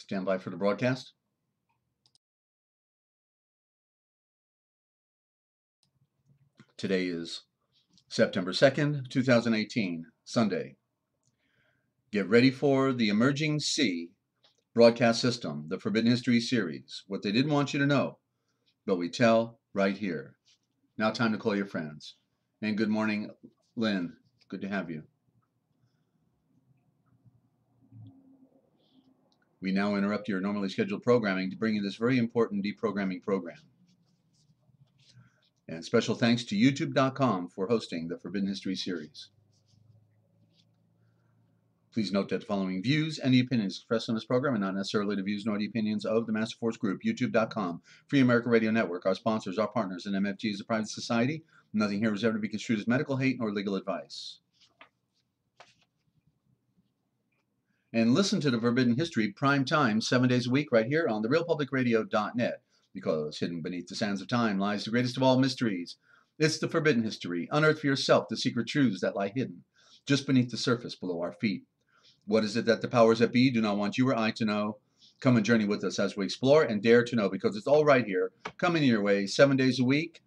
Stand by for the broadcast. Today is September 2nd, 2018, Sunday. Get ready for the Emerging Sea broadcast system, the Forbidden History series. What they didn't want you to know, but we tell right here. Now time to call your friends. And good morning, Lynn. Good to have you. We now interrupt your normally scheduled programming to bring you this very important deprogramming program. And special thanks to YouTube.com for hosting the Forbidden History series. Please note that the following views and the opinions expressed on this program are not necessarily the views nor the opinions of the Master Force Group, YouTube.com, Free America Radio Network, our sponsors, our partners, and MFG is a private society. Nothing here is ever to be construed as medical, hate, nor legal advice. And listen to the Forbidden History prime time 7 days a week right here on therealpublicradio.net, because hidden beneath the sands of time lies the greatest of all mysteries. It's the Forbidden History. Unearth for yourself the secret truths that lie hidden just beneath the surface below our feet. What is it that the powers that be do not want you or I to know? Come and journey with us as we explore and dare to know, because it's all right here, coming your way 7 days a week,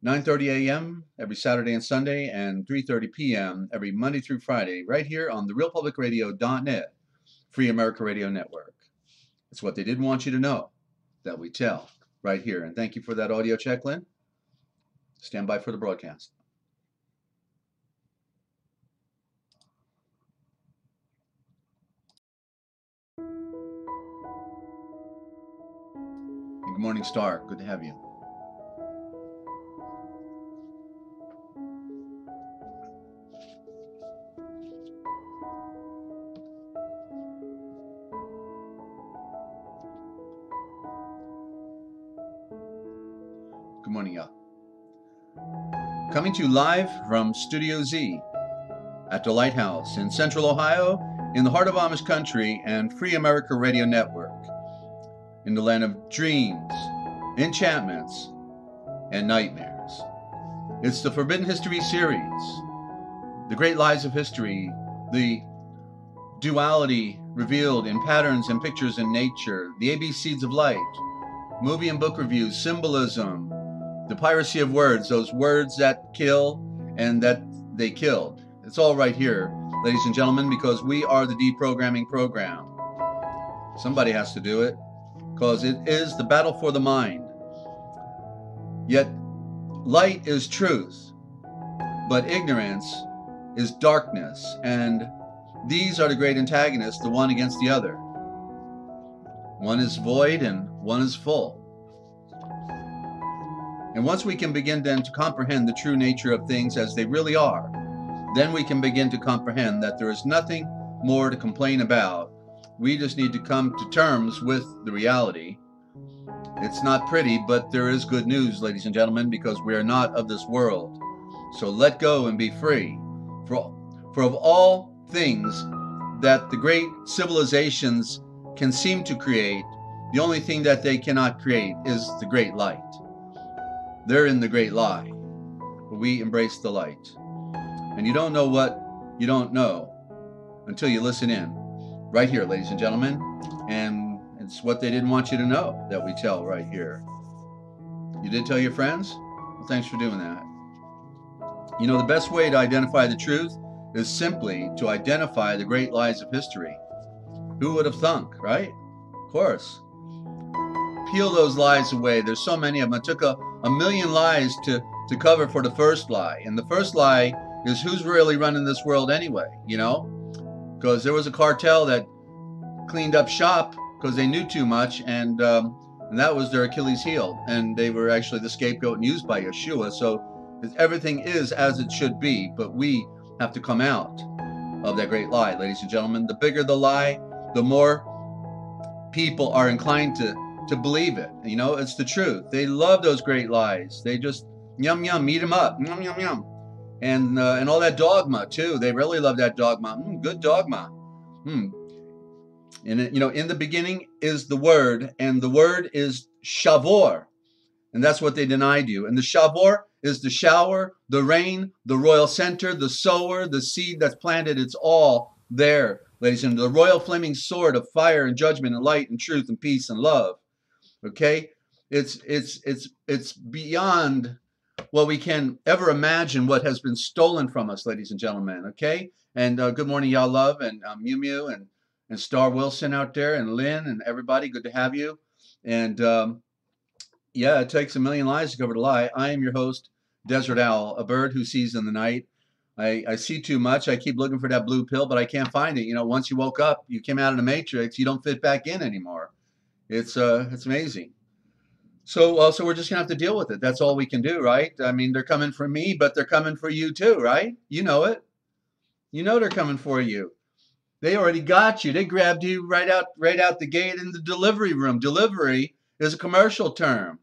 9:30 a.m. every Saturday and Sunday, and 3:30 p.m. every Monday through Friday, right here on therealpublicradio.net, Free America Radio Network. It's what they didn't want you to know that we tell right here. And thank you for that audio check, Lynn. Stand by for the broadcast. Good morning, Star. Good to have you. Good morning, y'all. Coming to you live from Studio Z at the Lighthouse in Central Ohio, in the heart of Amish country, and Free America Radio Network, in the land of dreams, enchantments, and nightmares. It's the Forbidden History series, the great lies of history, the duality revealed in patterns and pictures in nature, the ABCs of light, movie and book reviews, symbolism, the piracy of words, those words that kill and that they killed. It's all right here, ladies and gentlemen, because we are the deprogramming program. Somebody has to do it, because it is the battle for the mind. Yet, light is truth, but ignorance is darkness, and these are the great antagonists, the one against the other. One is void and one is full. And once we can begin then to comprehend the true nature of things as they really are, then we can begin to comprehend that there is nothing more to complain about. We just need to come to terms with the reality. It's not pretty, but there is good news, ladies and gentlemen, because we are not of this world. So let go and be free. For of all things that the great civilizations can seem to create, the only thing that they cannot create is the great light. They're in the great lie, but we embrace the light. And you don't know what you don't know until you listen in. Right here, ladies and gentlemen. And it's what they didn't want you to know that we tell right here. You did tell your friends? Well, thanks for doing that. You know, the best way to identify the truth is simply to identify the great lies of history. Who would have thunk, right? Of course. Peel those lies away. There's so many of them. It took a million lies to cover for the first lie. And the first lie is who's really running this world anyway, you know? Because there was a cartel that cleaned up shop because they knew too much, and that was their Achilles heel. And they were actually the scapegoat used by Yeshua. So everything is as it should be, but we have to come out of that great lie, ladies and gentlemen. The bigger the lie, the more people are inclined to believe it. You know, it's the truth. They love those great lies. They just yum yum, eat them up, yum yum yum, and all that dogma too. They really love that dogma. Good dogma. And you know, in the beginning is the Word, and the Word is Shavor, and that's what they denied you. And the Shavor is the shower, the rain, the royal center, the sower, the seed that's planted. It's all there, ladies and gentlemen, the royal flaming sword of fire and judgment and light and truth and peace and love. Okay, it's beyond what we can ever imagine what has been stolen from us, ladies and gentlemen. Okay, and good morning, y'all, love, and Mew Mew and Star Wilson out there, and Lynn and everybody. Good to have you. And yeah, it takes a million lives to cover the lie. I am your host, Desert Owl, a bird who sees in the night. I see too much. I keep looking for that blue pill, but I can't find it. You know, once you woke up, you came out of the matrix. You don't fit back in anymore. It's amazing. So we're just gonna have to deal with it. That's all we can do, right? I mean, they're coming for me, but they're coming for you too, right? You know it. You know they're coming for you. They already got you. They grabbed you right out the gate in the delivery room. Delivery is a commercial term.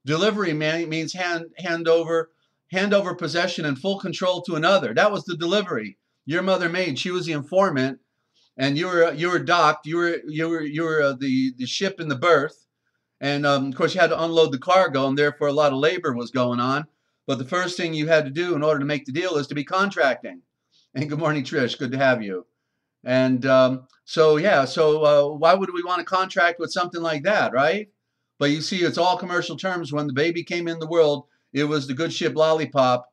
Delivery means hand over possession and full control to another. That was the delivery. Your mother made. She was the informant, and you were docked. You were the ship in the berth, and of course you had to unload the cargo, and therefore a lot of labor was going on. But the first thing you had to do in order to make the deal is to be contracting. And good morning, Trish. Good to have you. And so why would we want to contract with something like that, right? But you see, it's all commercial terms. When the baby came in the world, it was the good ship Lollipop,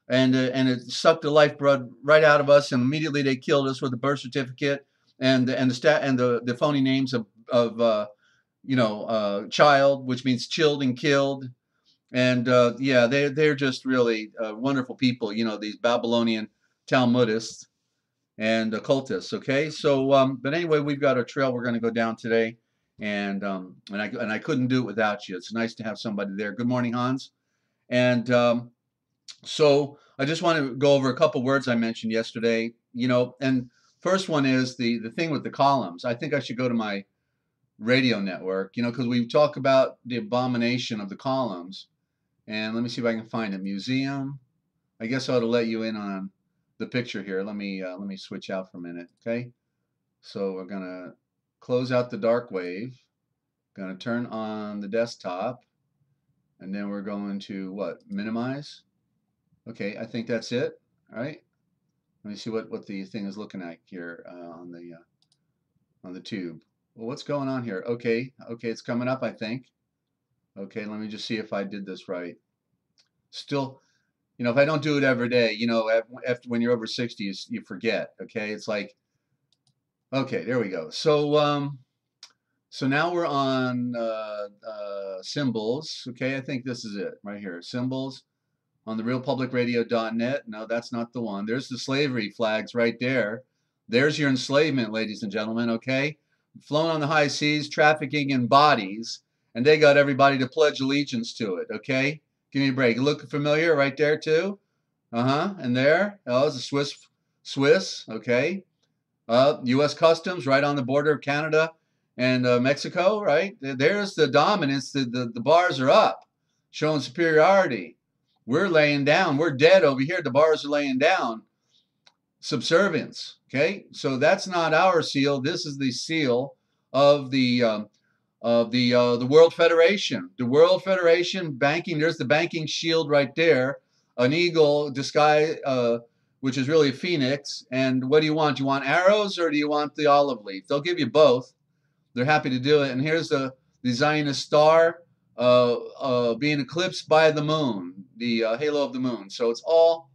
and it sucked the life blood right out of us, and immediately they killed us with the birth certificate and the phony names of child, which means chilled and killed. And yeah, they're just really wonderful people. You know, these Babylonian Talmudists and occultists. Okay, so but anyway, we've got a trail we're going to go down today, and I couldn't do it without you. It's nice to have somebody there. Good morning, Hans. And so I just want to go over a couple words I mentioned yesterday. You know, and first one is the thing with the columns. I think I should go to my radio network. You know, because we talk about the abomination of the columns. And let me see if I can find a museum. I guess I ought to let you in on the picture here. Let me switch out for a minute. Okay, so we're gonna close out the dark wave, gonna turn on the desktop, and then we're going to what, minimize. Okay, I think that's it. All right, let me see what the thing is looking like here on the tube. Well, what's going on here? Okay, it's coming up, I think. Okay, let me just see if I did this right. Still, you know, if I don't do it every day, you know, after when you're over 60, you forget. Okay, it's like, okay, there we go. So so now we're on symbols. Okay, I think this is it right here. Symbols on the realpublicradio.net. No, that's not the one. There's the slavery flags right there. There's your enslavement, ladies and gentlemen. Okay, flown on the high seas, trafficking in bodies, and they got everybody to pledge allegiance to it. Okay. Give me a break. Look familiar right there too? And there. Oh, it's a Swiss. Okay. U.S. Customs right on the border of Canada and Mexico, right? There's the dominance. The bars are up, showing superiority. We're laying down. We're dead over here. The bars are laying down. Subservience. Okay. So that's not our seal. This is the seal of the World Federation. The World Federation banking, there's the banking shield right there. An eagle disguise, which is really a phoenix. And what do you want? Do you want arrows or do you want the olive leaf? They'll give you both. They're happy to do it. And here's the Zionist star being eclipsed by the moon, the halo of the moon. So it's all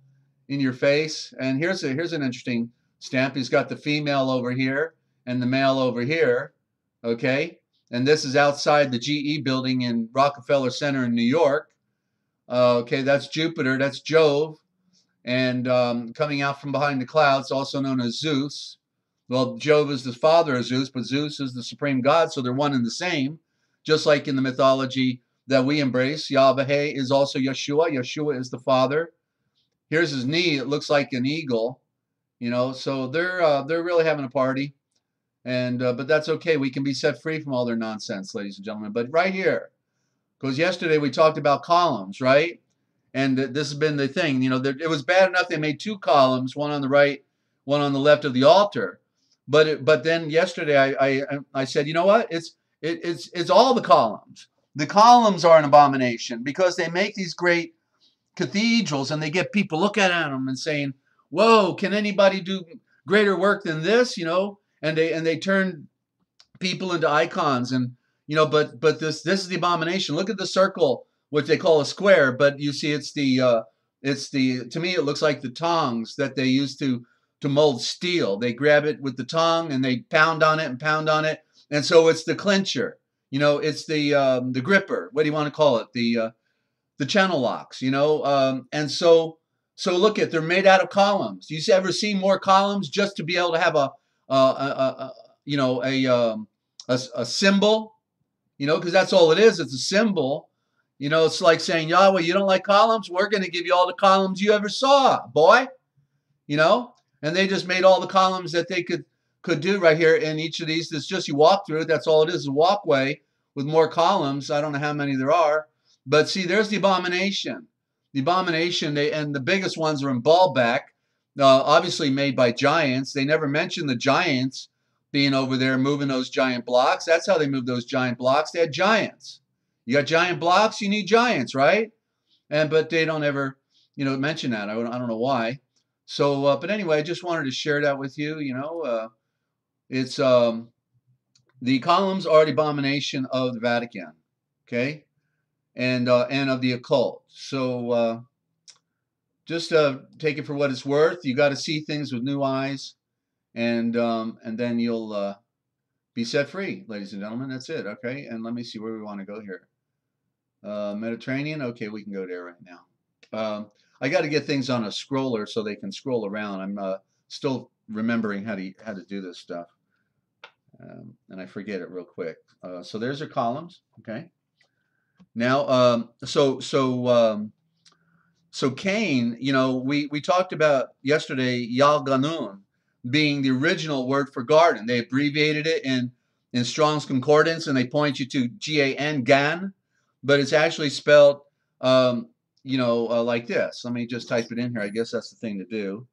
in your face. And here's an interesting stamp. He's got the female over here and the male over here. Okay. And this is outside the GE building in Rockefeller Center in New York. Okay, that's Jupiter, that's Jove. And coming out from behind the clouds, also known as Zeus. Well, Jove is the father of Zeus, but Zeus is the supreme god, so they're one and the same. Just like in the mythology that we embrace, Yahweh is also Yeshua. Yeshua is the father. Here's his knee. It looks like an eagle. You know, so they're really having a party. And but that's okay. We can be set free from all their nonsense, ladies and gentlemen. But right here, because yesterday we talked about columns, right? And this has been the thing. You know, it was bad enough they made two columns, one on the right, one on the left of the altar. But then yesterday I said, you know what? It's all the columns. The columns are an abomination because they make these great cathedrals and they get people looking at them and saying, "Whoa, can anybody do greater work than this, you know, and they turn people into icons, and you know, but this is the abomination. Look at the circle, which they call a square, but you see it's the to me it looks like the tongs that they use to mold steel. They grab it with the tongue and they pound on it and pound on it, and so it's the clincher. You know, it's the gripper. What do you want to call it? The channel locks. You know, and so look at, they're made out of columns. You ever see more columns just to be able to have you know, a symbol? You know, because that's all it is. It's a symbol. You know, it's like saying, Yahweh, you don't like columns? We're going to give you all the columns you ever saw, boy. You know, and they just made all the columns that they could do right here in each of these. It's just you walk through it. That's all it is, a walkway with more columns. I don't know how many there are. But see, there's the abomination. The abomination, and the biggest ones are in Baalbek, obviously made by giants. They never mention the giants being over there moving those giant blocks. That's how they moved those giant blocks. They had giants. You got giant blocks, you need giants, right? But they don't ever, you know, mention that. I don't know why. So, but anyway, I just wanted to share that with you. You know, it's the columns are the abomination of the Vatican, okay, and of the occult. So just take it for what it's worth. You got to see things with new eyes, and then you'll be set free, ladies and gentlemen. That's it, okay? And let me see where we want to go here. Mediterranean, okay, we can go there right now. I got to get things on a scroller so they can scroll around. I'm still remembering how to do this stuff, and I forget it real quick. So there's our columns, okay? Now, so Cain, you know, we talked about yesterday Yal-Ganun being the original word for garden. They abbreviated it in Strong's Concordance, and they point you to G-A-N, Gan, but it's actually spelled, you know, like this. Let me just type it in here. I guess that's the thing to do.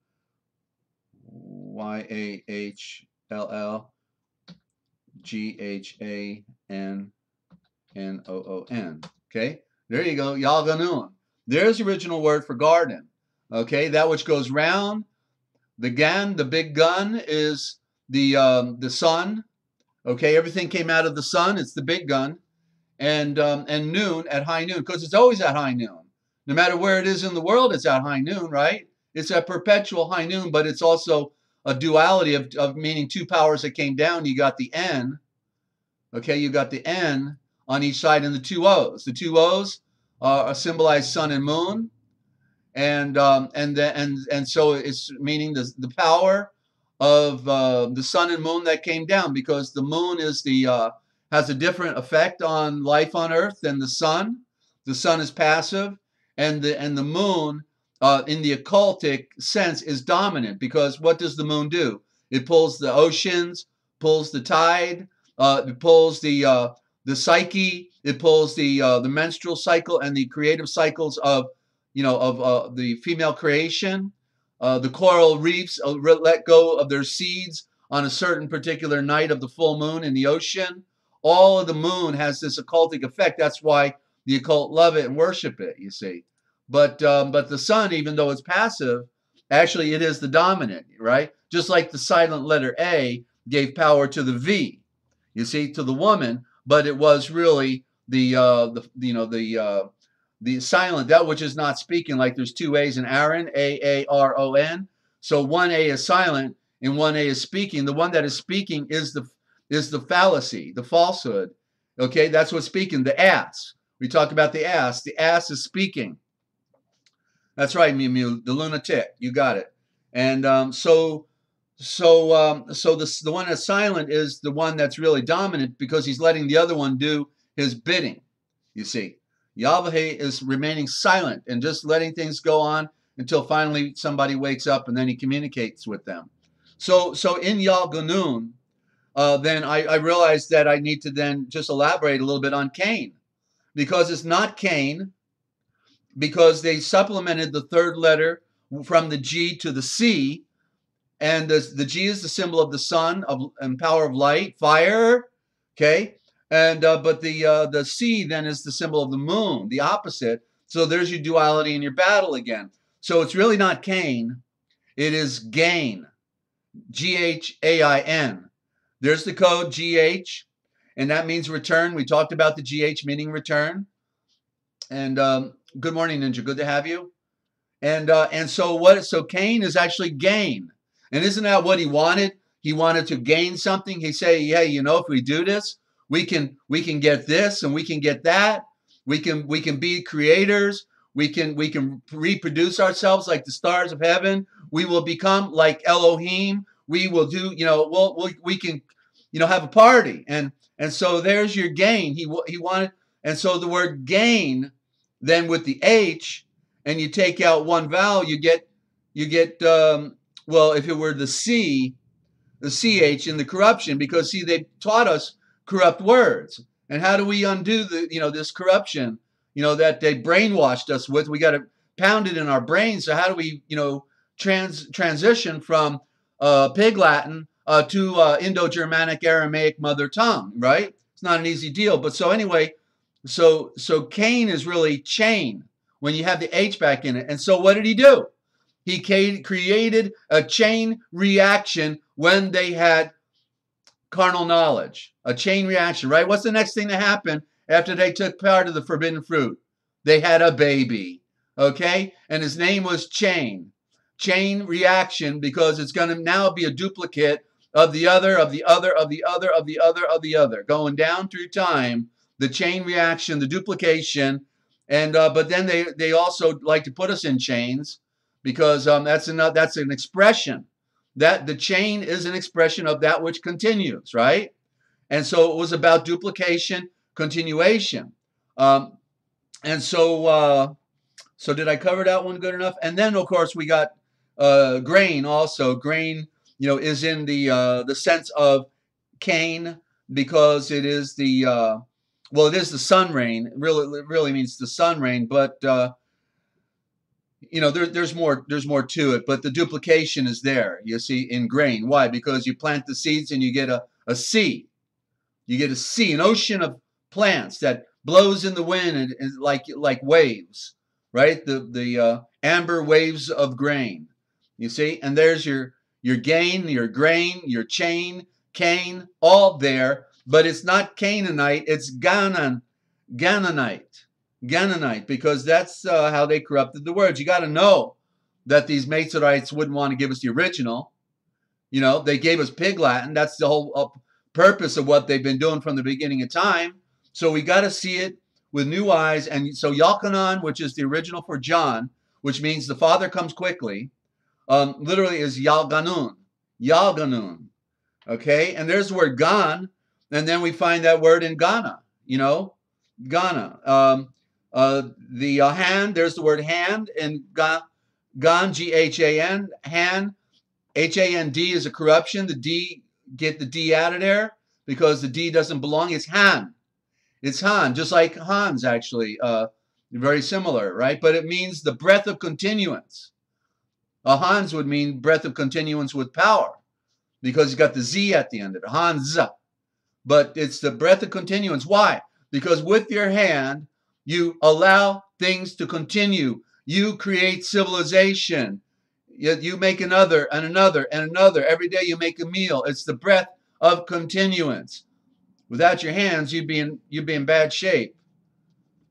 Yahllganoon. Okay, there you go. Yal-Ganun. There's the original word for garden. Okay, that which goes round. The Gan, the big gun, is the sun. Okay, everything came out of the sun. It's the big gun. And noon, at high noon, because it's always at high noon. No matter where it is in the world, it's at high noon, right? It's a perpetual high noon, but it's also a duality of meaning two powers that came down. You got the N, okay? You got the N on each side and the two O's. The two O's symbolize sun and moon, and so it's meaning the power of the sun and moon that came down, because the moon is has a different effect on life on Earth than the sun. The sun is passive, and the moon, in the occultic sense, is dominant, because what does the moon do? It pulls the oceans, pulls the tide, it pulls the psyche, it pulls the menstrual cycle and the creative cycles of, you know, of the female creation. The coral reefs let go of their seeds on a certain particular night of the full moon in the ocean. All of the moon has this occultic effect. That's why the occult love it and worship it, you see. But the sun, even though it's passive, actually it is the dominant, right? Just like the silent letter A gave power to the V, you see, to the woman, but it was really the silent, that which is not speaking. Like there's two A's in Aaron, A-A-R-O-N. So one A is silent and one A is speaking. The one that is speaking is the fallacy, the falsehood. Okay, that's what's speaking. The ass. We talk about the ass. The ass is speaking. That's right, Mew Mew, the lunatic. You got it. And so the one that's silent is the one that's really dominant, because he's letting the other one do his bidding. You see, Yahweh is remaining silent and just letting things go on until finally somebody wakes up and then he communicates with them. So in Yal-Ganun, then I realized that I need to then just elaborate a little bit on Cain, because it's not Cain, because they supplemented the third letter from the G to the C, and the G is the symbol of the sun and power of light, fire, okay, and but the C then is the symbol of the moon, the opposite. So there's your duality in your battle again. So it's really not Cain, it is gain. G-H-A-I-N. There's the code GH, and that means return. We talked about the GH meaning return. And good morning, Ninja. Good to have you. And so Cain is actually gain. And isn't that what he wanted? He wanted to gain something. He say, yeah, you know, if we do this, we can get this and we can get that. We can be creators. We can reproduce ourselves like the stars of heaven. We will become like Elohim. We will do, you know, we can, you know, have a party. And so there's your gain. He wanted, and so the word gain, then with the H, and you take out one vowel, you get well, if it were the C, the CH in the corruption, because see, they taught us corrupt words. And how do we undo the, you know, this corruption, you know, that they brainwashed us with? We got to pound it in our brains. So how do we, you know, transition from Pig Latin to Indo-Germanic Aramaic mother tongue, right? It's not an easy deal. But so anyway, so Cain is really chain when you have the H back in it. And so what did he do? He created a chain reaction when they had carnal knowledge. A chain reaction, right? What's the next thing that happened after they took part of the forbidden fruit? They had a baby, okay? And his name was Chain. Chain reaction, because it's going to now be a duplicate of the other, of the other, of the other, of the other, of the other. Going down through time, the chain reaction, the duplication. And but then they also like to put us in chains, because that's an expression. That the chain is an expression of that which continues, right? And so it was about duplication, continuation. And so did I cover that one good enough? And then, of course, we got grain also. Grain, you know, is in the sense of Cain, because it is the, well, it is the sun rain. It really means the sun rain, but you know, there's more to it, but the duplication is there, you see, in grain. Why? Because you plant the seeds and you get a sea. You get a sea, an ocean of plants that blows in the wind and like waves, right? The amber waves of grain, you see? And there's your gain, your grain, your chain, Cain, all there, but it's not Canaanite, it's Ganonite, because that's how they corrupted the words. You got to know that these Masoretes wouldn't want to give us the original. You know, they gave us Pig Latin. That's the whole purpose of what they've been doing from the beginning of time. So we got to see it with new eyes. And so Yalkanan, which is the original for John, which means the Father comes quickly, literally is Yalganun. Okay, and there's the word Gan, and then we find that word in Ghana. You know, Ghana. The hand, there's the word hand, and Gan, G-H-A-N, hand, H-A-N-D is a corruption. The D, get the D out of there, because the D doesn't belong. It's Han. It's Han, just like Hans, actually. Very similar, right? But it means the breath of continuance. Hans would mean breath of continuance with power, because you got the Z at the end of it, Hans. But it's the breath of continuance. Why? Because with your hand, you allow things to continue. You create civilization. You make another and another and another. Every day you make a meal. It's the breath of continuance. Without your hands, you'd be in bad shape.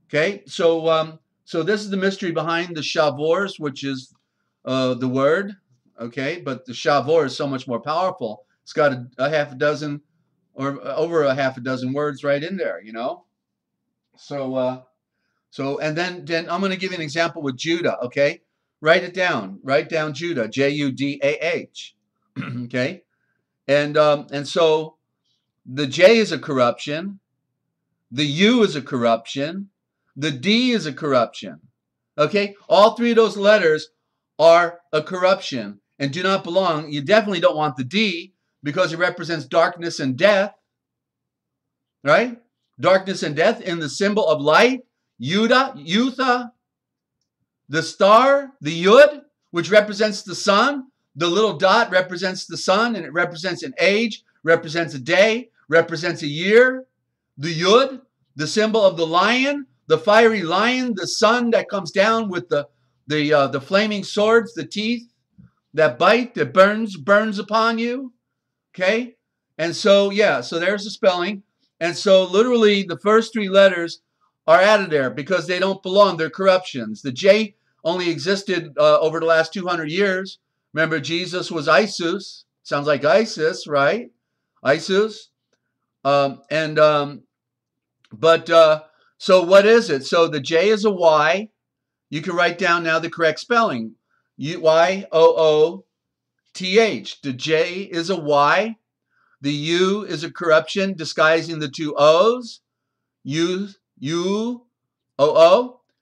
Okay, so this is the mystery behind the shavors, which is the word. Okay, but the shavor is so much more powerful. It's got a half a dozen or over a half a dozen words right in there. You know, so and then I'm going to give you an example with Judah. Okay, write it down. Write down Judah, J-U-D-A-H. Okay, and so the J is a corruption, the U is a corruption, the D is a corruption. Okay, all three of those letters are a corruption and do not belong. You definitely don't want the D, because it represents darkness and death. Right? Darkness and death in the symbol of light. Yutha, the star, the Yud, which represents the sun. The little dot represents the sun, and it represents an age, represents a day, represents a year. The Yud, the symbol of the lion, the fiery lion, the sun that comes down with the flaming swords, the teeth. that bite that burns upon you. Okay? And so, yeah, so there's the spelling. And so literally the first three letters are added there because they don't belong. They're corruptions. The J only existed over the last 200 years. Remember, Jesus was Isus. Sounds like ISIS, right? Isus. So what is it? So the J is a Y. You can write down now the correct spelling. Y-O-O-T-H. The J is a Y. The U is a corruption disguising the two O's. U-O-O.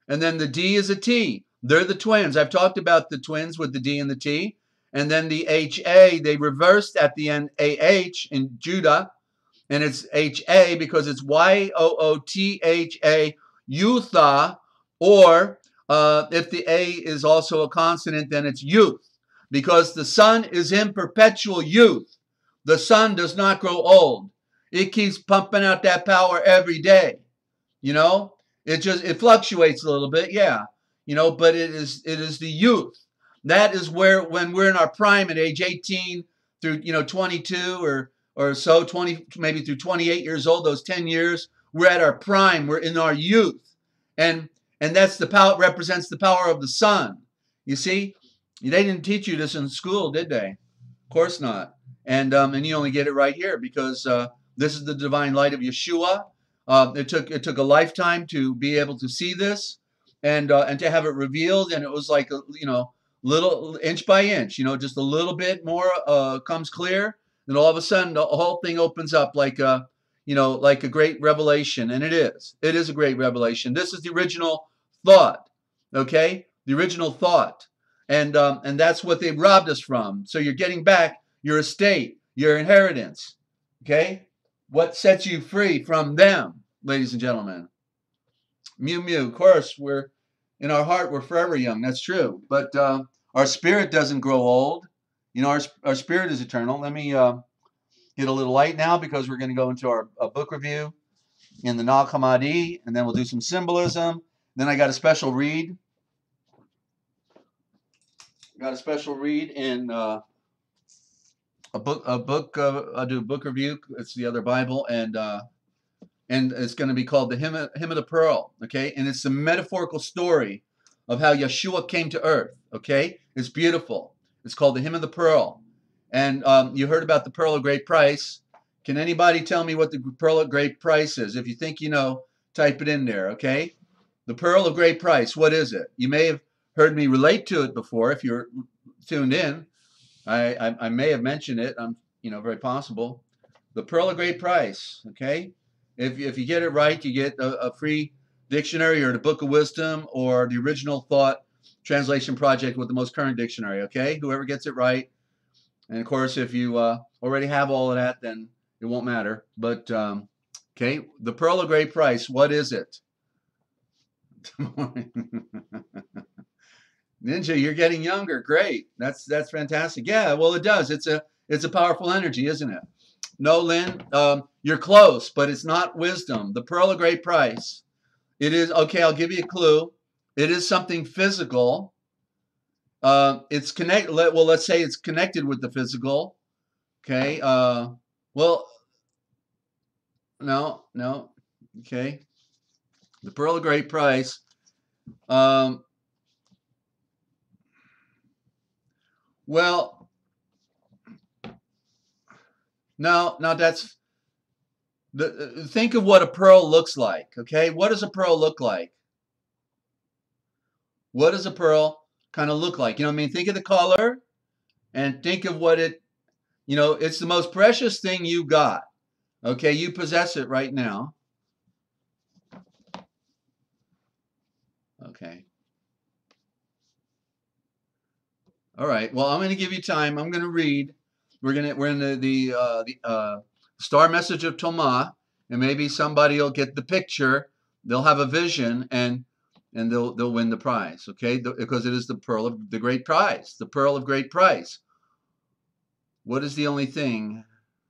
And then the D is a T. They're the twins. I've talked about the twins with the D and the T. And then the H-A, they reversed at the end A-H in Judah. And it's H-A because it's Y-O-O-T-H-A, Yutha. Or if the A is also a consonant, then it's youth. Because the sun is in perpetual youth. The sun does not grow old. It keeps pumping out that power every day. You know, it fluctuates a little bit, yeah. You know, but it is the youth. That is where, when we're in our prime at age 18 through, 22 or so, 20, maybe through 28 years old, those 10 years, we're at our prime. We're in our youth. And that's the power, represents the power of the sun. You see, they didn't teach you this in school, did they? Of course not. And you only get it right here because this is the divine light of Yeshua. It took a lifetime to be able to see this and to have it revealed. And it was like, little inch by inch, just a little bit more comes clear. Then all of a sudden the whole thing opens up like a great revelation. And it is a great revelation. This is the original thought. Okay. The original thought. And that's what they robbed us from. So you're getting back your estate, your inheritance. Okay. What sets you free from them, ladies and gentlemen? Mew, mew. Of course, we're in our heart, we're forever young. That's true. But our spirit doesn't grow old. Our spirit is eternal. Let me get a little light now because we're going to go into our book review in the Nag Hammadi, and then we'll do some symbolism. Then I got a special read. Got a special read in a book. I'll do a book review. It's the other Bible, and it's going to be called the Hymn of the Pearl. Okay, and it's a metaphorical story of how Yeshua came to earth. Okay, it's beautiful. It's called the Hymn of the Pearl, and you heard about the pearl of great price. Can anybody tell me what the pearl of great price is? If you think you know, type it in there. Okay, the pearl of great price. What is it? You may have heard me relate to it before if you're tuned in. I may have mentioned it. Very possible. The pearl of great price. Okay, if you get it right, you get a free dictionary or the Book of Wisdom or the Original Thought Translation Project with the most current dictionary. Okay, whoever gets it right. And of course, if you already have all of that, then it won't matter. But okay, the pearl of great price. What is it? Ninja, you're getting younger. Great. That's fantastic. Yeah, well, it does. It's a powerful energy, isn't it? No, Lynn, you're close, but it's not wisdom. The pearl of great price. It is, okay, I'll give you a clue. It is something physical. It's connected. Well, let's say it's connected with the physical. Okay. Well, no. Okay. The pearl of great price. Well, no, that's think of what a pearl looks like. Okay, what does a pearl look like? What does a pearl kind of look like? Think of the color and think of what it, it's the most precious thing you got. Okay, you possess it right now. Okay. All right. Well, I'm going to give you time. I'm going to read. We're in the star message of Tomah, and maybe somebody will get the picture. They'll have a vision, and they'll win the prize. Okay, because it is the pearl of the great prize, the pearl of great price. What is the only thing?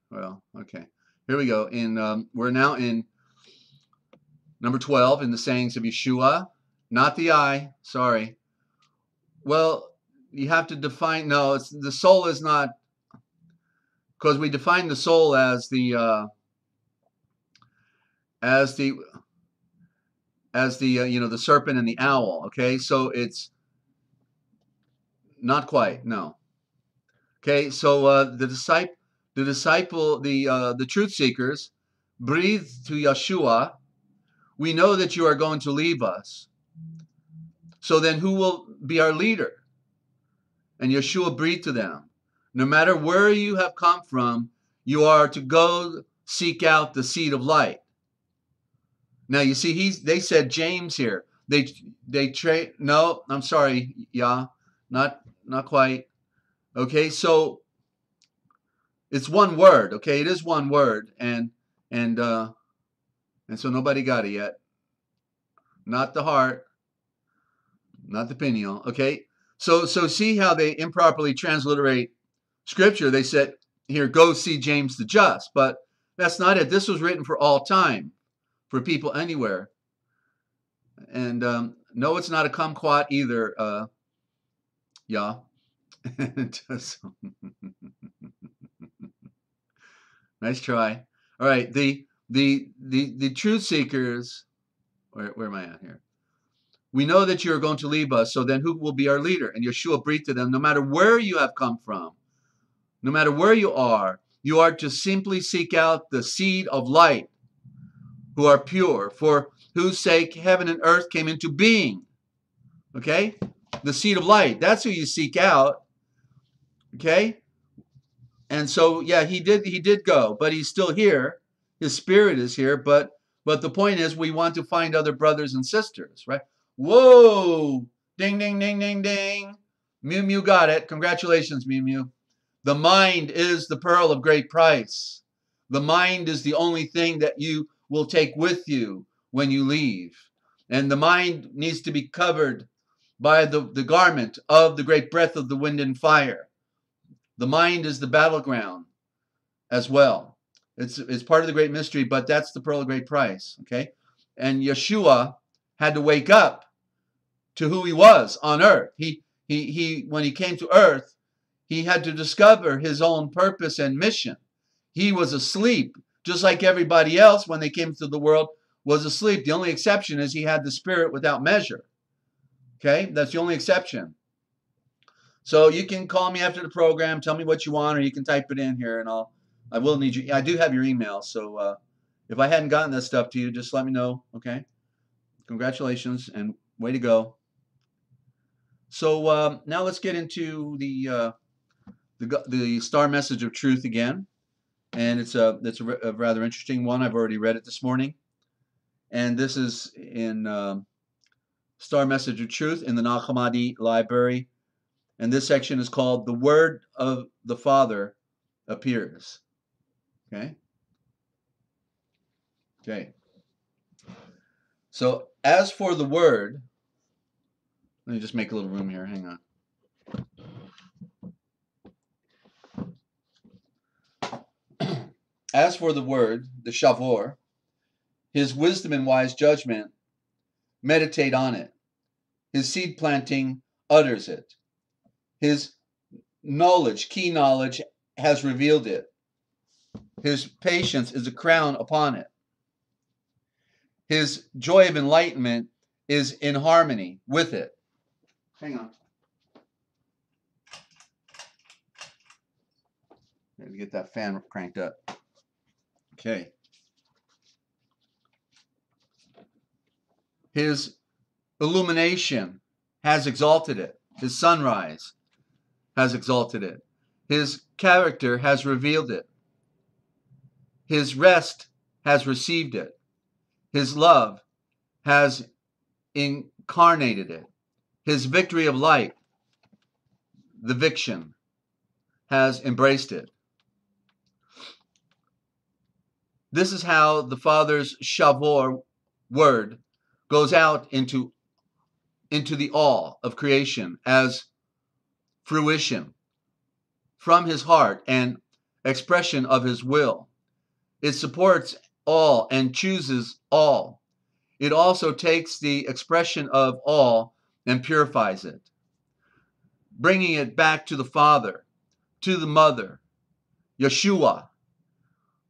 Well, okay. Here we go. We're now in number 12 in the sayings of Yeshua. Not the I. Sorry. Well, you have to define, no, it's the soul is not, because we define the soul as the you know, the serpent and the owl. Okay, so it's not quite, no. Okay, so the truth seekers breathe to Yeshua. We know that you are going to leave us. So then who will be our leader? And Yeshua breathed to them, no matter where you have come from, you are to go seek out the seed of light. Now you see, they said James here. No, I'm sorry, yeah, not quite. Okay, so it's one word. Okay, it is one word, and so nobody got it yet. Not the heart, not the pineal. Okay, so see how they improperly transliterate Scripture. They said here, go see James the Just, but that's not it. This was written for all time, for people anywhere. And no, it's not a kumquat either. Yeah. Nice try. All right, the truth seekers. Where am I at here? We know that you are going to leave us, so then who will be our leader? And Yeshua breathed to them, no matter where you have come from, no matter where you are to simply seek out the seed of light, who are pure, for whose sake heaven and earth came into being. Okay? The seed of light. That's who you seek out. Okay? And so, yeah, he did go, but he's still here. His spirit is here, but the point is we want to find other brothers and sisters, right? Whoa! Ding, ding, ding, ding, ding. Mew Mew got it. Congratulations, Mew Mew. The mind is the pearl of great price. The mind is the only thing that you will take with you when you leave. And the mind needs to be covered by the garment of the great breath of the wind and fire. The mind is the battleground as well. It's part of the great mystery, but that's the pearl of great price. Okay? And Yeshua had to wake up to who he was on earth. He when he came to earth, he had to discover his own purpose and mission. He was asleep, just like everybody else when they came to the world was asleep. The only exception is he had the spirit without measure. Okay? That's the only exception. So you can call me after the program, tell me what you want, or you can type it in here, and I will need you. I do have your email, so if I hadn't gotten that stuff to you, just let me know. Okay? Congratulations and way to go. So now let's get into the star message of truth again, and it's a rather interesting one. I've already read it this morning, and this is in Star Message of Truth in the Nag Hammadi Library. And this section is called The Word of the Father Appears. Okay? Okay. So, as for the Word, let me just make a little room here. Hang on. As for the Word, the Shavor, his wisdom and wise judgment, meditate on it. His seed planting utters it. His knowledge, key knowledge, has revealed it. His patience is a crown upon it. His joy of enlightenment is in harmony with it. Hang on. Let me get that fan cranked up. Okay. His illumination has exalted it. His sunrise has exalted it. His character has revealed it. His rest has received it. His love has incarnated it. His victory of light, the viction, has embraced it. This is how the Father's Shavor word goes out into the all of creation as fruition from his heart and expression of his will. It supports all and chooses all. It also takes the expression of all and purifies it. bringing it back to the Father, to the Mother, Yeshua,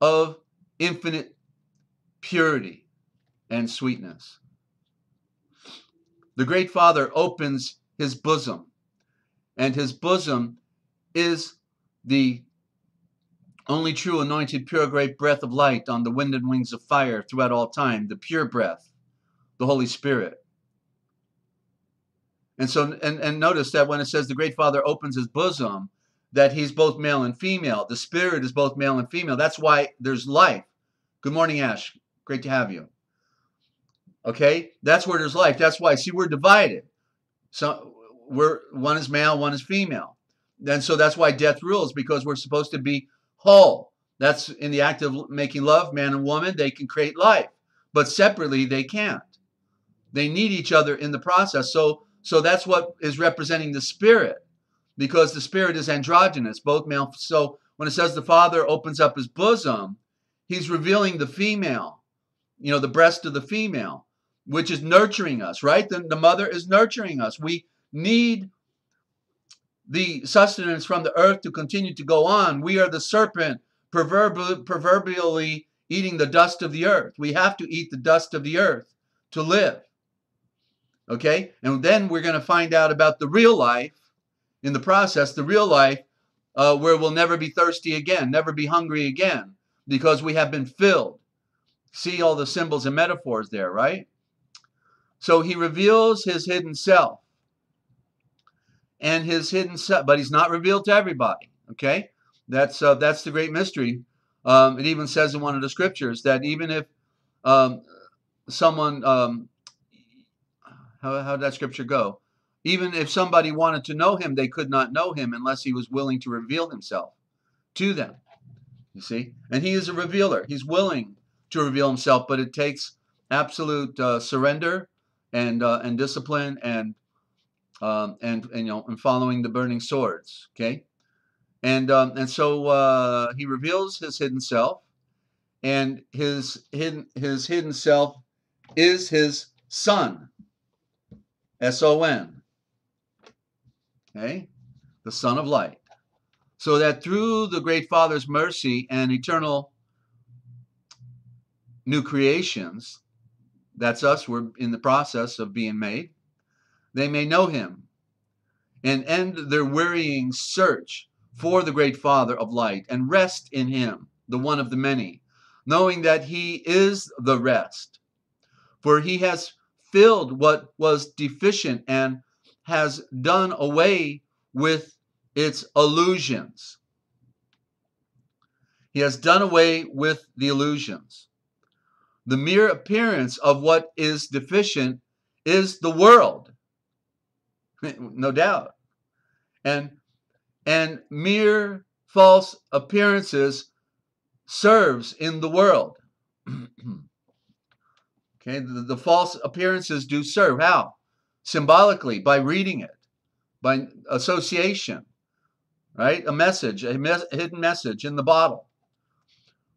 of infinite purity and sweetness. The Great Father opens his bosom, and his bosom is the only true anointed pure great breath of light on the wind and wings of fire throughout all time, the pure breath, the Holy Spirit. And so, and notice that when it says the Great Father opens his bosom, that he's both male and female. The Spirit is both male and female. That's why there's life. Good morning, Ash. Great to have you. Okay, that's where there's life. That's why, see, we're divided. So one is male, one is female. And so that's why death rules, because we're supposed to be whole. That's in the act of making love, man and woman, they can create life. But separately, they can't. They need each other in the process. So that's what is representing the Spirit, because the Spirit is androgynous, both male. So when it says the Father opens up his bosom, he's revealing the female, the breast of the female, which is nurturing us, right? The mother is nurturing us. We need the sustenance from the earth to continue to go on. We are the serpent proverbially eating the dust of the earth. We have to eat the dust of the earth to live. Okay? And then we're going to find out about the real life in the process, the real life where we'll never be thirsty again, never be hungry again, because we have been filled. See all the symbols and metaphors there, right? So he reveals his hidden self. And his hidden self, but he's not revealed to everybody. Okay? That's the great mystery. It even says in one of the scriptures that even if someone, how did that scripture go? Even if somebody wanted to know him, they could not know him unless he was willing to reveal himself to them. You see? And he is a revealer. He's willing to reveal himself, but it takes absolute surrender and discipline and following the burning swords. Okay? And so he reveals his hidden self, and his hidden self is his Son, S-O-N. Okay, the Son of Light. So that through the Great Father's mercy and eternal new creations, that's us, we're in the process of being made, they may know him and end their wearying search for the Great Father of light and rest in him, the one of the many, knowing that he is the rest. For he has filled what was deficient and has done away with its illusions. He has done away with the illusions. The mere appearance of what is deficient is the world, no doubt. And mere false appearances serves in the world. Okay, the false appearances do serve. How? Symbolically, by reading it, by association, right? A message, a hidden message in the bottle.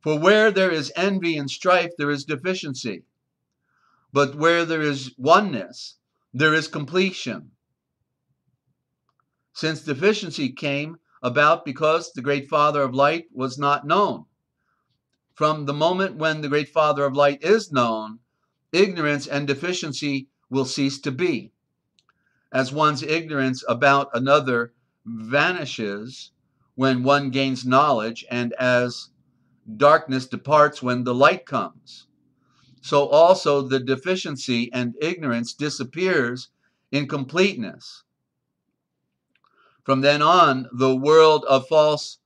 For where there is envy and strife, there is deficiency. But where there is oneness, there is completion. Since deficiency came about because the Great Father of Light was not known. From the moment when the Great Father of Light is known, ignorance and deficiency will cease to be. As one's ignorance about another vanishes when one gains knowledge, and as darkness departs when the light comes, so also the deficiency and ignorance disappears in completeness. From then on, the world of false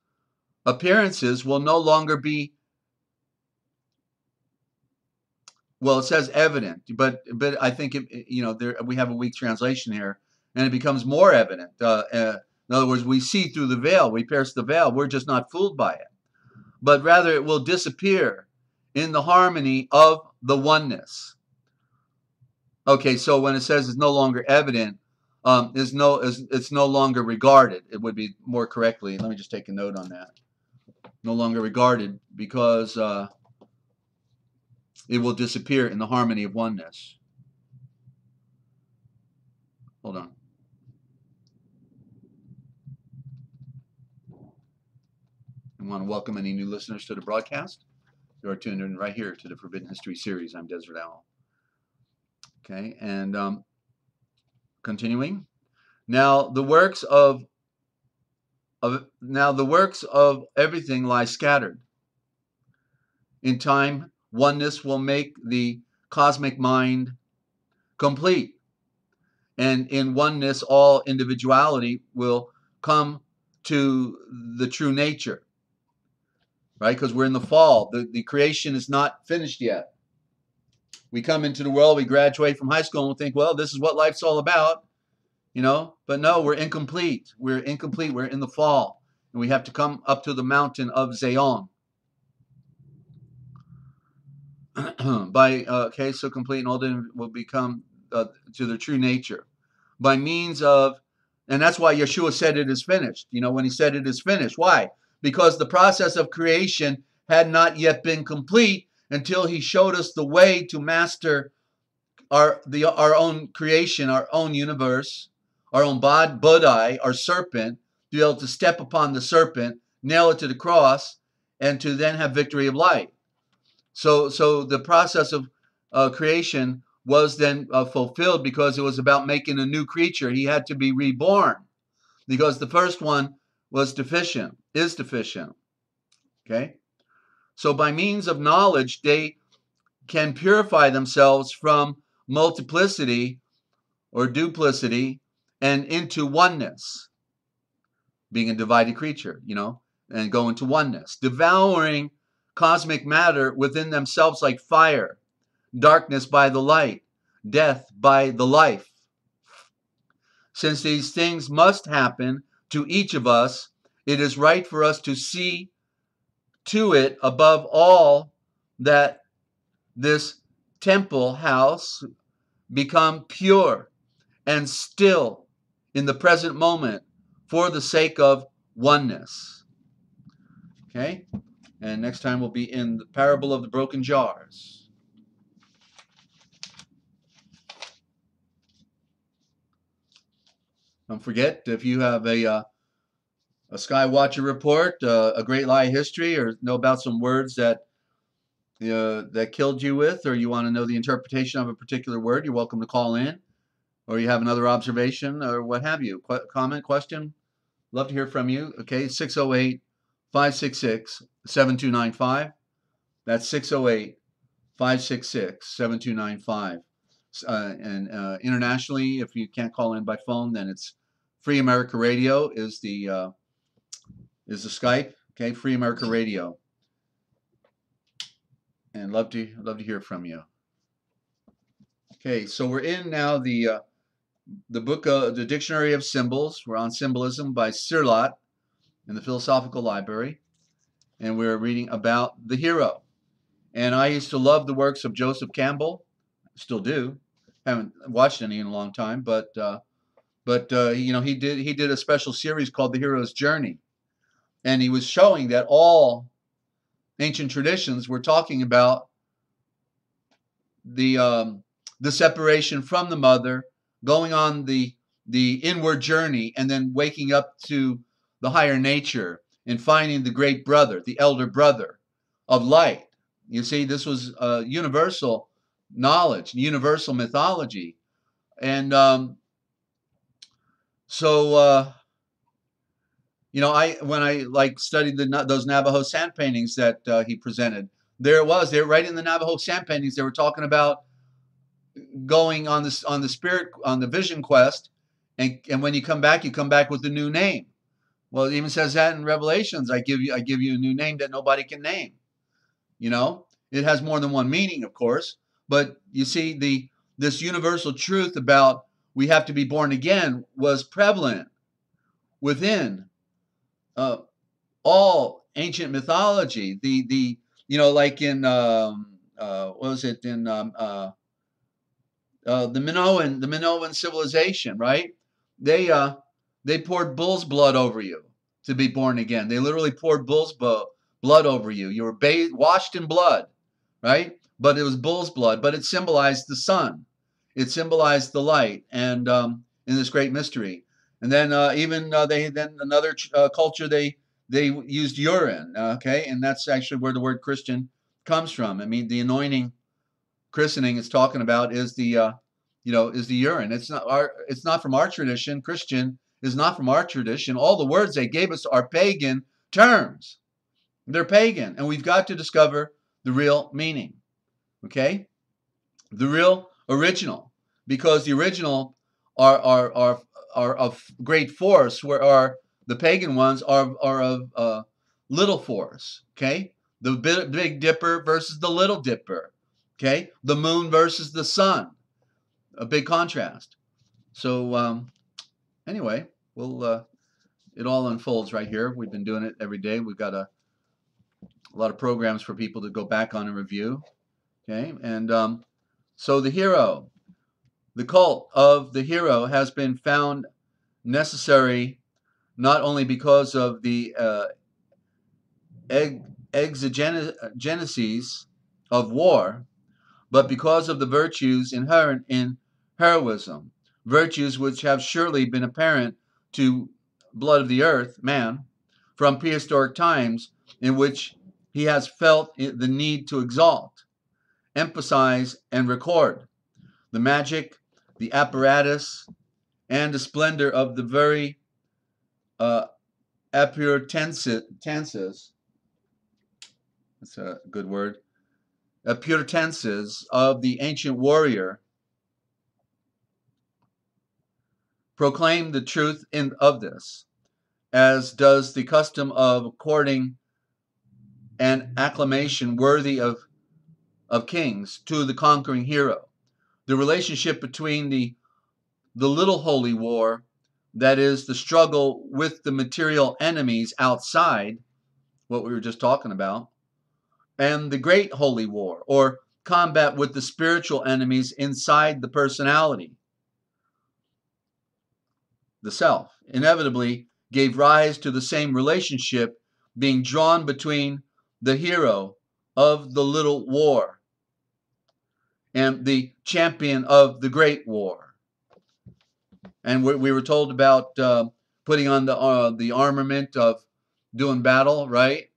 appearances will no longer be, well, it says evident, but I think we have a weak translation here, and it becomes more evident. In other words, we see through the veil, we pierce the veil. We're just not fooled by it, but rather it will disappear in the harmony of the oneness. Okay, so when it says it's no longer evident, it's no longer regarded. It would be more correctly. Let me just take a note on that. No longer regarded, because it will disappear in the harmony of oneness. Hold on. I want to welcome any new listeners to the broadcast. You are tuned in right here to the Forbidden History series. I'm Desert Owl. Okay, and continuing. Now the works of everything lie scattered. In time, oneness will make the cosmic mind complete, and in oneness, all individuality will come to the true nature. Right? Because we're in the fall. The creation is not finished yet. We come into the world, we graduate from high school, and we think, well, this is what life's all about, But no, we're incomplete. We're incomplete. We're in the fall. And we have to come up to the mountain of Zion. So complete and all will become to their true nature. By means of, and that's why Yeshua said it is finished. When he said it is finished. Why? Because the process of creation had not yet been complete until he showed us the way to master our own creation, our own universe, our own bodhi, our serpent, to be able to step upon the serpent, nail it to the cross, and to then have victory of light. So the process of creation was then fulfilled because it was about making a new creature. He had to be reborn because the first one is deficient. Okay? So by means of knowledge, they can purify themselves from multiplicity or duplicity and into oneness, being a divided creature, and go into oneness, devouring cosmic matter within themselves like fire, darkness by the light, death by the life. Since these things must happen to each of us, it is right for us to see to it above all that this temple house become pure and still in the present moment for the sake of oneness. Okay? And next time we'll be in the parable of the broken jars. Don't forget, if you have a Skywatcher report, a Great Lie history, or know about some words that killed you with, or you want to know the interpretation of a particular word, you're welcome to call in. Or you have another observation or what have you. Comment, question? Love to hear from you. Okay, 608-566-7295. That's 608-566-7295. And internationally, if you can't call in by phone, then it's FreeAmericaRadio is the Skype. Okay, FreeAmericaRadio. And love to hear from you. Okay, so we're in now the book, the Dictionary of Symbols. We're on Symbolism by Sirlot in the Philosophical Library, and we're reading about the hero. And I used to love the works of Joseph Campbell, still do. Haven't watched any in a long time, but he did a special series called The Hero's Journey, and he was showing that all ancient traditions were talking about the separation from the mother, going on the inward journey, and then waking up to the higher nature and finding the great brother, the elder brother of light. You see, this was universal knowledge, universal mythology. And when I studied those Navajo sand paintings that he presented, they were right in the Navajo sand paintings. They were talking about going on the vision quest, and when you come back with a new name. Well, it even says that in Revelations. I give you a new name that nobody can name. It has more than one meaning, of course, but you see this universal truth about we have to be born again was prevalent within all ancient mythology. Like in what was it in the Minoan civilization, right? They poured bull's blood over you to be born again. They literally poured bull's blood over you. You were washed in blood, right? But it was bull's blood, but it symbolized the sun. It symbolized the light, and in this great mystery. And then another culture, they they used urine, okay? And that's actually where the word Christian comes from. I mean, the anointing christening it's talking about is the is the urine. It's not from our tradition. Christian is not from our tradition. All the words they gave us are pagan terms. They're pagan, and we've got to discover the real meaning. Okay? The real original, because the original are of great force, where the pagan ones are of little force. Okay, the Big Dipper versus the Little Dipper. Okay, the moon versus the sun, a big contrast. So anyway, it all unfolds right here. We've been doing it every day. We've got a lot of programs for people to go back on and review. Okay, and so the hero. The cult of the hero has been found necessary not only because of the exigencies of war, but because of the virtues inherent in heroism, virtues which have surely been apparent to blood of the earth, man, from prehistoric times, in which he has felt the need to exalt, emphasize, and record the magic, the apparatus, and the splendor of the very appurtenances, that's a good word, appurtenances of the ancient warrior proclaim the truth of this, as does the custom of according an acclamation worthy of kings to the conquering hero. The relationship between the little holy war, that is the struggle with the material enemies outside, what we were just talking about, and the great holy war, or combat with the spiritual enemies inside the personality, the self, inevitably gave rise to the same relationship being drawn between the hero of the little war and the champion of the great war. And we were told about putting on the armament of doing battle, right?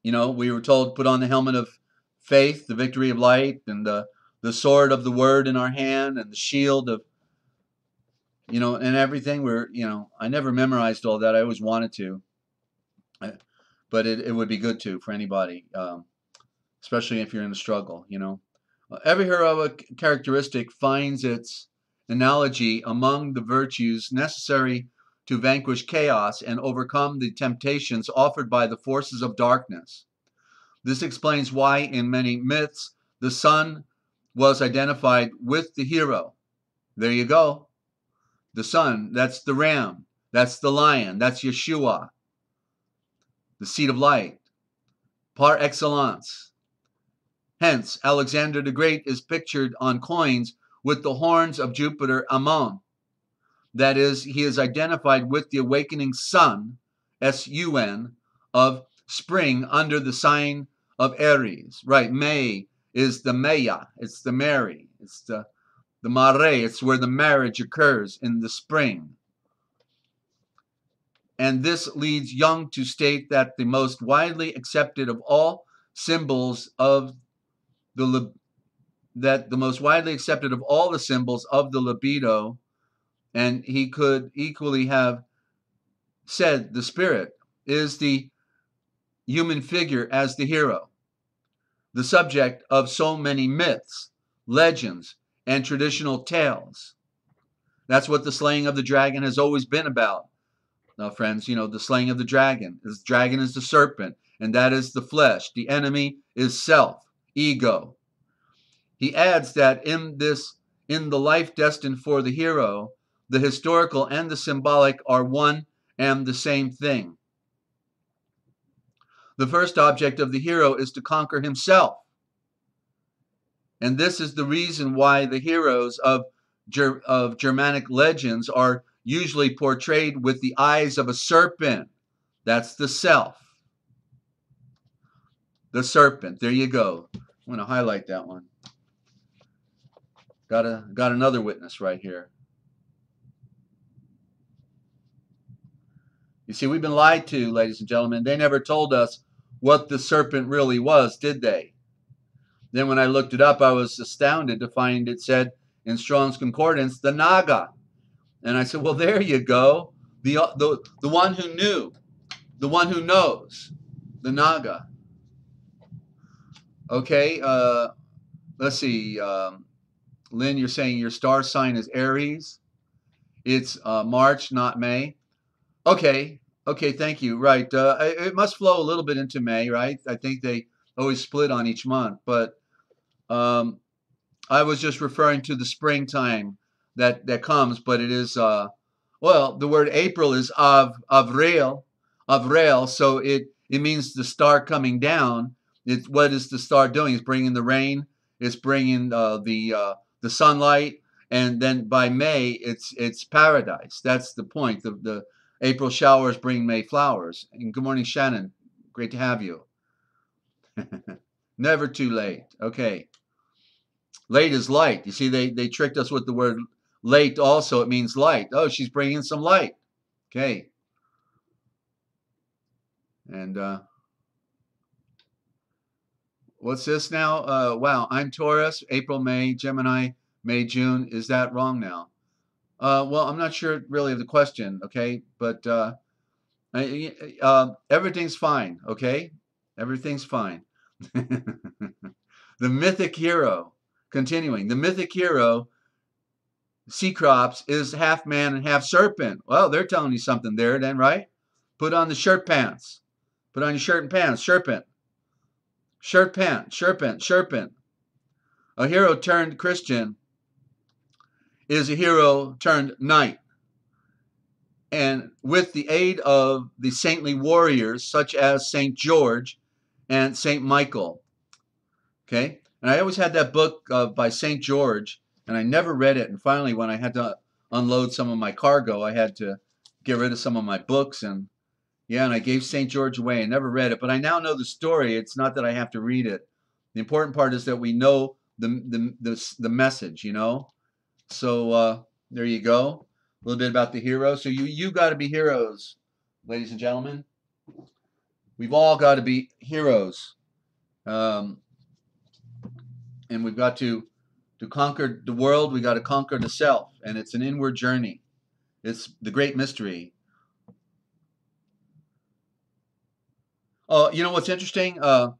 You know, we were told put on the helmet of faith, the victory of light, and the sword of the word in our hand, and the shield of, and everything. I never memorized all that. I always wanted to, but it would be good to for anybody, especially if you're in a struggle. Every heroic characteristic finds its analogy among the virtues necessary to vanquish chaos and overcome the temptations offered by the forces of darkness. This explains why in many myths the sun was identified with the hero. There you go. The sun, that's the ram, that's the lion, that's Yeshua, the seed of light, par excellence. Hence, Alexander the Great is pictured on coins with the horns of Jupiter Ammon. That is, he is identified with the awakening sun, S-U-N, of spring under the sign of Aries. Right, May is the Maya, it's the Mary, it's the Mare, it's where the marriage occurs in the spring. And this leads Jung to state that the most widely accepted of all symbols of the most widely accepted of all the symbols of the libido, and he could equally have said the spirit, is the human figure as the hero, the subject of so many myths, legends, and traditional tales. That's what the slaying of the dragon has always been about. Now, friends, the slaying of the dragon. The dragon is the serpent, and that is the flesh. The enemy is self, ego. He adds that in the life destined for the hero, the historical and the symbolic are one and the same thing. The first object of the hero is to conquer himself. And this is the reason why the heroes of Germanic legends are usually portrayed with the eyes of a serpent. That's the self. The serpent. There you go. I'm going to highlight that one. Got another witness right here. You see, we've been lied to, ladies and gentlemen. They never told us what the serpent really was, did they? Then when I looked it up, I was astounded to find it said in Strong's Concordance, the Naga. And I said, well, there you go. The one who knew, the one who knows, the Naga. Okay, let's see. Lynn, you're saying your star sign is Aries. It's March, not May. Okay, thank you. Right, it must flow a little bit into May, right? I think they always split on each month, but I was just referring to the springtime that comes, but it is well, the word April is Avril, so it means the star coming down. What is the star doing? It's bringing the rain. It's bringing the sunlight, and then by May it's paradise. That's the point. The April showers bring May flowers. And good morning, Shannon. Great to have you. Never too late. Okay. Late is light. You see, they tricked us with the word late also. It means light. Oh, she's bringing some light. Okay. And what's this now? Wow, I'm Taurus, April, May, Gemini, May, June. Is that wrong now? Well, I'm not sure really of the question, okay? But everything's fine, okay? Everything's fine. The mythic hero, continuing. The mythic hero, Cecrops, is half man and half serpent. Well, they're telling you something there then, right? Put on the shirt pants. Put on your shirt and pants, serpent. Shirt pant, serpent. A hero turned Christian is a hero turned knight. And with the aid of the saintly warriors such as St. George and St. Michael. Okay? And I always had that book by St. George, and I never read it. And finally, when I had to unload some of my cargo, I had to get rid of some of my books. And yeah, and I gave St. George away. I never read it, but I now know the story. It's not that I have to read it. The important part is that we know the message, you know? So there you go. A little bit about the hero. So you got to be heroes, ladies and gentlemen. We've all got to be heroes. And we've got to conquer the world. We got to conquer the self. And it's an inward journey. It's the great mystery. Oh, you know what's interesting? I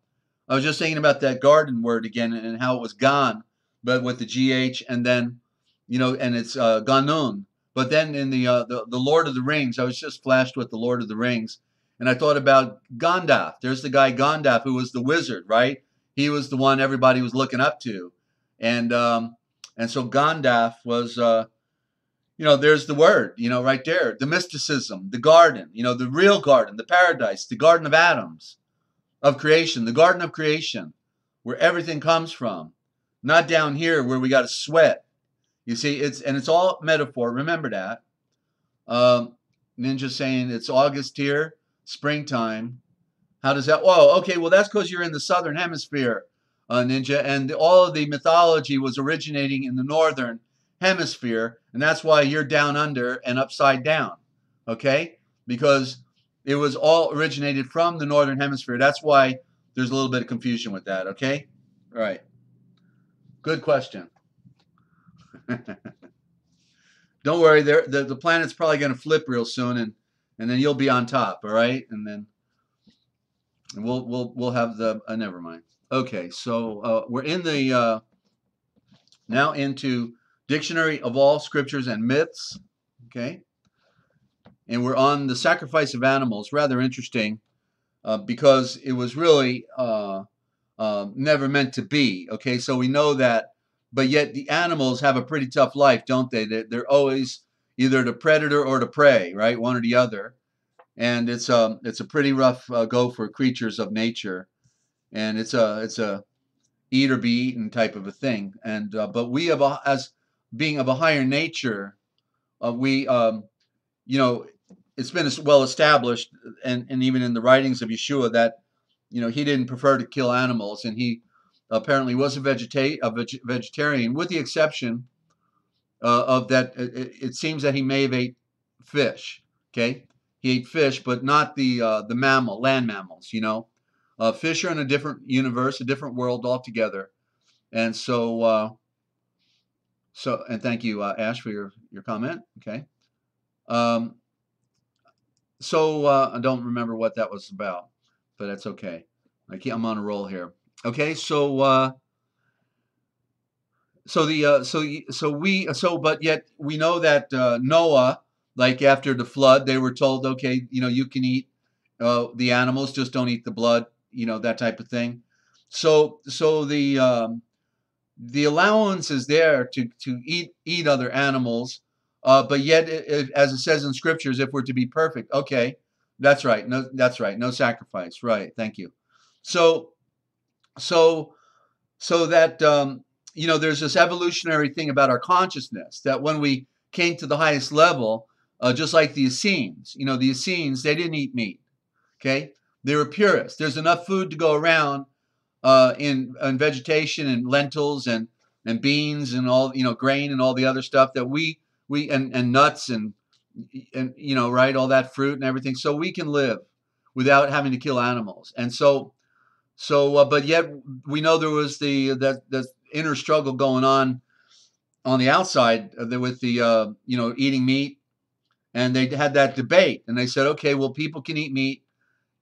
was just thinking about that garden word again and how it was gone, but with the GH and then, you know, and it's Ganun. But then in the Lord of the Rings, I was just flashed with the Lord of the Rings, and I thought about Gandalf. There's the guy Gandalf who was the wizard, right? He was the one everybody was looking up to, and so Gandalf was, you know, there's the word, you know, right there, the mysticism, the garden, you know, the real garden, the paradise, the garden of atoms, of creation, the garden of creation, where everything comes from, not down here where we got to sweat. You see, it's all metaphor. Remember that. Ninja saying it's August here, springtime. How does that? Whoa, okay. Well, that's because you're in the southern hemisphere, Ninja, and all of the mythology was originating in the northern hemisphere, and that's why you're down under and upside down. Okay, because it was all originated from the northern hemisphere. That's why there's a little bit of confusion with that. Okay, all right. Good question. Don't worry, the planet's probably going to flip real soon, and then you'll be on top, all right? And then we'll have the never mind. Okay, so we're in the now into Dictionary of All Scriptures and Myths. Okay, and we're on the sacrifice of animals. Rather interesting because it was really never meant to be. Okay, so we know that. But yet the animals have a pretty tough life, don't they? They're always either the predator or the prey, right? One or the other. And it's a pretty rough go for creatures of nature. And it's a eat or be eaten type of a thing. And but we as being of a higher nature, we you know, it's been well established, and even in the writings of Yeshua, that you know he didn't prefer to kill animals, and he apparently was a vegetarian, with the exception of that. It seems that he may have ate fish. Okay, He ate fish, but not the land mammals. Fish are in a different universe, a different world altogether. And and thank you, Ash, for your comment. Okay. Um, I don't remember what that was about, but that's okay. I'm on a roll here. Okay, but yet we know that Noah, like after the flood, they were told, okay, you can eat the animals, just don't eat the blood, that type of thing. So the allowance is there to eat other animals, but yet, as it says in scriptures, if we're to be perfect, okay, that's right. No, that's right. No sacrifice. Right. Thank you. So so that there's this evolutionary thing about our consciousness that when we came to the highest level, just like the Essenes, the Essenes, they didn't eat meat. Okay, they were purists. There's enough food to go around in vegetation and lentils and beans and all, grain and all the other stuff that we and nuts and right, all that fruit and everything, so we can live without having to kill animals. And but yet we know there was the inner struggle going on the outside with the eating meat, and they had that debate, and they said, okay, well, people can eat meat,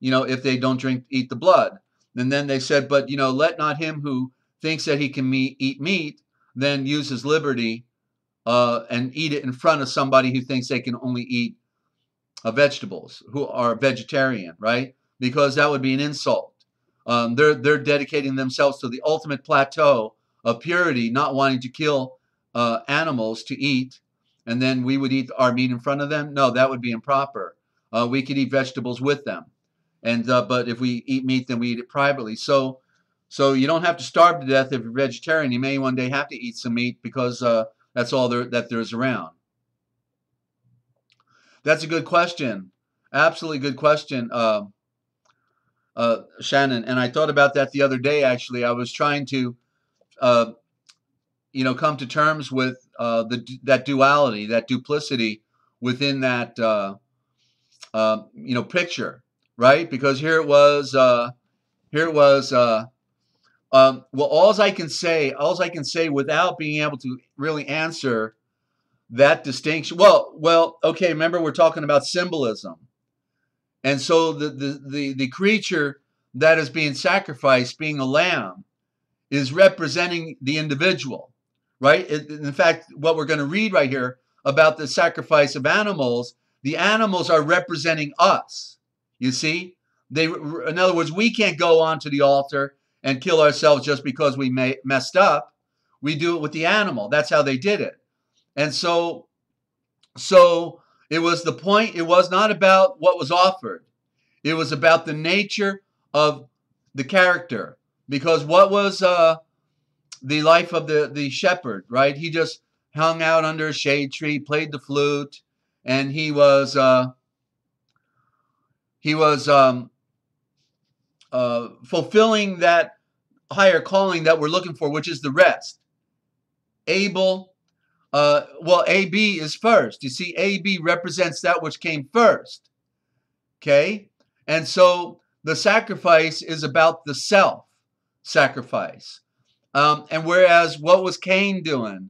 if they don't eat the blood. And then they said, but let not him who thinks that he can eat meat then use his liberty and eat it in front of somebody who thinks they can only eat vegetables, who are vegetarian, right? Because that would be an insult. They're dedicating themselves to the ultimate plateau of purity, not wanting to kill animals to eat, and then we would eat our meat in front of them. No, that would be improper. We could eat vegetables with them. And but if we eat meat, then we eat it privately. So you don't have to starve to death if you're vegetarian. You may one day have to eat some meat because that's all that there's around. That's a good question. Absolutely good question, Shannon. And I thought about that the other day. Actually, I was trying to come to terms with that duality, that duplicity within that picture. Right, because here it was. Well, all I can say without being able to really answer that distinction. Well, okay. Remember, we're talking about symbolism, and so the creature that is being sacrificed, being a lamb, is representing the individual, right? In fact, what we're going to read right here about the sacrifice of animals, the animals are representing us. You see, in other words, we can't go onto the altar and kill ourselves just because we messed up. We do it with the animal. That's how they did it. And so it was the point. It was not about what was offered. It was about the nature of the character. Because what was the life of the shepherd, right? He just hung out under a shade tree, played the flute, and he was fulfilling that higher calling that we're looking for, which is the rest. Abel, AB is first. You see, AB represents that which came first. Okay? And so the sacrifice is about the self-sacrifice. And whereas what was Cain doing?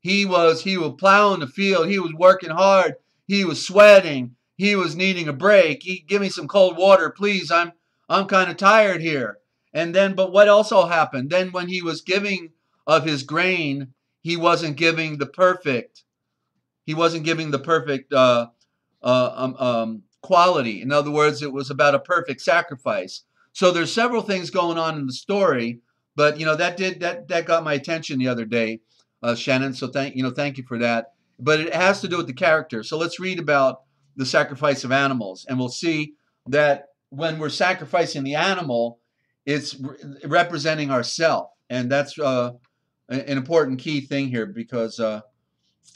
He was plowing the field. He was working hard. He was sweating. He was needing a break. Give me some cold water, please. I'm kind of tired here. And then, but what also happened? Then when he was giving of his grain, he wasn't giving the perfect. He wasn't giving the perfect quality. In other words, it was about a perfect sacrifice. So there's several things going on in the story, but that got my attention the other day, Shannon. So thank you for that. But it has to do with the character. So let's read about the sacrifice of animals, and we'll see that when we're sacrificing the animal, it's representing ourself, and that's an important key thing here, because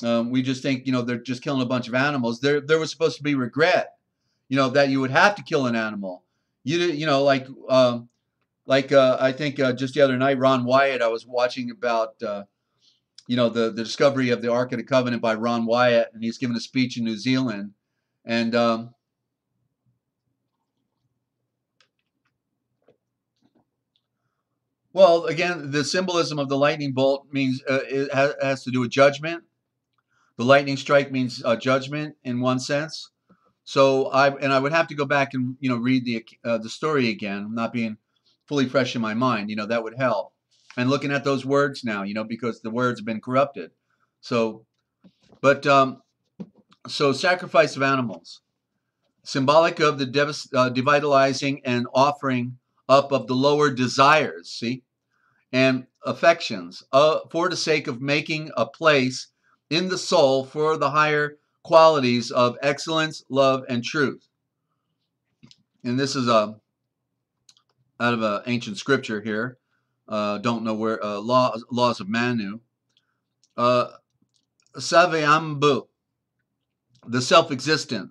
we just think they're just killing a bunch of animals. There was supposed to be regret, that you would have to kill an animal. I think just the other night, Ron Wyatt, I was watching about the discovery of the Ark of the Covenant by Ron Wyatt, and he's giving a speech in New Zealand, and Well, again, the symbolism of the lightning bolt means it has to do with judgment. The lightning strike means judgment in one sense. So I would have to go back and read the story again, not being fully fresh in my mind. That would help. And looking at those words now, because the words have been corrupted. So, but so sacrifice of animals, symbolic of the devitalizing and offering up of the lower desires. See. And affections for the sake of making a place in the soul for the higher qualities of excellence, love, and truth. And this is out of an ancient scripture here. Don't know where. Laws of Manu. Savyambu, the self-existent,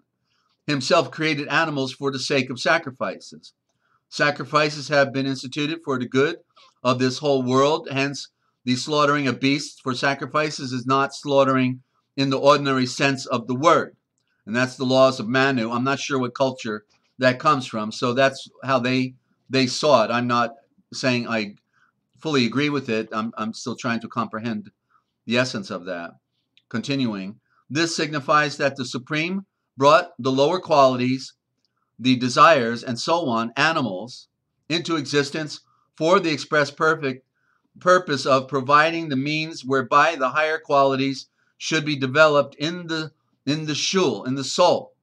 himself created animals for the sake of sacrifices. Sacrifices have been instituted for the good of this whole world. Hence, the slaughtering of beasts for sacrifices is not slaughtering in the ordinary sense of the word. And that's the laws of Manu. I'm not sure what culture that comes from. So that's how they saw it. I'm not saying I fully agree with it. I'm still trying to comprehend the essence of that. Continuing, this signifies that the Supreme brought the lower qualities, the desires, and so on, animals, into existence for the express perfect purpose of providing the means whereby the higher qualities should be developed in the shul, in the soul.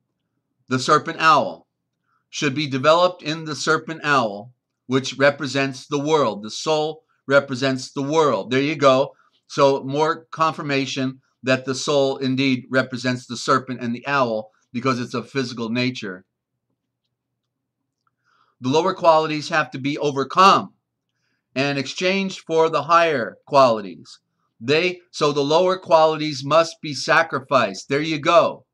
The serpent owl should be developed in the serpent owl, which represents the world. The soul represents the world. There you go. So more confirmation that the soul indeed represents the serpent and the owl because it's of physical nature. The lower qualities have to be overcome and exchanged for the higher qualities. So the lower qualities must be sacrificed. There you go.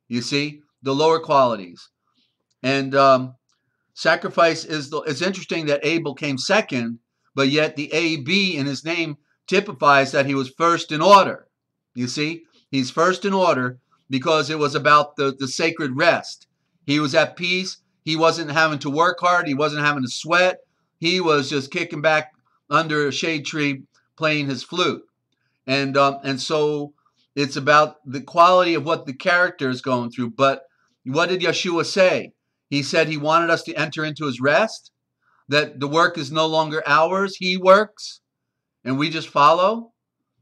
You see, the lower qualities. And sacrifice it's interesting that Abel came second, but yet the AB in his name typifies that he was first in order. You see, he's first in order because it was about the sacred rest. He was at peace. He wasn't having to work hard. He wasn't having to sweat. He was just kicking back under a shade tree playing his flute. And so it's about the quality of what the character is going through. But what did Yeshua say? He said he wanted us to enter into his rest, that the work is no longer ours. He works and we just follow,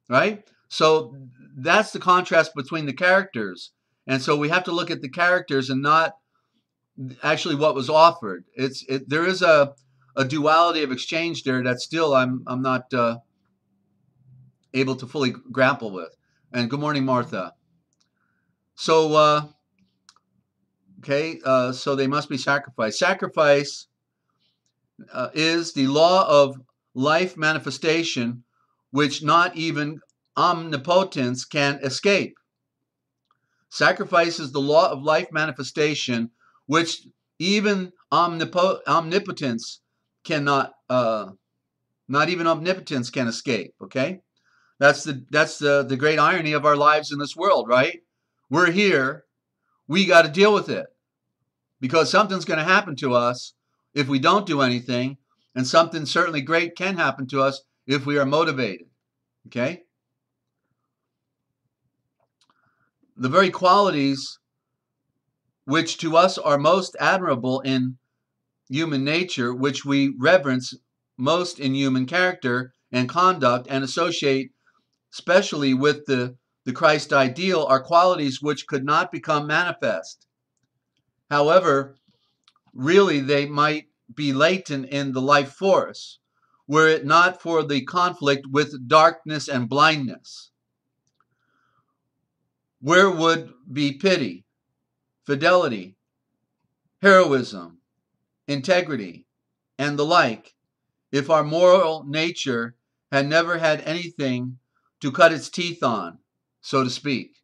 right? So that's the contrast between the characters. And so we have to look at the characters and not actually what was offered. There is a duality of exchange there that still I'm not able to fully grapple with. And good morning, Martha. So so they must be sacrificed. Sacrifice is the law of life manifestation, which not even omnipotence can escape. Sacrifice is the law of life manifestation, which even omnipotence cannot, not even omnipotence can escape. Okay, that's the great irony of our lives in this world, right? We're here, we got to deal with it because something's going to happen to us if we don't do anything, and something certainly great can happen to us if we are motivated. Okay. The very qualities which to us are most admirable in human nature, which we reverence most in human character and conduct and associate especially with the Christ ideal, are qualities which could not become manifest. However, really they might be latent in the life force, were it not for the conflict with darkness and blindness. Where would be pity, fidelity, heroism, integrity, and the like, if our moral nature had never had anything to cut its teeth on, so to speak?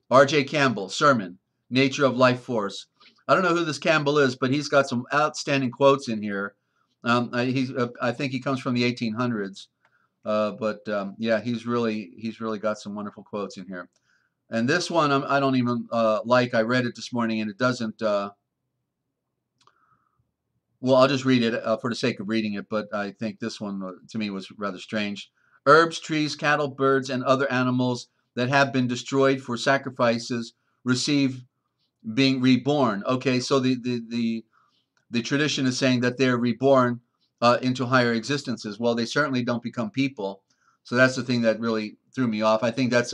R.J. Campbell, Sermon, Nature of Life Force. I don't know who this Campbell is, but he's got some outstanding quotes in here. I think he comes from the 1800s. Yeah, he's really got some wonderful quotes in here. And this one I don't even like. I read it this morning, and it doesn't Well, I'll just read it for the sake of reading it, but I think this one to me was rather strange. Herbs, trees, cattle, birds, and other animals that have been destroyed for sacrifices receive being reborn. Okay, so the tradition is saying that they're reborn into higher existences. Well, they certainly don't become people. So that's the thing that really threw me off. I think that's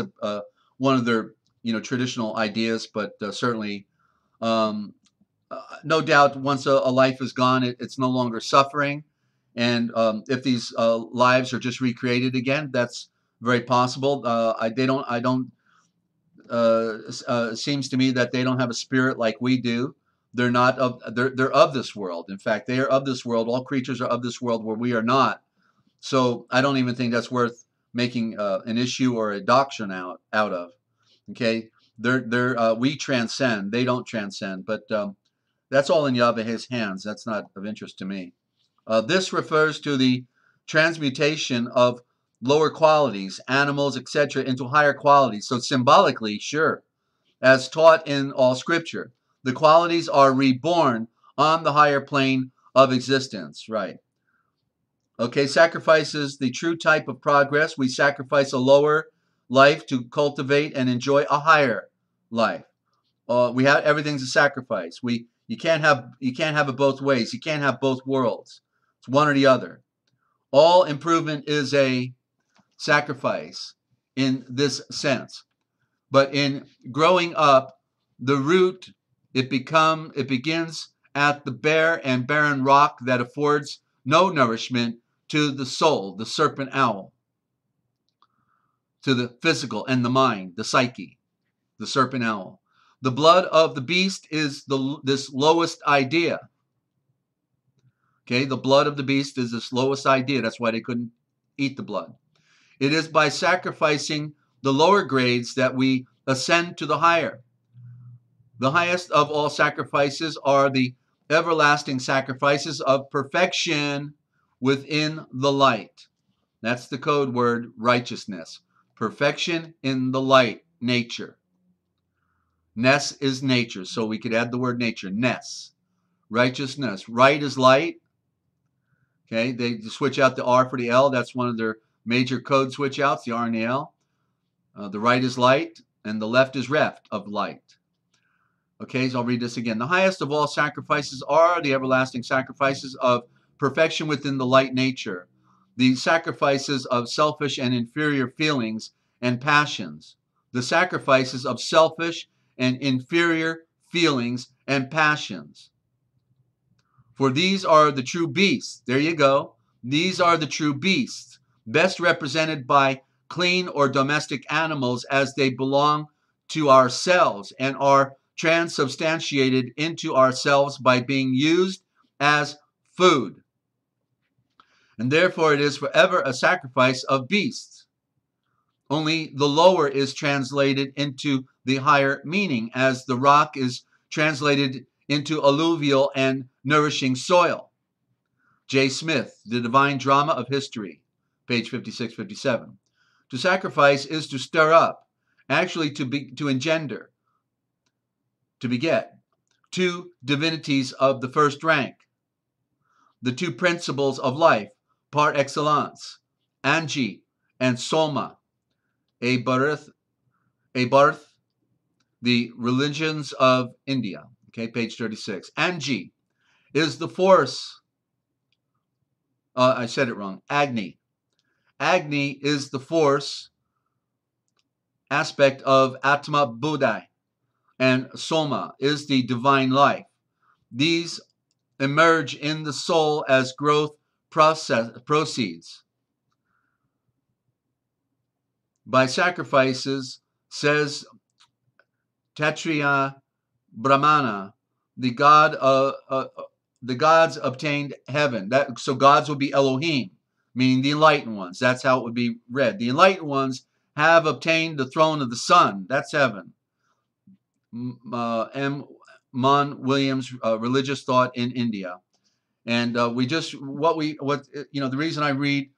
one of their traditional ideas, but certainly um, no doubt once a life is gone, it's no longer suffering. And if these lives are just recreated again, that's very possible. I don't. Seems to me that they don't have a spirit like we do. They're not of. They're of this world. In fact, they are of this world. All creatures are of this world, where we are not. So I don't even think that's worth making an issue or a doctrine out of. Okay, we transcend. They don't transcend. But that's all in Yahweh's hands. That's not of interest to me. This refers to the transmutation of lower qualities, animals, etc., into higher qualities. So symbolically, sure, as taught in all Scripture, the qualities are reborn on the higher plane of existence. Right. Okay, sacrifices the true type of progress. We sacrifice a lower life to cultivate and enjoy a higher life. We have everything's a sacrifice. You can't have it both ways. You can't have both worlds. It's one or the other. All improvement is a sacrifice in this sense. But in growing up, the root it begins at the bare and barren rock that affords no nourishment to the soul, the serpent owl, to the physical and the mind, the psyche, the serpent owl. The blood of the beast is this lowest idea. Okay, the blood of the beast is this lowest idea. That's why they couldn't eat the blood. It is by sacrificing the lower grades that we ascend to the higher. The highest of all sacrifices are the everlasting sacrifices of perfection within the light. That's the code word, righteousness. Perfection in the light, nature. Ness is nature, so we could add the word nature, ness. Righteousness. Right is light. Okay, they switch out the R for the L. That's one of their major code switch outs, the R and the L. The right is light, and the left is reft of light. Okay, so I'll read this again. The highest of all sacrifices are the everlasting sacrifices of perfection within the light nature, the sacrifices of selfish and inferior feelings and passions, the sacrifices of selfish and inferior feelings and passions. For these are the true beasts. There you go. These are the true beasts, best represented by clean or domestic animals as they belong to ourselves and are transubstantiated into ourselves by being used as food. And therefore it is forever a sacrifice of beasts. Only the lower is translated into the higher meaning, as the rock is translated into alluvial and nourishing soil. J. Smith, The Divine Drama of History, page 56-57. To sacrifice is to stir up, actually to engender, to beget, two divinities of the first rank, the two principles of life par excellence, Anji and Soma, a Bharth, the religions of India. Okay, page 36. Anji is the force. I said it wrong. Agni. Agni is the force aspect of Atma Buddha, and Soma is the divine life. These emerge in the soul as growth proceeds. By sacrifices, says Kshatriya Brahmana, the gods obtained heaven. So gods would be Elohim, meaning the enlightened ones. That's how it would be read. The enlightened ones have obtained the throne of the sun. That's heaven. M. Mon Williams, religious thought in India, and the reason I read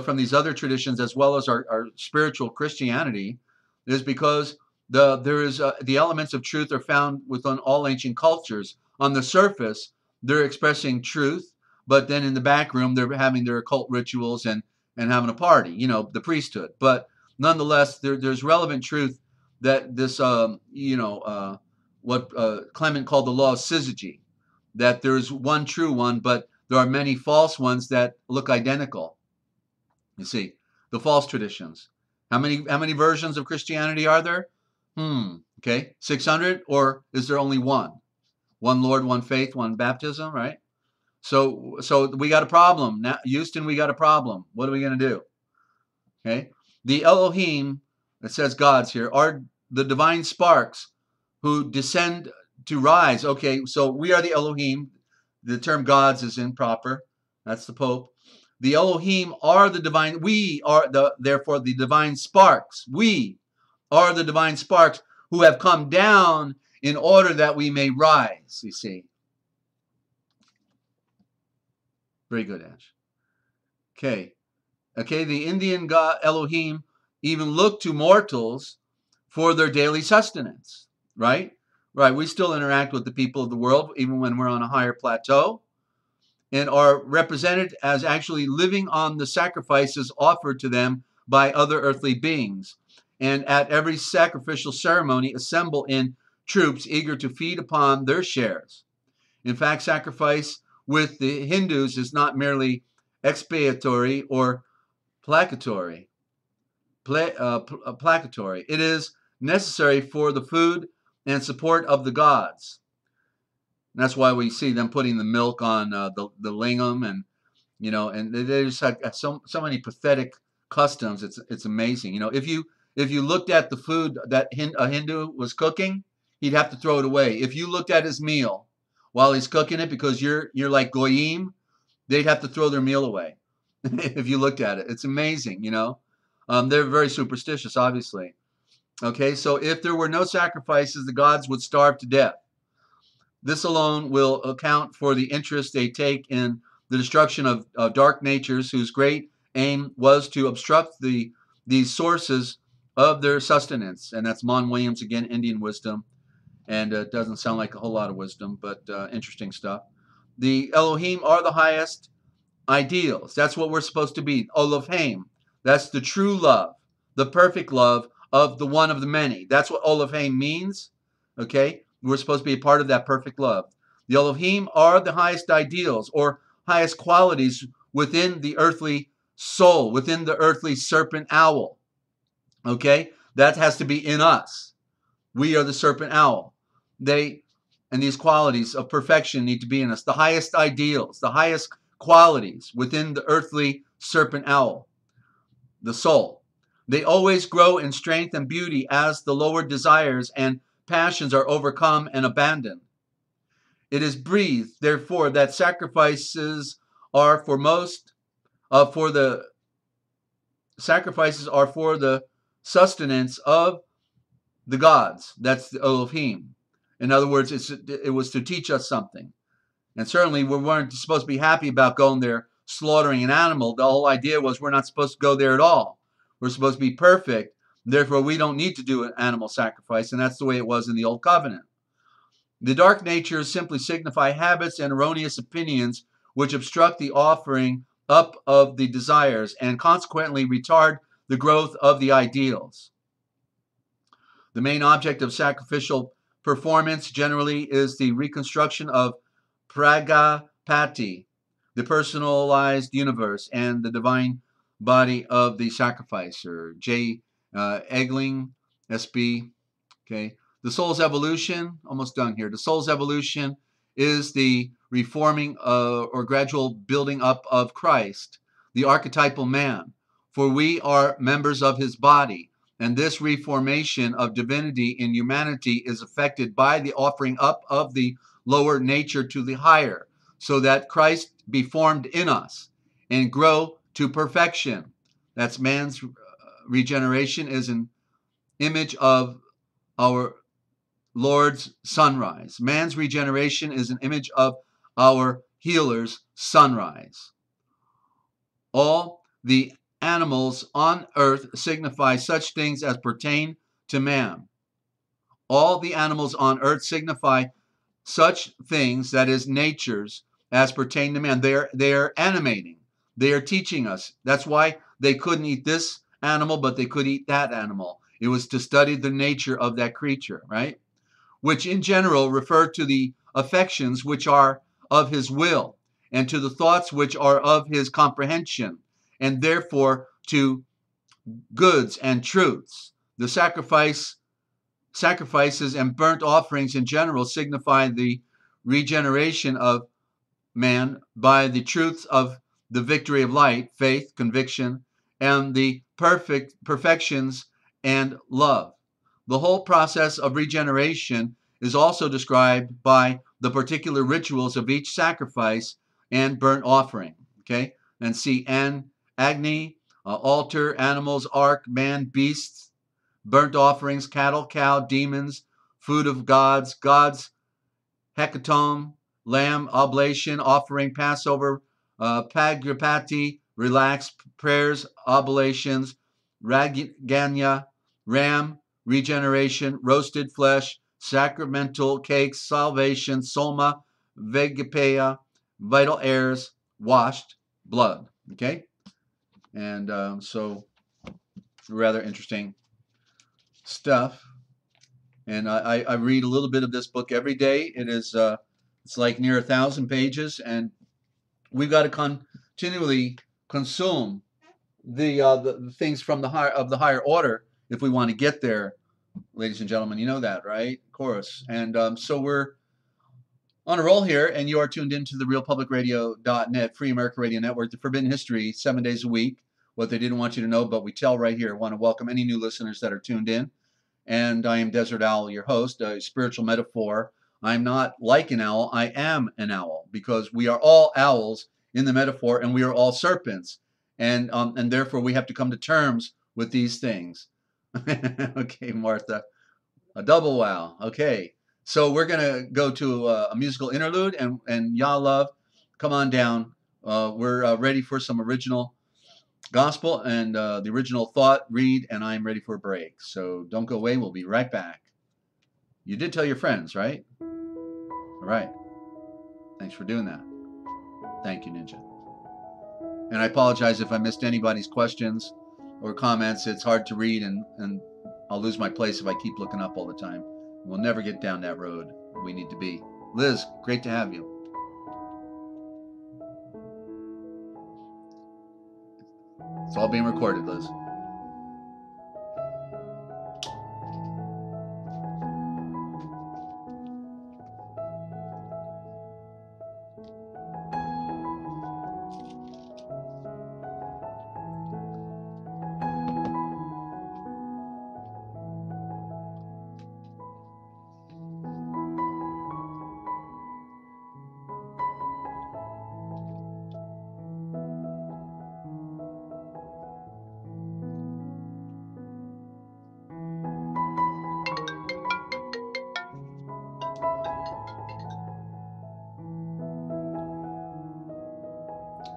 from these other traditions as well as our spiritual Christianity is because the elements of truth are found within all ancient cultures. On the surface, they're expressing truth, but then in the back room they're having their occult rituals and having a party, you know, the priesthood. But nonetheless, there's relevant truth that this, what Clement called the law of syzygy, that there's one true one, but there are many false ones that look identical. You see, the false traditions. How many versions of Christianity are there? Okay, 600, or is there only one? One Lord, one faith, one baptism, right? So we got a problem. Now, Houston, we got a problem. What are we going to do? Okay, the Elohim, it says gods here, are the divine sparks who descend to rise. Okay, so we are the Elohim. The term gods is improper. That's the Pope. The Elohim are the divine. We are therefore the divine sparks. We are the divine sparks who have come down in order that we may rise. You see. Very good, Ash. Okay. Okay, the Indian god Elohim even look to mortals for their daily sustenance, right? Right, we still interact with the people of the world even when we're on a higher plateau, and are represented as actually living on the sacrifices offered to them by other earthly beings. And at every sacrificial ceremony assemble in troops eager to feed upon their shares. In fact, sacrifice with the Hindus is not merely expiatory or placatory. It is necessary for the food and support of the gods. And that's why we see them putting the milk on the lingam, and and they just have so many pathetic customs. It's amazing. If you looked at the food that a Hindu was cooking, he'd have to throw it away. If you looked at his meal while he's cooking it, because you're like goyim, they'd have to throw their meal away. If you looked at it, it's amazing. They're very superstitious, obviously. Okay, so if there were no sacrifices, the gods would starve to death. This alone will account for the interest they take in the destruction of dark natures whose great aim was to obstruct these sources of their sustenance. And that's Mon Williams again, Indian wisdom. And it doesn't sound like a whole lot of wisdom, but interesting stuff. The Elohim are the highest ideals. That's what we're supposed to be. Elohim. That's the true love, the perfect love of the one of the many. That's what Elohim means. Okay? We're supposed to be a part of that perfect love. The Elohim are the highest ideals or highest qualities within the earthly soul, within the earthly serpent owl. Okay? That has to be in us. We are the serpent owl. And these qualities of perfection need to be in us. The highest ideals, the highest qualities within the earthly serpent owl, the soul. They always grow in strength and beauty as the lower desires and passions are overcome and abandoned. It is breathed, therefore, that sacrifices are for the sustenance of the gods. That's the Elohim. In other words, it was to teach us something. And certainly we weren't supposed to be happy about going there slaughtering an animal. The whole idea was we're not supposed to go there at all. We're supposed to be perfect. Therefore, we don't need to do an animal sacrifice, and that's the way it was in the Old Covenant. The dark natures simply signify habits and erroneous opinions which obstruct the offering up of the desires and consequently retard the growth of the ideals. The main object of sacrificial performance generally is the reconstruction of Prajapati, the personalized universe, and the divine body of the sacrificer. J. Egling, SB. Okay. The soul's evolution, almost done here. The soul's evolution is the reforming or gradual building up of Christ, the archetypal man. For we are members of his body, and this reformation of divinity in humanity is affected by the offering up of the lower nature to the higher, so that Christ be formed in us and grow to perfection. That's man's regeneration is an image of our Lord's sunrise. Man's regeneration is an image of our healer's sunrise. All the animals on earth signify such things as pertain to man. All the animals on earth signify such things, that is, natures, as pertain to man. They are animating. They are teaching us. That's why they couldn't eat this animal, but they could eat that animal. It was to study the nature of that creature, right? Which in general refer to the affections which are of his will, and to the thoughts which are of his comprehension, and therefore to goods and truths. The sacrifices and burnt offerings in general signify the regeneration of man by the truth of the victory of light, faith, conviction, and the perfections and love. The whole process of regeneration is also described by the particular rituals of each sacrifice and burnt offering. Okay, and see Agni, altar, animals, ark, man, beasts, burnt offerings, cattle, cow, demons, food of gods, hecatomb, lamb, oblation, offering, Passover, pagrapati, relax, prayers, oblations, raganya, ram, regeneration, roasted flesh, sacramental cakes, salvation, soma, vegapeya, vital airs, washed blood. Okay, and so rather interesting stuff. And I read a little bit of this book every day. It is it's like near 1,000 pages, and we've got to continually consume the things from the higher order if we want to get there, ladies and gentlemen. You know that, right? Of course. And so we're on a roll here, and you are tuned into the realpublicradio.net, Free America Radio Network, the Forbidden History, 7 days a week. What they didn't want you to know, but we tell right here. I want to welcome any new listeners that are tuned in. And I am Desert Owl, your host, a spiritual metaphor. I'm not like an owl, I am an owl, because we are all owls in the metaphor, and we are all serpents. And therefore we have to come to terms with these things. Okay, Martha, a double wow. Okay, so we're going to go to a musical interlude, and y'all love, come on down. We're ready for some original gospel and the original thought read, and I'm ready for a break. So don't go away. We'll be right back. You did tell your friends, right? All right. Thanks for doing that. Thank you, Ninja. And I apologize if I missed anybody's questions or comments. It's hard to read, and I'll lose my place if I keep looking up all the time. We'll never get down that road we need to be. Liz, great to have you. It's all being recorded, Liz.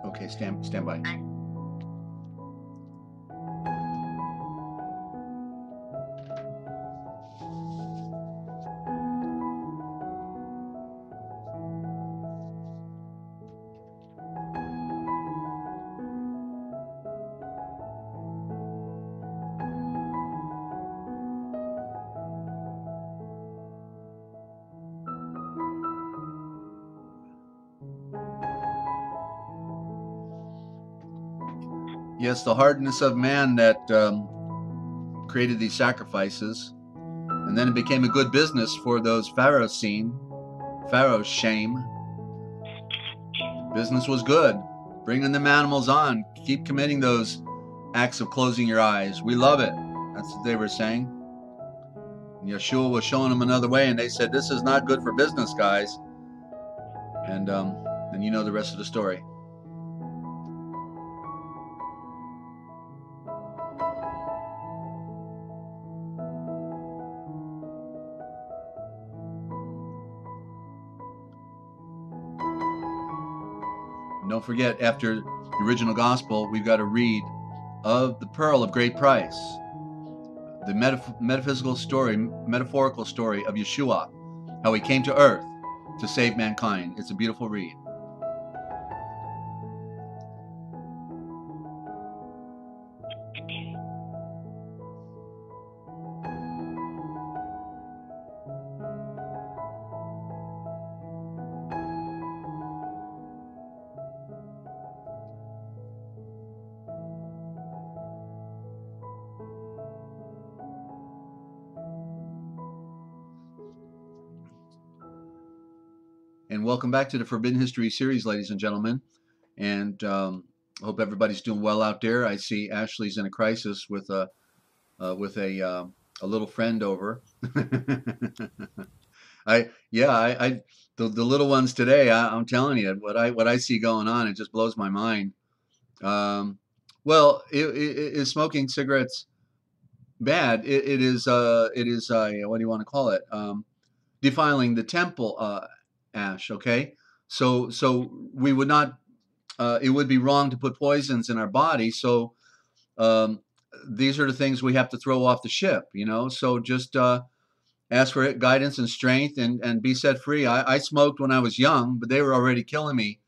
Okay, stand by. Yes, the hardness of man that created these sacrifices, and then it became a good business for those Pharaoh's shame. Business was good, bringing them animals on. Keep committing those acts of closing your eyes. We love it. That's what they were saying. And Yeshua was showing them another way, and they said, "This is not good for business, guys." And you know the rest of the story. Don't forget, after the original gospel, we've got to read of the pearl of great price, the metaphorical story of Yeshua, how he came to earth, to save mankind. It's a beautiful read. And welcome back to the Forbidden History series, ladies and gentlemen. And hope everybody's doing well out there. I see Ashley's in a crisis with a little friend over. The little ones today. I'm telling you, what I see going on, it just blows my mind. Well, is smoking cigarettes bad? It is. What do you want to call it? Defiling the temple. Ash, okay? So we would not, it would be wrong to put poisons in our body. So these are the things we have to throw off the ship, you know? So just ask for guidance and strength and be set free. I smoked when I was young, but they were already killing me.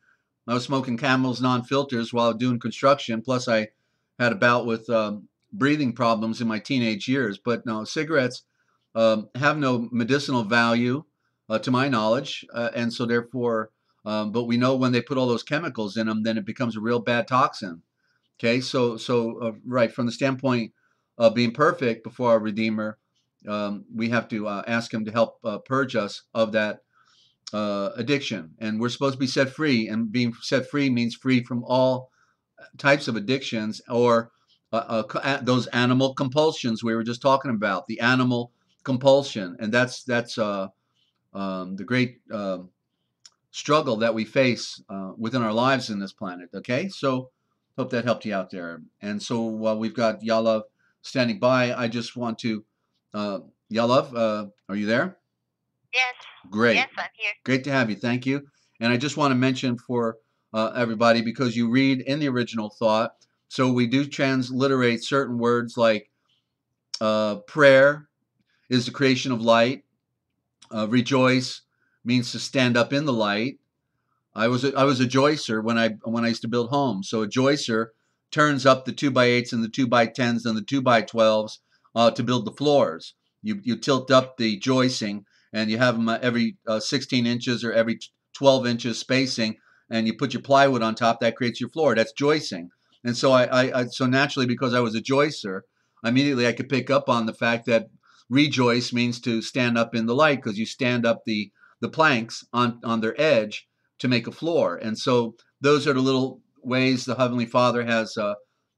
I was smoking Camels non-filters while doing construction. Plus I had a bout with breathing problems in my teenage years. But no, cigarettes have no medicinal value. To my knowledge, and so therefore, but we know when they put all those chemicals in them, then it becomes a real bad toxin. Okay, so right from the standpoint of being perfect before our Redeemer, we have to ask Him to help purge us of that addiction, and we're supposed to be set free. And being set free means free from all types of addictions or those animal compulsions we were just talking about. The animal compulsion, and that's the great struggle that we face within our lives in this planet. Okay, so hope that helped you out there. And so while we've got Yalav standing by, I just want to, Yalav, are you there? Yes. Great. Yes, I'm here. Great to have you. Thank you. And I just want to mention for everybody, because you read in the original thought, so we do transliterate certain words like prayer is the creation of light. Rejoice means to stand up in the light. I was a joicer when I used to build homes. So a joicer turns up the 2x8s and the 2x10s and the 2x12s to build the floors. You tilt up the joisting and you have them every 16 inches or every 12 inches spacing, and you put your plywood on top. That creates your floor. That's joisting. And so so naturally, because I was a joicer, immediately I could pick up on the fact that rejoice means to stand up in the light, because you stand up the planks on their edge to make a floor. And so those are the little ways the Heavenly Father has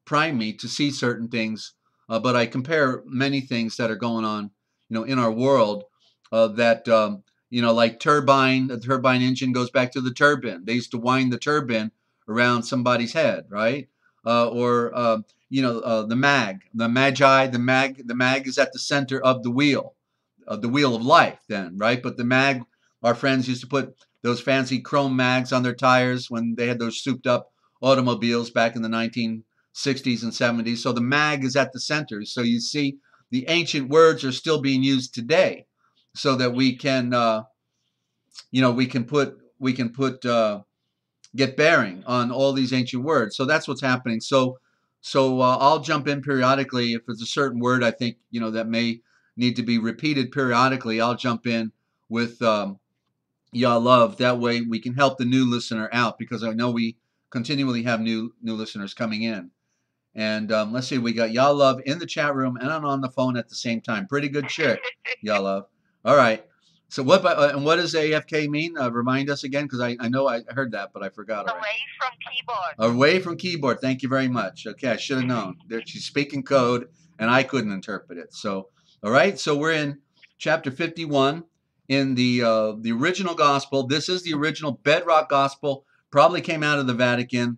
primed me to see certain things. But I compare many things that are going on, in our world that, like the turbine engine goes back to the turbine. They used to wind the turbine around somebody's head, right? The mag, the magi, the mag is at the center of the wheel of life then, right? But the mag, our friends used to put those fancy chrome mags on their tires when they had those souped up automobiles back in the 1960s and 70s. So the mag is at the center. So you see the ancient words are still being used today so that we can, get bearing on all these ancient words. So that's what's happening. So I'll jump in periodically if it's a certain word I think that may need to be repeated periodically. I'll jump in with Yalav. That way we can help the new listener out, because I know we continually have new listeners coming in. And let's see, we got Yalav in the chat room and on the phone at the same time. Pretty good trick, Yalav. All right. So what does AFK mean? Remind us again, because I know I heard that, but I forgot already. Away from keyboard. Away from keyboard. Thank you very much. Okay, I should have known. She's speaking code, and I couldn't interpret it. So, all right. So we're in chapter 51 in the original gospel. This is the original bedrock gospel. Probably came out of the Vatican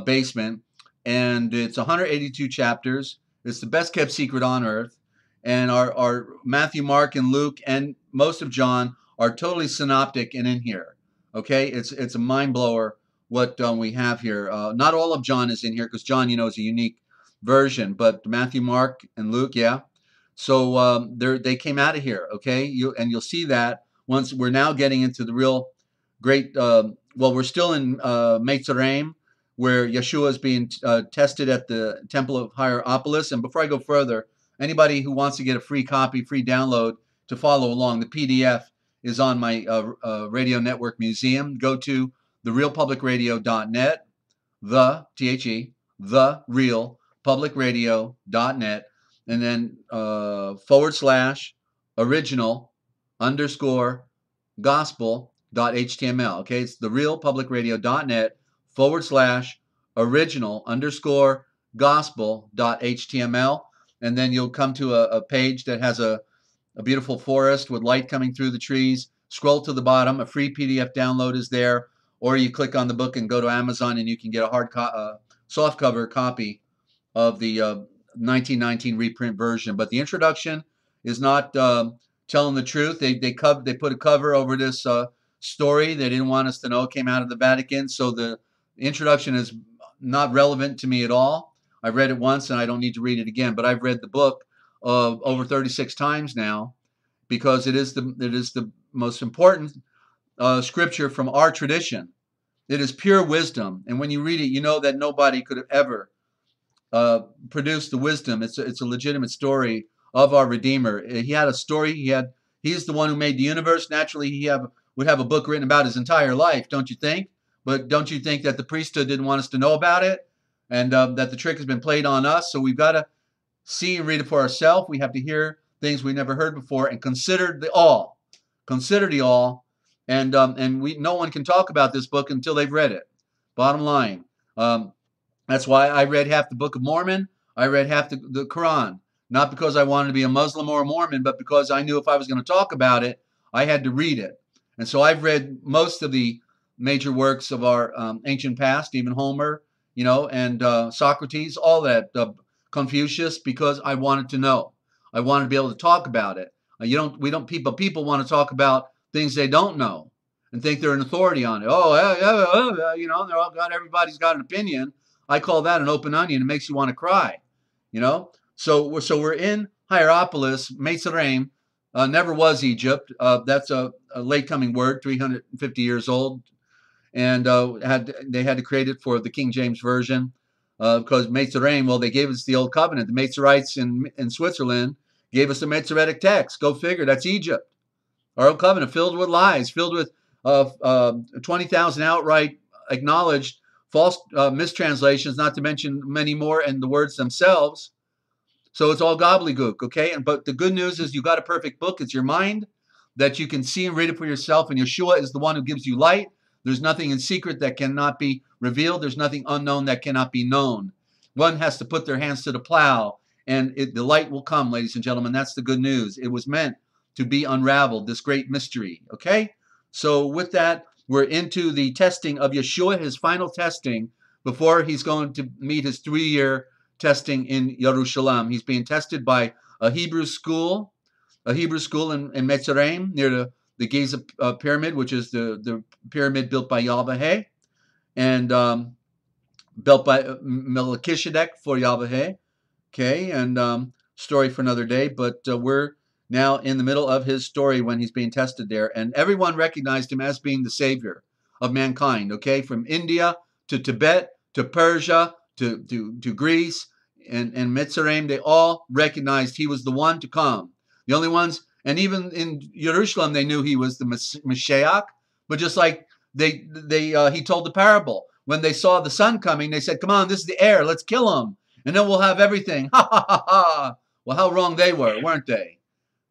basement, and it's 182 chapters. It's the best kept secret on earth. And our Matthew, Mark, and Luke, and most of John are totally synoptic and in here. Okay, it's a mind blower what we have here. Not all of John is in here, because John, is a unique version. But Matthew, Mark, and Luke, yeah. So they came out of here. Okay, you'll see that once we're now getting into the real great, well, we're still in Mitzrayim, where Yeshua is being tested at the Temple of Hierapolis. And before I go further, anybody who wants to get a free copy, free download to follow along, the PDF is on my Radio Network Museum. Go to therealpublicradio.net, therealpublicradio.net, and then /original_gospel.html. Okay, it's therealpublicradio.net /original_gospel.html, and then you'll come to a page that has a beautiful forest with light coming through the trees. Scroll to the bottom, a free PDF download is there, or you click on the book and go to Amazon and you can get a softcover copy of the 1919 reprint version. But the introduction is not telling the truth. They put a cover over this story. They didn't want us to know it came out of the Vatican, so the introduction is not relevant to me at all. I've read it once and I don't need to read it again, but I've read the book over 36 times now, because it is the most important scripture from our tradition. It is pure wisdom, and when you read it, you know that nobody could have ever produced the wisdom. It's a legitimate story of our Redeemer. He had a story. He's the one who made the universe. Naturally, would have a book written about his entire life, don't you think? But don't you think that the priesthood didn't want us to know about it, and that the trick has been played on us? So we've got to see and read it for ourselves. We have to hear things we never heard before and consider the all. Consider the all. And no one can talk about this book until they've read it. Bottom line. That's why I read half the Book of Mormon. I read half the Quran. Not because I wanted to be a Muslim or a Mormon, but because I knew if I was going to talk about it, I had to read it. And so I've read most of the major works of our ancient past, even Homer, and Socrates, all that, Confucius, because I wanted to know. I wanted to be able to talk about it. People want to talk about things they don't know and think they're an authority on it. Everybody's got an opinion. I call that an open onion. It makes you want to cry, So we're in Hierapolis, Mitzrayim. Never was Egypt. That's a late coming word, 350 years old, and they had to create it for the King James version because Mitzrayim. Well, they gave us the Old Covenant. The Masoretes in Switzerland gave us the Masoretic text. Go figure. That's Egypt. Our Old Covenant filled with lies, filled with 20,000 outright acknowledged false mistranslations, not to mention many more in the words themselves. So it's all gobbledygook, okay? But the good news is you got a perfect book. It's your mind that you can see and read it for yourself. And Yeshua is the one who gives you light. There's nothing in secret that cannot be revealed. There's nothing unknown that cannot be known. One has to put their hands to the plow, and the light will come, ladies and gentlemen. That's the good news. It was meant to be unraveled, this great mystery, okay? So with that, we're into the testing of Yeshua, his final testing, before he's going to meet his 3-year testing in Jerusalem. He's being tested by a Hebrew school in Mitzrayim, near the Giza pyramid, which is the pyramid built by Yahweh, and built by Melchizedek for Yahweh. Okay, and story for another day, but we're now in the middle of his story when he's being tested there, and everyone recognized him as being the savior of mankind, okay, from India to Tibet to Persia to Greece and Mitzrayim. They all recognized he was the one to come. The only ones, and even in Jerusalem, they knew he was the Mashiach, but just like he told the parable. When they saw the sun coming, they said, come on, this is the heir, let's kill him, and then we'll have everything. Ha, ha, ha, ha. Well, how wrong they were, weren't they?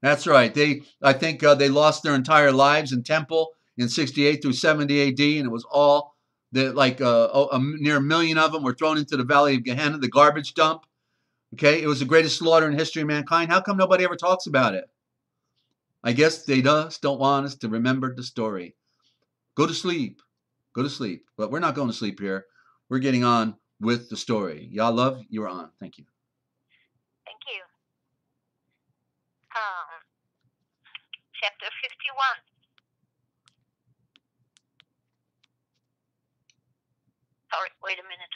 That's right. I think they lost their entire lives in temple in 68 through 70 AD, and it was all near 1 million of them were thrown into the valley of Gehenna, the garbage dump. Okay, it was the greatest slaughter in history of mankind. How come nobody ever talks about it? I guess they just don't want us to remember the story. Go to sleep. Go to sleep. But we're not going to sleep here. We're getting on with the story. Y'all love, you're on. Thank you. Thank you. Chapter 51. Sorry, wait a minute.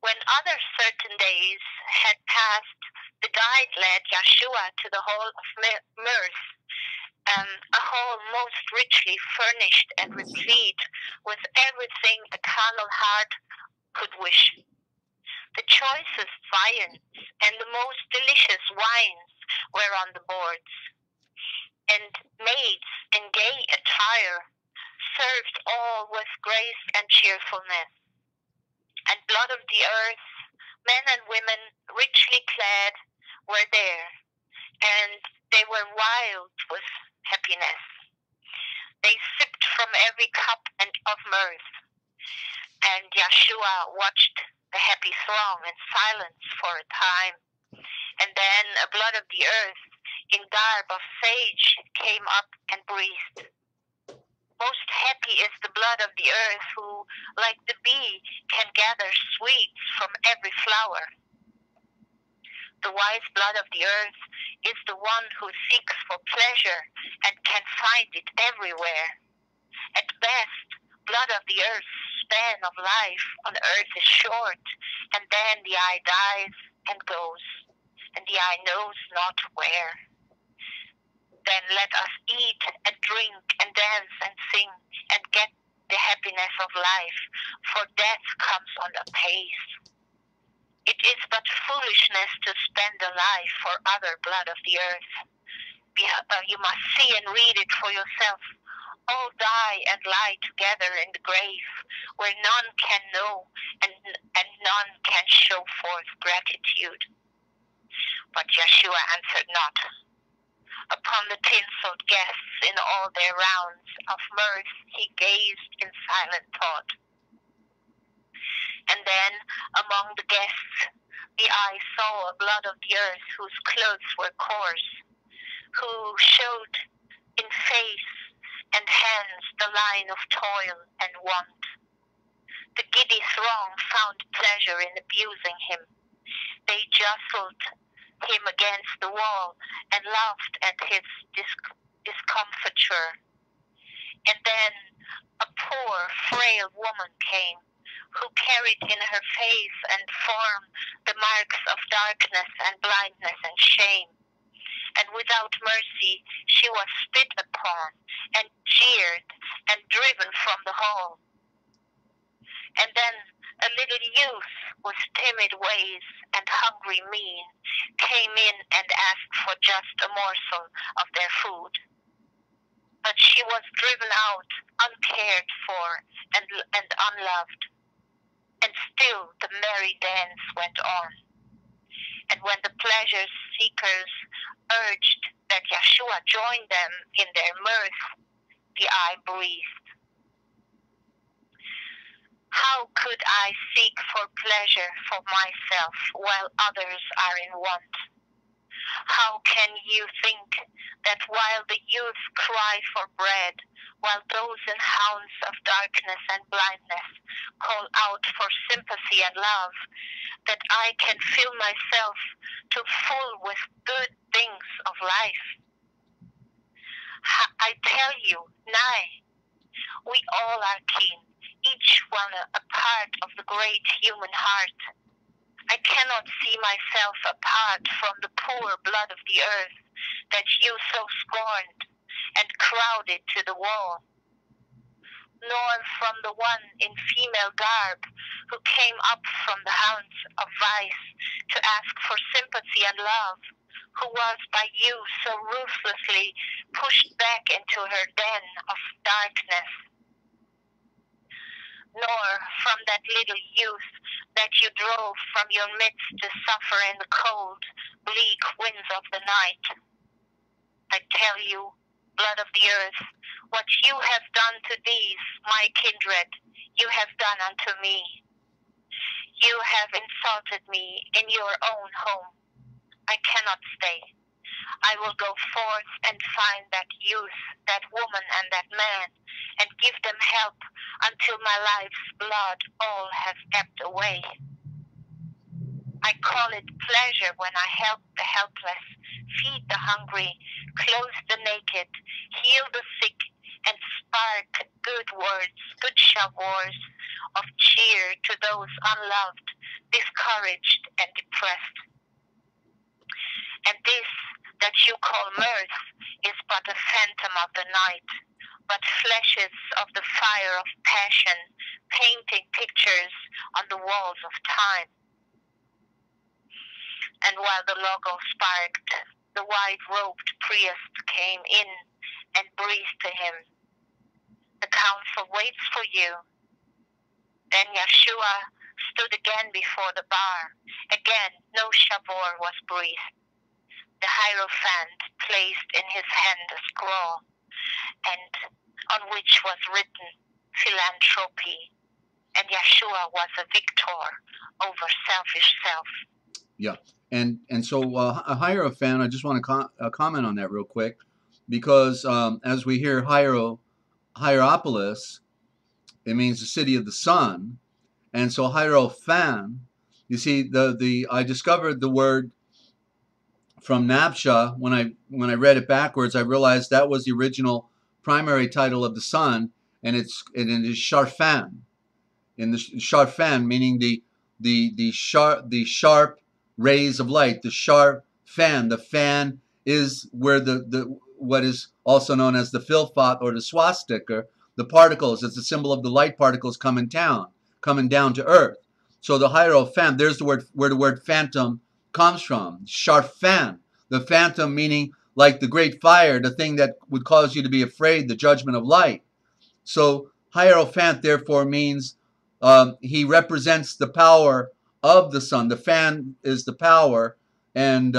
When other certain days had passed, the guide led Yeshua to the hall of mirth a hall most richly furnished and replete with everything a carnal heart could wish. The choicest viands and the most delicious wines were on the boards, and maids in gay attire served all with grace and cheerfulness. And blood of the earth, men and women richly clad, were there, and they were wild with happiness. They sipped from every cup and of mirth, and Yeshua watched the happy throng in silence for a time. And then a blood of the earth, in garb of sage, came up and breathed. Most happy is the blood of the earth, who, like the bee, can gather sweets from every flower. The wise blood of the earth is the one who seeks for pleasure and can find it everywhere. At best, blood of the earth's span of life on earth is short, and then the eye dies and goes, and the eye knows not where. Then let us eat and drink and dance and sing and get the happiness of life, for death comes on apace. It is but foolishness to spend a life for other blood of the earth. You must see and read it for yourself. All die and lie together in the grave, where none can know and none can show forth gratitude. But Yeshua answered not. Upon the tinselled guests in all their rounds of mirth he gazed in silent thought. And then among the guests the eye saw a blood of the earth whose clothes were coarse, who showed in face and hands the line of toil and want. The giddy throng found pleasure in abusing him. They jostled him against the wall and laughed at his discomfiture. And then a poor, frail woman came, who carried in her face and form the marks of darkness and blindness and shame. And without mercy she was spit upon and jeered and driven from the hall. And then a little youth with timid ways and hungry mien came in and asked for just a morsel of their food. But she was driven out, uncared for, and unloved. And still the merry dance went on. And when the pleasure seekers urged that Yeshua join them in their mirth, the eye breathed. How could I seek for pleasure for myself while others are in want? How can you think that while the youth cry for bread, while those in hounds of darkness and blindness call out for sympathy and love, that I can fill myself to full with good things of life? I tell you, nay, we all are keen, each one a part of the great human heart. I cannot see myself apart from the poor blood of the earth that you so scorned and crowded to the wall, nor from the one in female garb who came up from the hounds of vice to ask for sympathy and love, who was by you so ruthlessly pushed back into her den of darkness, nor from that little youth that you drove from your midst to suffer in the cold, bleak winds of the night. I tell you, blood of the earth, what you have done to these, my kindred, you have done unto me. You have insulted me in your own home. I cannot stay. I will go forth and find that youth, that woman, and that man, and give them help until my life's blood all has ebbed away. I call it pleasure when I help the helpless, feed the hungry, clothe the naked, heal the sick, and spark good words, good showers of cheer to those unloved, discouraged, and depressed. And this that you call mirth is but a phantom of the night, but flashes of the fire of passion, painting pictures on the walls of time. And while the logo sparked, the white-robed priest came in and breathed to him, "The council waits for you." Then Yeshua stood again before the bar. Again, no shavor was breathed. The Hierophant placed in his hand a scroll, and on which was written philanthropy, and Yeshua was a victor over selfish self. Yeah, and so a Hierophant, I just want to comment on that real quick, because as we hear Hierapolis, it means the city of the sun, and so Hierophant, you see, I discovered the word from Nabsha when I read it backwards. I realized that was the original primary title of the sun, and it is Sharfan, in the Sharfan, meaning the sharp rays of light, the sharp fan. The fan is where the what is also known as the filthot or the swastika, the particles. It's a symbol of the light particles coming down to earth. So the Hierophant, there's the word where the word phantom comes from. Sharfan, the phantom, meaning like the great fire, the thing that would cause you to be afraid, the judgment of light. So Hierophant therefore means he represents the power of the sun. The fan is the power, and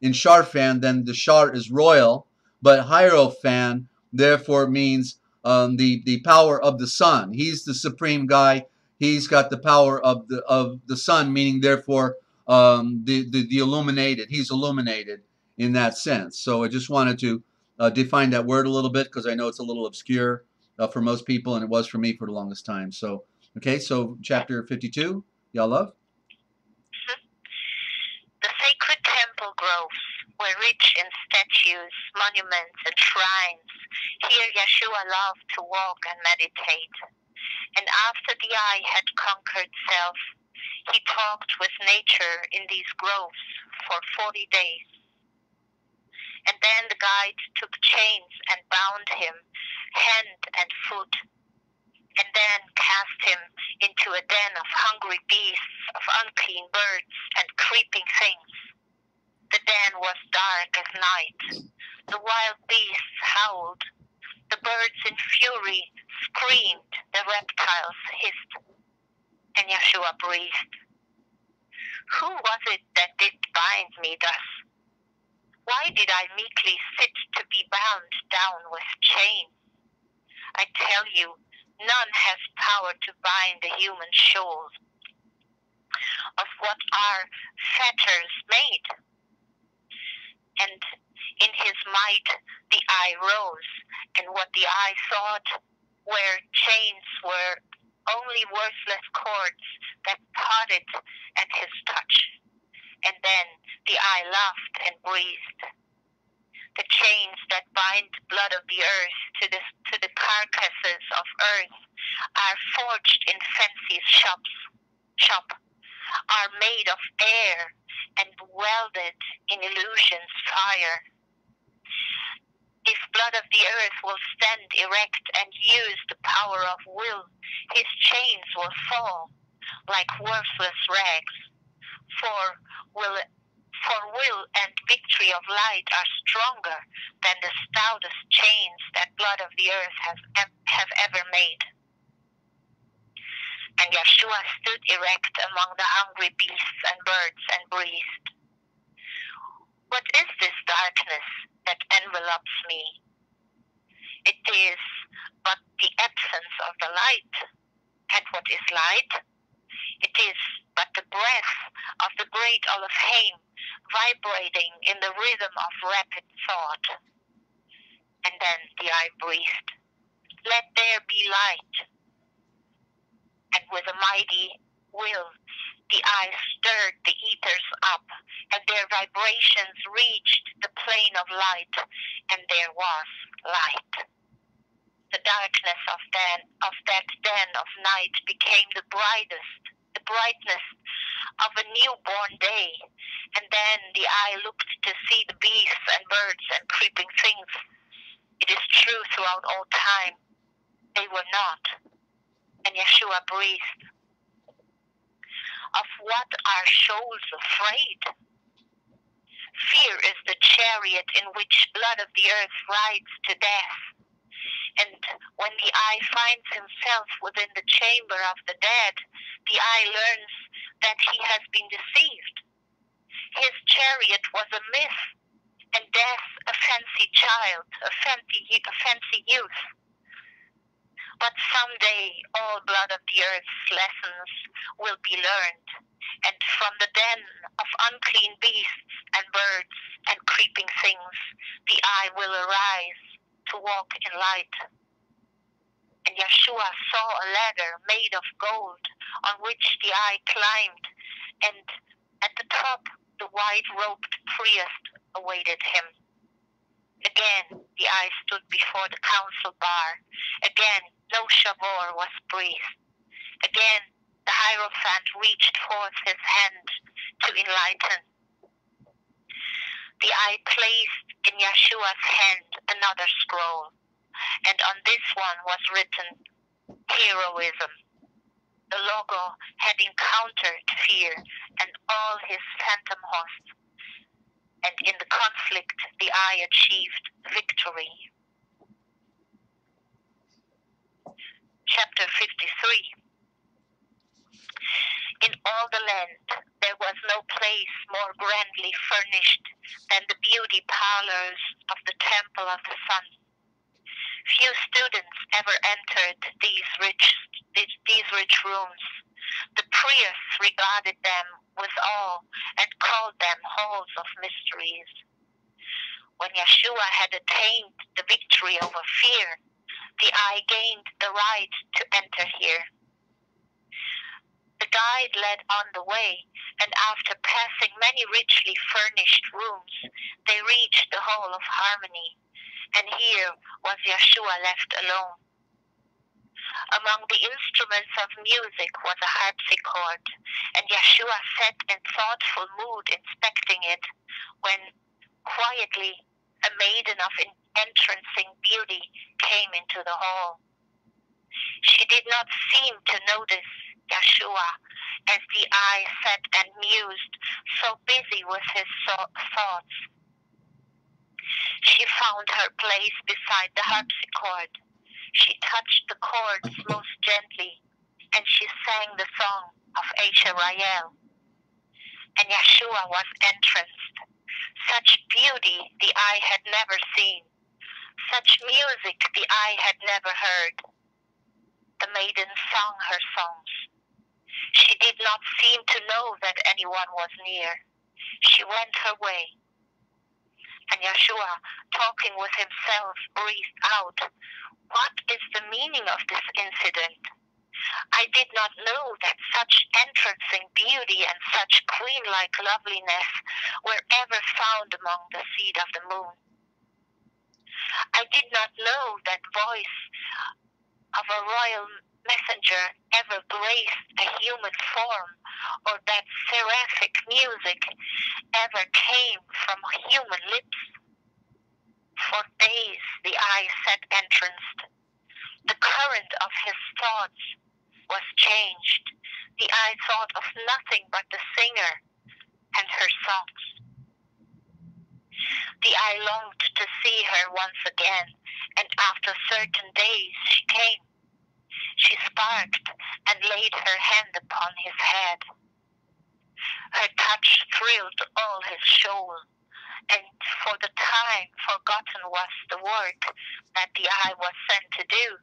in Sharfan, then the Shar is royal, but Hierophant therefore means the power of the sun. He's the supreme guy. He's got the power of the sun, meaning therefore the illuminated. He's illuminated in that sense. So I just wanted to define that word a little bit, because I know it's a little obscure for most people, and it was for me for the longest time. So, okay, so chapter 52, y'all love? The sacred temple groves were rich in statues, monuments, and shrines. Here Yeshua loved to walk and meditate. And after the eye had conquered self, he talked with nature in these groves for 40 days. And then the guide took chains and bound him, hand and foot, and then cast him into a den of hungry beasts, of unclean birds, and creeping things. The den was dark as night. The wild beasts howled. The birds in fury screamed. The reptiles hissed. And Yeshua breathed. Who was it that did bind me thus? Why did I meekly sit to be bound down with chains? I tell you, none has power to bind the human soul. Of what are fetters made? And in his might the eye rose, and what the eye thought were chains were only worthless cords that parted at his touch. And then the eye laughed and breathed. The chains that bind blood of the earth to the carcasses of earth are forged in fancy shop, are made of air and welded in illusion's fire. If blood of the earth will stand erect and use the power of will, his chains will fall like worthless rags. For will and victory of light are stronger than the stoutest chains that blood of the earth have ever made. And Yeshua stood erect among the hungry beasts and birds and breathed. What is this darkness that envelops me? It is but the absence of the light. And what is light? It is but the breath of the great Elohim vibrating in the rhythm of rapid thought. And then the eye breathed, "Let there be light." And with a mighty will, the eye stirred the ethers up, and their vibrations reached the plane of light, and there was light. The darkness of that den of night became the brightness of a newborn day, And then the eye looked to see the beasts and birds and creeping things. It is true throughout all time, they were not. And Yeshua breathed. Of what are souls afraid? Fear is the chariot in which blood of the earth rides to death. And when the eye finds himself within the chamber of the dead, the eye learns that he has been deceived. His chariot was a myth, and death a fancy child, a fancy youth. But someday all blood of the earth's lessons will be learned, and from the den of unclean beasts and birds and creeping things, the eye will arise to walk in light. And Yeshua saw a ladder made of gold on which the eye climbed, and at the top the white-robed priest awaited him. Again the eye stood before the council bar. Again no shavor was breathed. Again the Hierophant reached forth his hand to enlighten. The eye placed in Yeshua's hand another scroll, and on this one was written heroism. The logo had encountered fear and all his phantom hosts, and in the conflict the eye achieved victory. Chapter 53. In all the land there was no place more grandly furnished than the beauty parlors of the Temple of the Sun. Few students ever entered these rich rooms. The priests regarded them with awe and called them halls of mysteries. When Yeshua had attained the victory over fear, the eye gained the right to enter here. The guide led on the way, and after passing many richly furnished rooms, they reached the Hall of Harmony, and here was Yeshua left alone. Among the instruments of music was a harpsichord, and Yeshua sat in thoughtful mood inspecting it, when quietly a maiden of entrancing beauty came into the hall. She did not seem to notice Yeshua, as the eye sat and mused, so busy with his thoughts. She found her place beside the harpsichord. She touched the chords most gently, and she sang the song of A.47. And Yeshua was entranced. Such beauty the eye had never seen. Such music the eye had never heard. The maiden sang her songs. She did not seem to know that anyone was near. She went her way. And Yeshua, talking with himself, breathed out, "What is the meaning of this incident? I did not know that such entrancing beauty and such queen-like loveliness were ever found among the seed of the moon. I did not know that voice of a royal messenger ever graced a human form, or that seraphic music ever came from human lips." For days the eye sat entranced. The current of his thoughts was changed. The eye thought of nothing but the singer and her songs. The eye longed to see her once again, and after certain days she came. She sparked and laid her hand upon his head. Her touch thrilled all his soul, and for the time forgotten was the work that the eye was sent to do.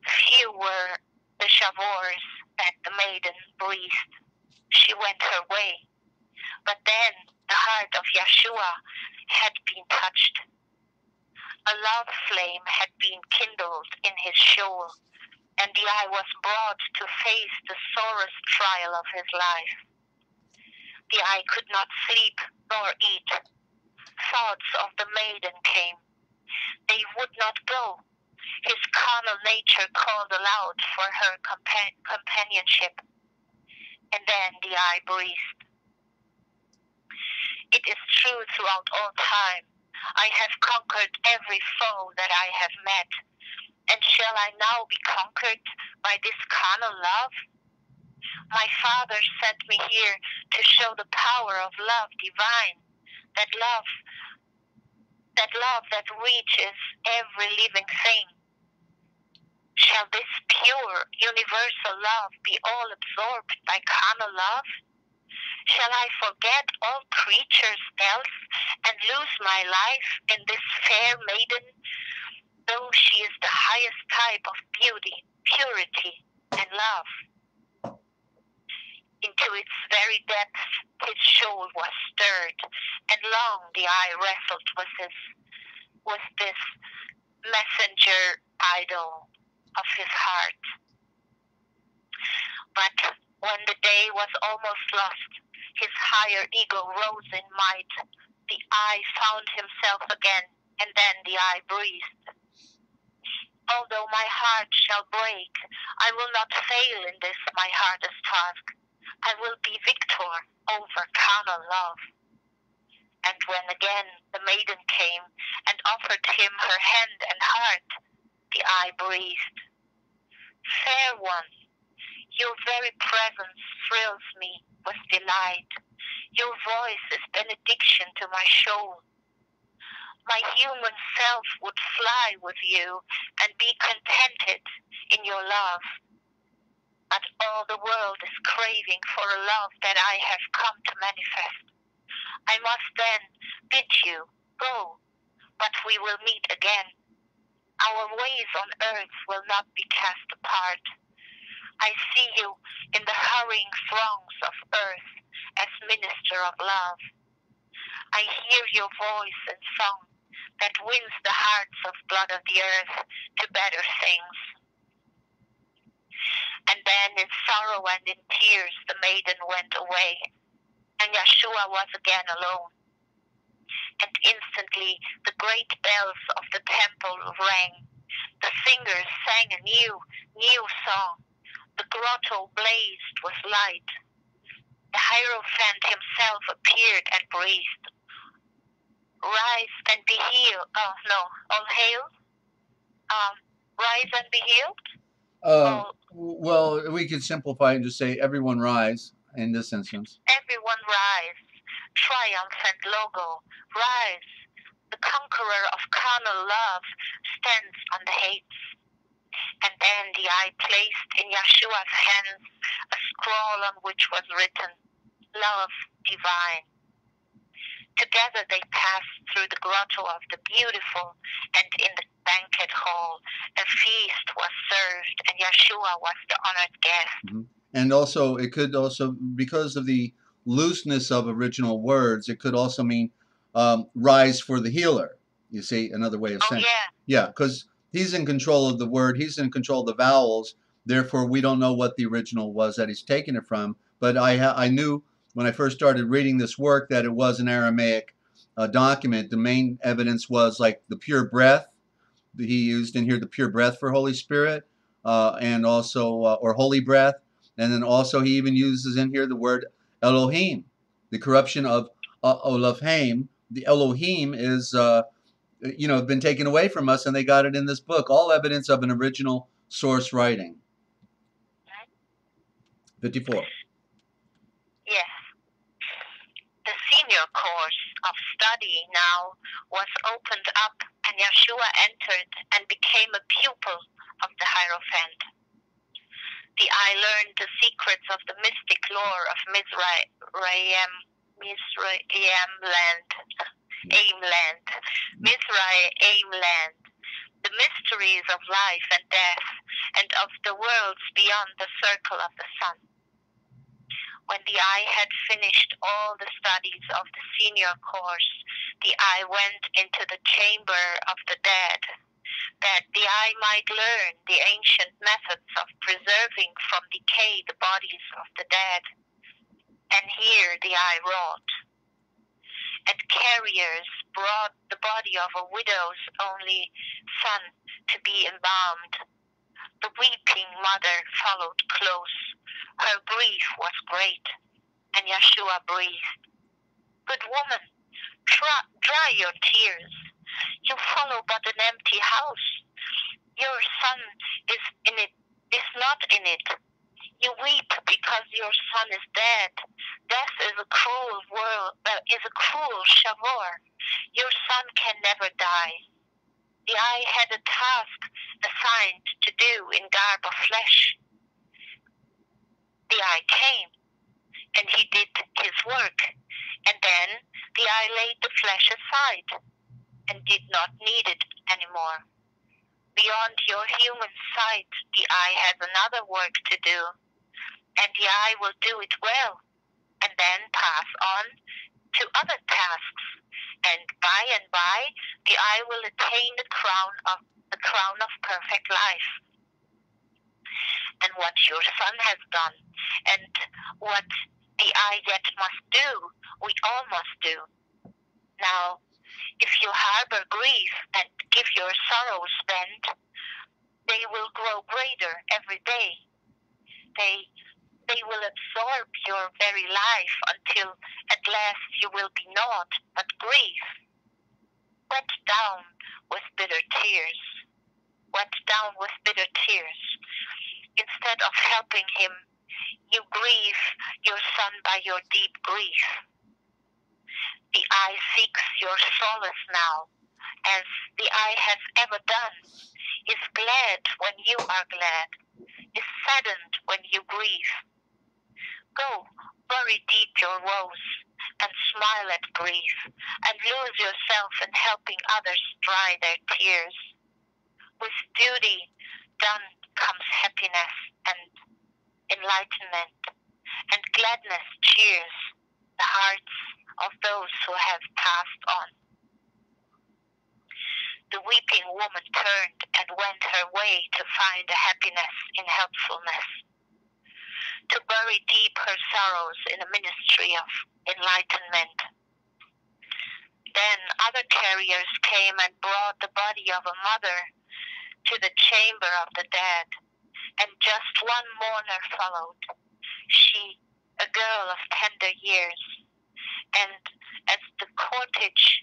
Few were the shavors that the maiden breathed. She went her way. But then the heart of Yeshua had been touched. A love flame had been kindled in his soul, and the eye was brought to face the sorest trial of his life. The eye could not sleep nor eat. Thoughts of the maiden came. They would not go. His carnal nature called aloud for her companionship. And then the eye breathed. It is true throughout all time. I have conquered every foe that I have met. And shall I now be conquered by this carnal love? My Father sent me here to show the power of love divine, that love that reaches every living thing. Shall this pure, universal love be all absorbed by carnal love? Shall I forget all creatures else and lose my life in this fair maiden, though she is the highest type of beauty, purity, and love? Into its very depths his soul was stirred, and long the eye wrestled with this messenger idol of his heart. But when the day was almost lost, his higher ego rose in might. The eye found himself again, and then the eye breathed. Although my heart shall break, I will not fail in this my hardest task. I will be victor over carnal love. And when again the maiden came and offered him her hand and heart, the eye breathed. Fair one, your very presence thrills me with delight. Your voice is benediction to my soul. My human self would fly with you and be contented in your love. But all the world is craving for a love that I have come to manifest. I must then bid you go, but we will meet again. Our ways on earth will not be cast apart. I see you in the hurrying throngs of earth as minister of love. I hear your voice in song that wins the hearts of blood of the earth to better things. And then in sorrow and in tears the maiden went away, and Yeshua was again alone. And instantly the great bells of the temple rang. The singers sang a new song. The grotto blazed with light. The Hierophant himself appeared and breathed. Rise and be healed. Oh no, all hail. Rise and be healed. Well, we could simplify it and just say everyone rise in this instance. Everyone rise. Triumphant logo. Rise. The conqueror of carnal love stands on the hates. And then the eye placed in Yeshua's hands a scroll on which was written, Love Divine. Together they passed through the grotto of the beautiful, and in the banquet hall a feast was served, and Yeshua was the honored guest. Mm-hmm. And also, it could also, because of the looseness of original words, it could also mean rise for the healer. You see, another way of saying. Yeah, because he's in control of the word. He's in control of the vowels. Therefore, we don't know what the original was that he's taken it from. But I knew when I first started reading this work that it was an Aramaic document. The main evidence was like the pure breath. He used in here the pure breath for Holy Spirit, and also, or holy breath. And then also he even uses in here the word Elohim, the corruption of Elohim. The Elohim is, been taken away from us, and they got it in this book. All evidence of an original source writing. 54. Yes. The senior course of study now was opened up, and Yeshua entered and became a pupil of the Hierophant. The eye learned the secrets of the mystic lore of Mizraim land, the mysteries of life and death, and of the worlds beyond the circle of the sun. When the eye had finished all the studies of the senior course, the eye went into the chamber of the dead, that the eye might learn the ancient methods of preserving from decay the bodies of the dead. And here the eye wrought. And carriers brought the body of a widow's only son to be embalmed. The weeping mother followed close. Her grief was great, and Yeshua breathed. Good woman, dry your tears. You follow but an empty house. Your son is not in it. You weep because your son is dead. Death is a cruel shavor. Your son can never die. The eye had a task assigned to do in garb of flesh. The eye came, and he did his work, and then the eye laid the flesh aside and did not need it anymore. Beyond your human sight, the eye has another work to do, and the eye will do it well, and then pass on to other tasks, and by, the eye will attain the crown of perfect life. And what your son has done, and what the eye yet must do, we all must do. Now, if you harbor grief and give your sorrows vent, they will grow greater every day. They will absorb your very life until at last you will be naught but grief. Wet down with bitter tears. Wet down with bitter tears. Instead of helping him, you grieve your son by your deep grief. The eye seeks your solace now, as the eye has ever done, is glad when you are glad, is saddened when you grieve. Go, bury deep your woes, and smile at grief, and lose yourself in helping others dry their tears. With duty done comes happiness and enlightenment, and gladness cheers the hearts of those who have passed on. The weeping woman turned and went her way to find a happiness in helpfulness, to bury deep her sorrows in a ministry of enlightenment. Then other carriers came and brought the body of a mother to the chamber of the dead, and just one mourner followed, she, a girl of tender years. And as the cortege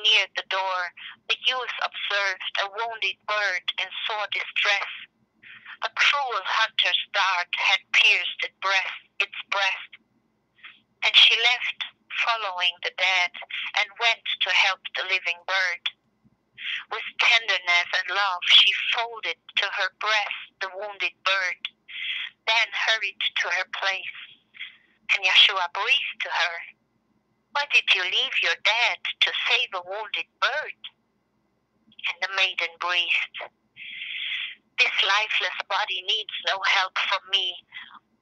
neared the door, the youth observed a wounded bird in sore distress. A cruel hunter's dart had pierced its breast, and she left, following the dead, and went to help the living bird. With tenderness and love, she folded to her breast the wounded bird, then hurried to her place. And Yeshua breathed to her, "Why did you leave your dad to save a wounded bird?" And the maiden breathed, "This lifeless body needs no help from me,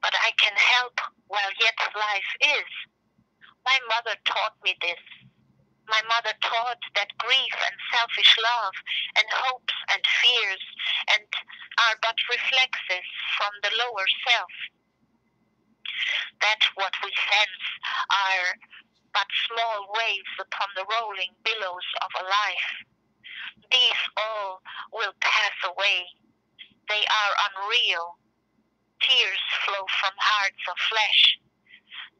but I can help while yet life is. My mother taught me this. My mother taught that grief and selfish love and hopes and fears are but reflexes from the lower self. That what we sense are but small waves upon the rolling billows of a life. These all will pass away. They are unreal. Tears flow from hearts of flesh.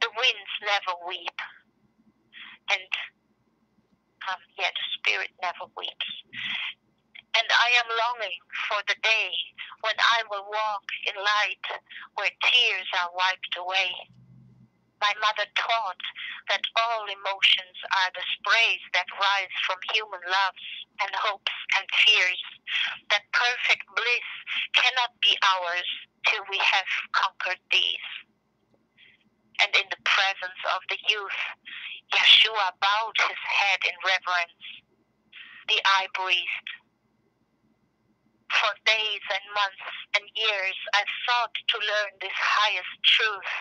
The winds never weep. And yet spirit never weeps. And I am longing for the day when I will walk in light where tears are wiped away. My mother taught that all emotions are the sprays that rise from human loves and hopes and fears, that perfect bliss cannot be ours till we have conquered these." And in the presence of the youth, Yeshua bowed his head in reverence. The eye breathed, "For days and months and years I've sought to learn this highest truth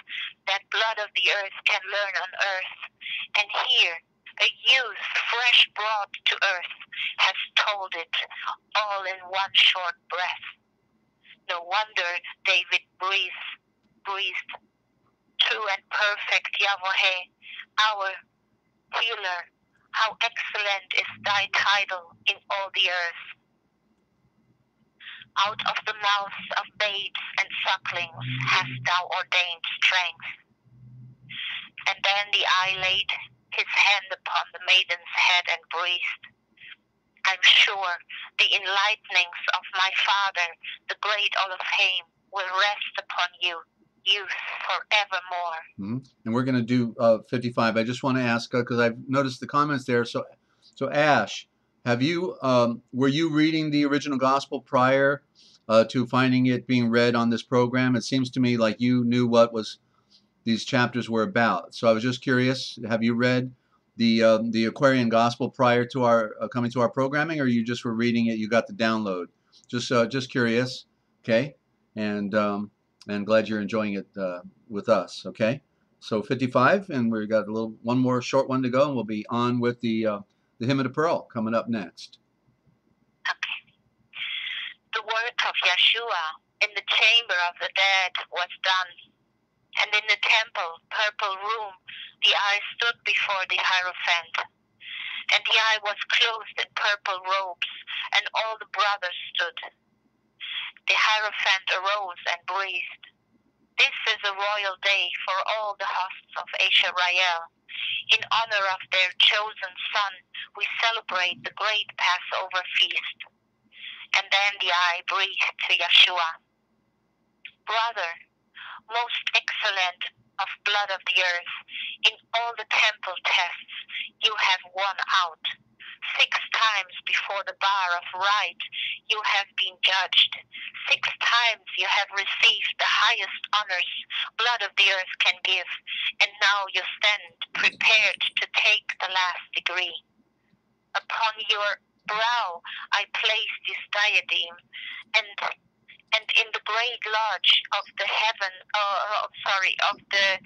that blood of the earth can learn on earth. And here, a youth fresh brought to earth has told it all in one short breath. No wonder David breathed, true and perfect Yahweh, our healer, how excellent is thy title in all the earth. Out of the mouths of babes and sucklings hast thou ordained strength. And then the eye laid his hand upon the maiden's head and breathed, I'm sure the enlightenings of my father, the great Olofheim, will rest upon you, youth, forevermore. And we're going to do 55. I just want to ask, because I've noticed the comments there. So Ash, have you, were you reading the original gospel prior to finding it being read on this program? It seems to me like you knew what these chapters were about. So I was just curious, have you read the Aquarian Gospel prior to our coming to our programming, or you just were reading it, you got the download? Just curious, okay? And glad you're enjoying it with us, okay? So 55, and we've got one more short one to go, and we'll be on with the Hymn of the Pearl coming up next. Okay. The work of Yeshua in the chamber of the dead was done. And in the temple, purple room, the eye stood before the Hierophant. And the eye was clothed in purple robes, and all the brothers stood. The Hierophant arose and breathed, This is a royal day for all the hosts of Israel. In honor of their chosen son, we celebrate the great Passover feast. And then the eye breathed to Yeshua, Brother, most excellent of blood of the earth, in all the temple tests you have won out. 6 times before the bar of right you have been judged. 6 times you have received the highest honors blood of the earth can give, and now you stand prepared to take the last degree. Upon your brow I place this diadem, and in the great lodge of the heaven, of the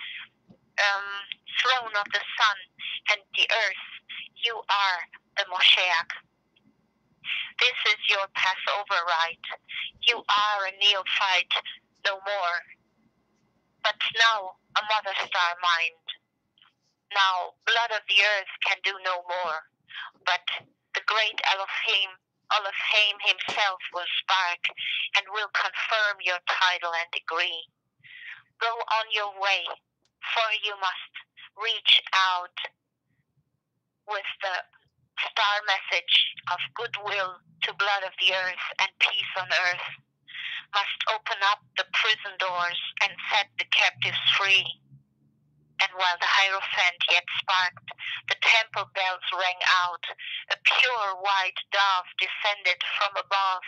throne of the sun and the earth, you are the Moshiach. This is your Passover rite. You are a neophyte no more, but now a mother star mind. Now blood of the earth can do no more, but the great Elohim himself will spark and will confirm your title and degree. Go on your way, for you must reach out with the star message of goodwill to blood of the earth and peace on earth, must open up the prison doors and set the captives free. And while the Hierophant yet sparked, the temple bells rang out. A pure white dove descended from above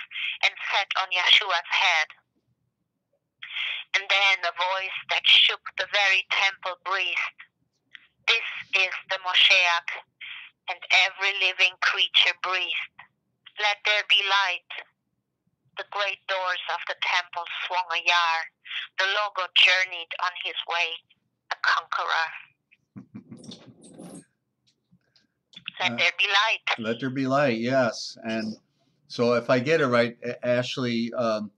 and sat on Yeshua's head. And then a voice that shook the very temple breathed, This is the Moshiach. And every living creature breathed, Let there be light. The great doors of the temple swung ajar. The Logo journeyed on his way, a conqueror. Let there be light. Let there be light, yes. And so if I get it right, Ashley, I'm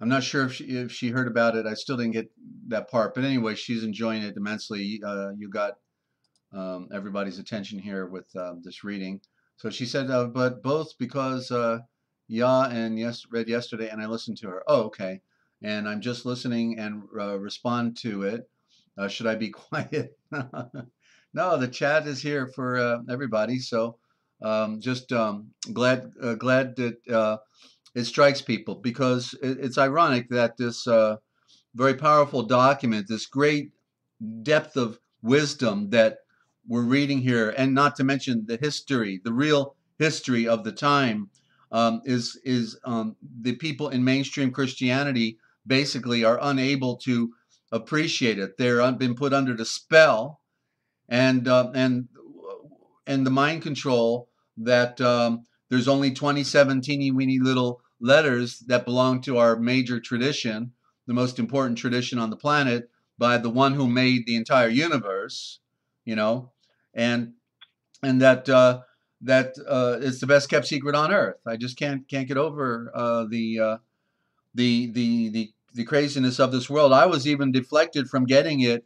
not sure if she heard about it. I still didn't get that part. But anyway, she's enjoying it immensely. You got everybody's attention here with this reading. So she said, but both because read yesterday and I listened to her. Oh, okay. And I'm just listening and respond to it. Should I be quiet? No, the chat is here for everybody. So just glad that it strikes people, because it's ironic that this very powerful document, this great depth of wisdom that we're reading here, and not to mention the history, the real history of the time, is the people in mainstream Christianity basically are unable to appreciate it. They're been put under the spell and the mind control that there's only 27 teeny weeny little letters that belong to our major tradition, the most important tradition on the planet, by the one who made the entire universe, and that it's the best kept secret on earth. I just can't get over the craziness of this world. I was even deflected from getting it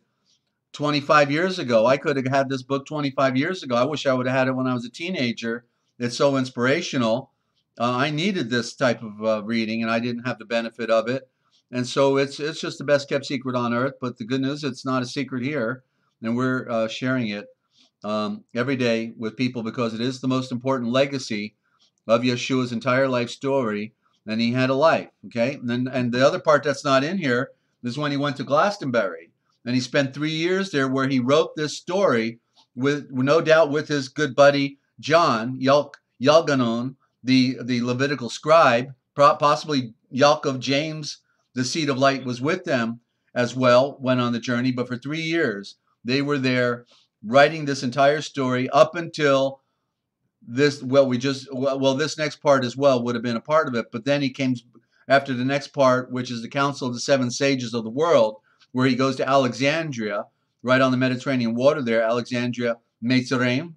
25 years ago. I could have had this book 25 years ago. I wish I would have had it when I was a teenager. It's so inspirational. I needed this type of reading, and I didn't have the benefit of it. And so it's just the best kept secret on earth. But the good news, it's not a secret here, and we're sharing it every day with people because it is the most important legacy of Yeshua's entire life story. And he had a life, okay? And the other part that's not in here is when he went to Glastonbury, and he spent 3 years there, where he wrote this story with no doubt with his good buddy John Yalganon, the Levitical scribe, possibly Yaakov James, the seed of light, was with them as well, went on the journey. But for 3 years, they were there writing this entire story up until this. This next part as well would have been a part of it. But then he came after the next part, which is the Council of the Seven Sages of the World, where he goes to Alexandria, right on the Mediterranean water there, Alexandria, Mitzrayim,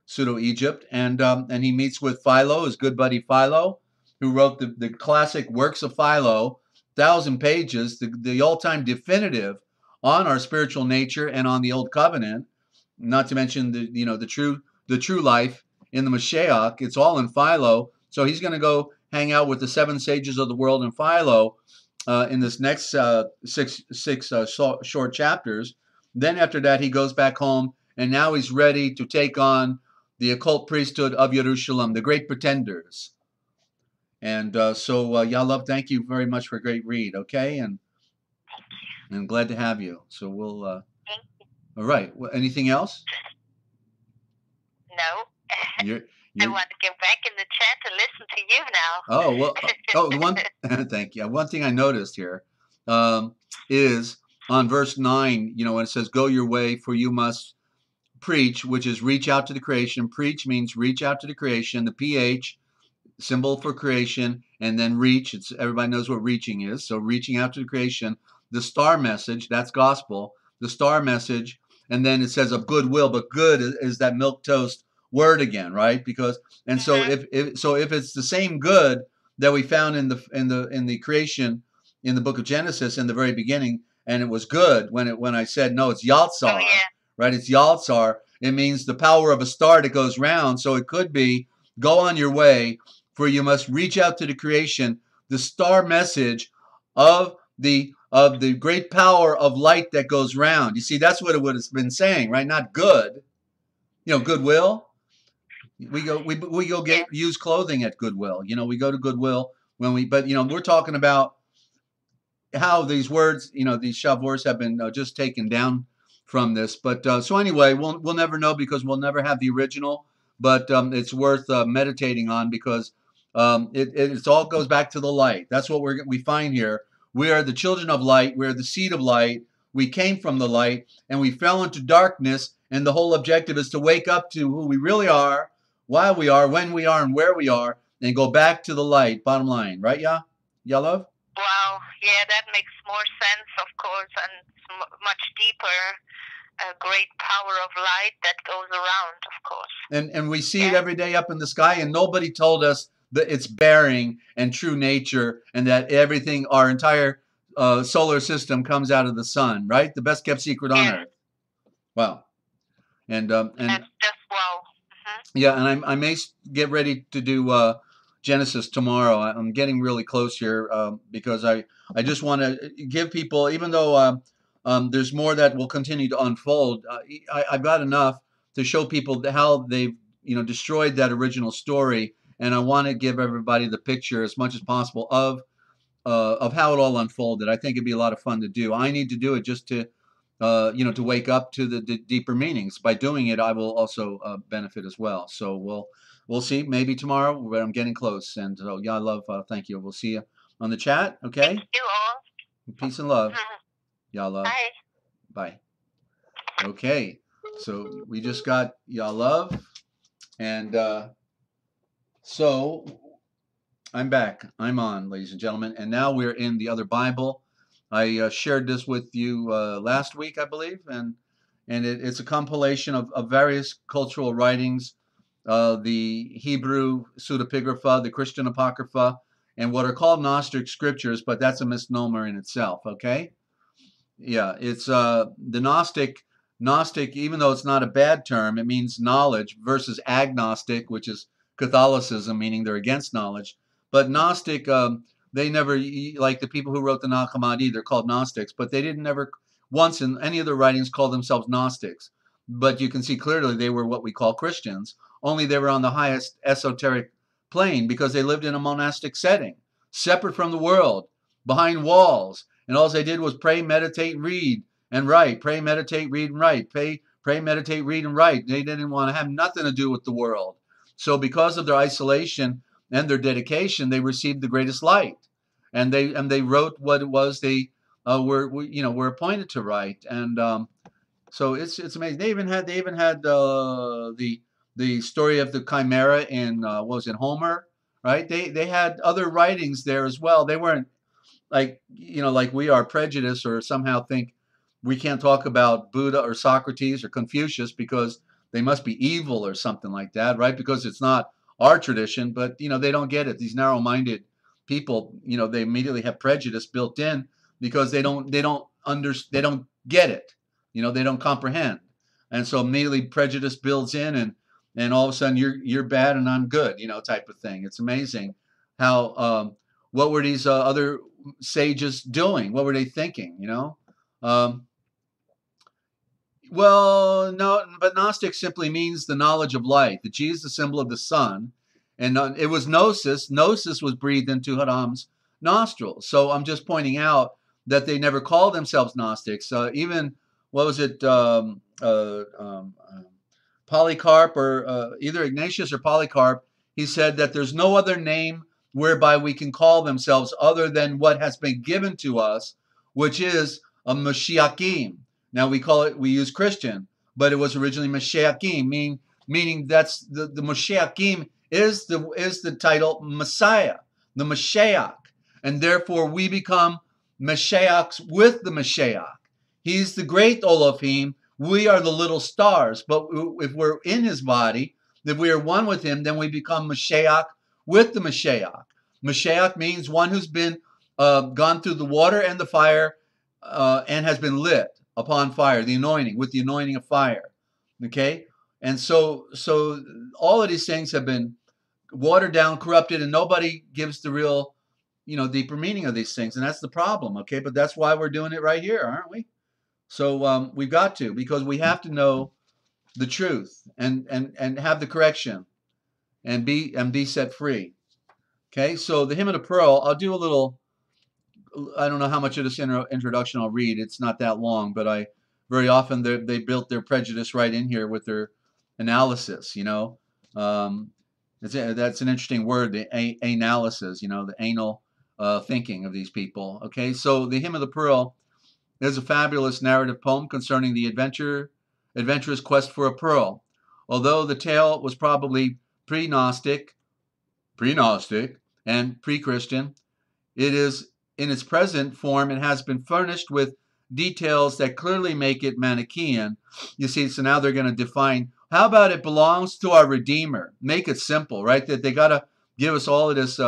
pseudo-Egypt, and he meets with Philo, his good buddy Philo, who wrote the classic works of Philo, 1,000 pages, the all-time definitive on our spiritual nature and on the Old Covenant, not to mention the true life in the Mashiach. It's all in Philo. So he's going to go hang out with the seven sages of the world in Philo in this next six short chapters. Then after that, he goes back home, and now he's ready to take on the occult priesthood of Jerusalem, the great pretenders. And so, Yalov, thank you very much for a great read, okay? And glad to have you. So we'll... all right. Well, anything else? No. You're... I want to get back in the chat to listen to you now. Oh, well, thank you. One thing I noticed here is on verse 9, when it says, go your way, for you must preach, which is reach out to the creation. Preach means reach out to the creation. The PH, symbol for creation, and then reach. Everybody knows what reaching is. So reaching out to the creation. The star message, that's gospel. The star message, and then it says of goodwill, but good is that milquetoast word again, right? Because so if it's the same good that we found in the creation in the book of Genesis in the very beginning, and it was good when I said no, it's Yaltzar, right? It's Yaltzar. It means the power of a star that goes round. So it could be go on your way, for you must reach out to the creation, the star message of the great power of light that goes round. You see, that's what it would have been saying, right? Not good, goodwill. We go get used clothing at Goodwill. We go to Goodwill but we're talking about how these words, these Shavuos have been just taken down from this. But so anyway, we'll never know because we'll never have the original. But it's worth meditating on because it all goes back to the light. That's what we find here. We are the children of light. We are the seed of light. We came from the light and we fell into darkness. And the whole objective is to wake up to who we really are, why we are, when we are, and where we are, and go back to the light. Bottom line, right, Yalov? Wow, yeah, that makes more sense, of course, and much deeper. A great power of light that goes around, of course. And we see it every day up in the sky, and nobody told us that its bearing and true nature, and that everything, our entire solar system, comes out of the sun, right? The best kept secret on earth. Wow. And that's just wow. Yeah, and I may get ready to do Genesis tomorrow. I'm getting really close here because I just want to give people, even though there's more that will continue to unfold, I've got enough to show people how they've destroyed that original story, and I want to give everybody the picture as much as possible of how it all unfolded. I think it'd be a lot of fun to do. I need to do it just to to wake up to the deeper meanings. By doing it, I will also benefit as well. So we'll see. Maybe tomorrow, but I'm getting close. And so, Yalov, thank you. We'll see you on the chat. Okay. Thank you all. Peace and love. Yalov. Bye. Bye. Okay. So we just got Yalov, and so I'm back. I'm on, ladies and gentlemen, and now we're in the other Bible. I shared this with you last week, I believe, and it's a compilation of various cultural writings, the Hebrew pseudepigrapha, the Christian apocrypha, and what are called Gnostic scriptures, but that's a misnomer in itself, okay? Yeah, it's the Gnostic, even though it's not a bad term, it means knowledge, versus agnostic, which is Catholicism, meaning they're against knowledge. But Gnostic, they never, like the people who wrote the Nag Hammadi, they're called Gnostics, but they didn't ever once in any of their writings call themselves Gnostics. But you can see clearly they were what we call Christians, only they were on the highest esoteric plane because they lived in a monastic setting, separate from the world, behind walls. And all they did was pray, meditate, read, and write. Pray, meditate, read, and write. Pray, meditate, read, and write. They didn't want to have nothing to do with the world. So because of their isolation and their dedication, they received the greatest light. And they wrote what it was they were appointed to write. And so it's amazing. They even had the story of the Chimera in what was it, Homer, right? They had other writings there as well. They weren't like we are prejudiced or somehow think we can't talk about Buddha or Socrates or Confucius because they must be evil or something like that, right? Because it's not our tradition, but they don't get it. These narrow-minded people, they immediately have prejudice built in because they don't get it. They don't comprehend. And so immediately prejudice builds in and all of a sudden you're bad and I'm good, type of thing. It's amazing how what were these other sages doing? What were they thinking, Well, no, but Gnostic simply means the knowledge of light. The G is the symbol of the sun. And it was Gnosis. Gnosis was breathed into Haram's nostrils. So I'm just pointing out that they never called themselves Gnostics. Even, what was it, Polycarp or either Ignatius or Polycarp, he said that there's no other name whereby we can call themselves other than what has been given to us, which is a Mashiachim. Now we use Christian, but it was originally Mashiachim, meaning that's the Mashiachim is the title Messiah, the Mashiach, and therefore we become Mashiachs with the Mashiach. He's the great Elohim. We are the little stars, but if we're in his body, if we are one with him, then we become Mashiach with the Mashiach. Mashiach means one who's been gone through the water and the fire and has been lit upon fire, the anointing, with the anointing of fire. Okay? And so all of these things have been watered down, corrupted, and nobody gives the real, deeper meaning of these things. And that's the problem, okay? But that's why we're doing it right here, aren't we? So we've got to, because we have to know the truth and have the correction and be set free. Okay? So the Hymn of the Pearl, I'll do a little, I don't know how much of this introduction I'll read. It's not that long, but very often they built their prejudice right in here with their analysis, That's an interesting word, the analysis, the anal thinking of these people. Okay, so the Hymn of the Pearl is a fabulous narrative poem concerning the adventurous quest for a pearl. Although the tale was probably pre-Gnostic, and pre-Christian, it is in its present form, it has been furnished with details that clearly make it Manichaean. You see, so now they're going to define, how about it belongs to our Redeemer? Make it simple, right? That they got to give us all of this,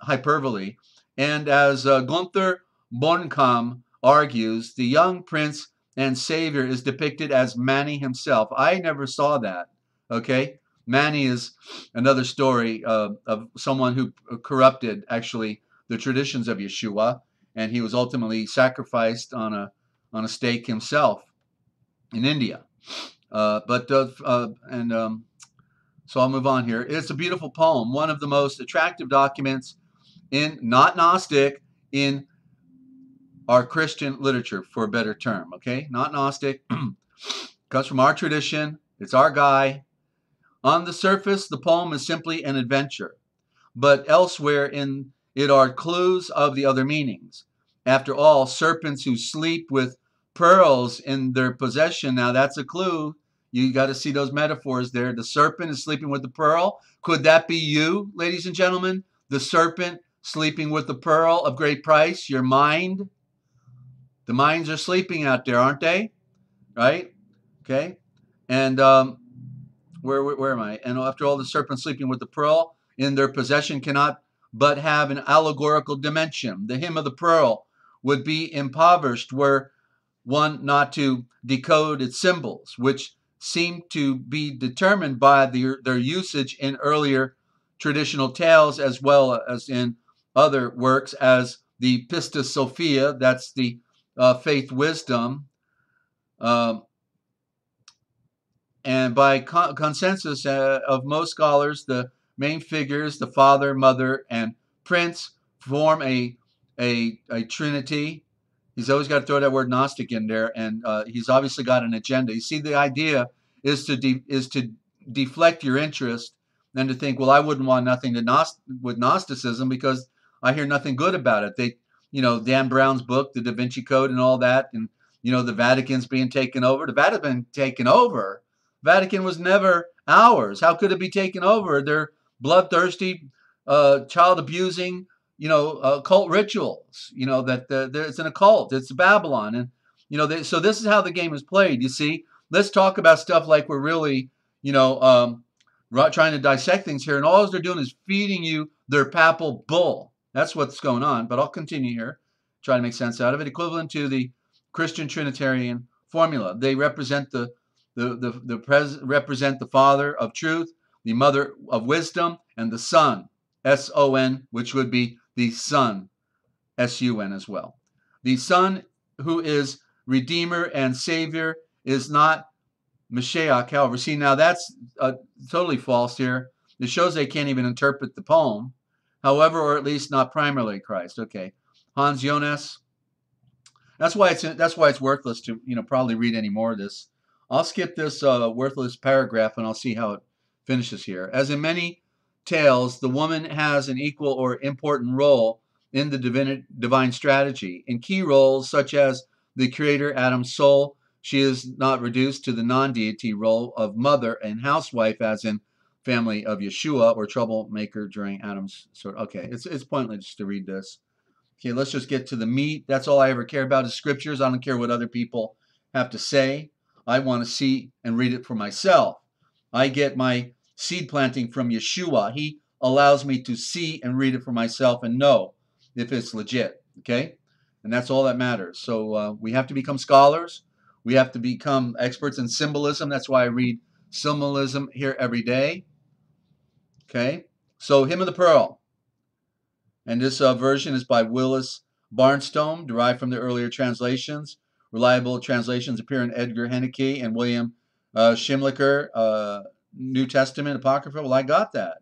hyperbole. And as Gunther Bornkamm argues, the young prince and savior is depicted as Mani himself. I never saw that, okay? Mani is another story of someone who corrupted, actually, the traditions of Yeshua, and he was ultimately sacrificed on a stake himself in India. So I'll move on here. It's a beautiful poem, one of the most attractive documents in, not Gnostic, in our Christian literature, for a better term, okay? Not Gnostic, comes from our tradition, it's our guy. On the surface, the poem is simply an adventure, but elsewhere in it are clues of the other meanings. After all, serpents who sleep with pearls in their possession, now that's a clue. You got to see those metaphors there. The serpent is sleeping with the pearl. Could that be you, ladies and gentlemen? The serpent sleeping with the pearl of great price, your mind. The minds are sleeping out there, aren't they? Right? Okay. And where am I? And after all, the serpent sleeping with the pearl in their possession cannot but have an allegorical dimension. The Hymn of the Pearl would be impoverished were one not to decode its symbols, which seem to be determined by their usage in earlier traditional tales as well as in other works, as the Pistis Sophia, that's the faith wisdom, and by consensus of most scholars, the main figures, the father, mother, and prince, form a trinity. He's always got to throw that word Gnostic in there, and he's obviously got an agenda. You see, the idea is to deflect your interest and to think, well, I wouldn't want nothing with Gnosticism because I hear nothing good about it. They, Dan Brown's book, The Da Vinci Code, and all that, and the Vatican's being taken over. The Vatican's been taken over. Vatican was never ours. How could it be taken over? They're bloodthirsty, child abusing, cult rituals. That it's an occult. It's Babylon, and so this is how the game is played. You see, let's talk about stuff like we're really, trying to dissect things here, and all they're doing is feeding you their papal bull. That's what's going on. But I'll continue here, try to make sense out of it. Equivalent to the Christian Trinitarian formula, they represent represent the Father of truth, the Mother of wisdom, and the Son, S-O-N, which would be the Son, S-U-N as well. The Son, who is Redeemer and Savior, is not Mashiach. However, see, now that's totally false here. It shows they can't even interpret the poem. However, or at least not primarily Christ. Okay, Hans Jonas. That's why it's worthless to probably read any more of this. I'll skip this worthless paragraph and I'll see how it finishes here. As in many tales, the woman has an equal or important role in the divine strategy. In key roles such as the creator Adam's soul, she is not reduced to the non-deity role of mother and housewife, as in family of Yeshua, or troublemaker during Adam's sort. Okay, it's pointless to read this. Okay, let's just get to the meat. That's all I ever care about is scriptures. I don't care what other people have to say. I want to see and read it for myself. I get my seed planting from Yeshua. He allows me to see and read it for myself and know if it's legit. Okay, and that's all that matters. So we have to become scholars. We have to become experts in symbolism. That's why I read symbolism here every day. Okay, so Hymn of the Pearl. And this version is by Willis Barnstone, derived from the earlier translations. Reliable translations appear in Edgar Henneke and William Schimlicher, New Testament Apocrypha. Well, I got that.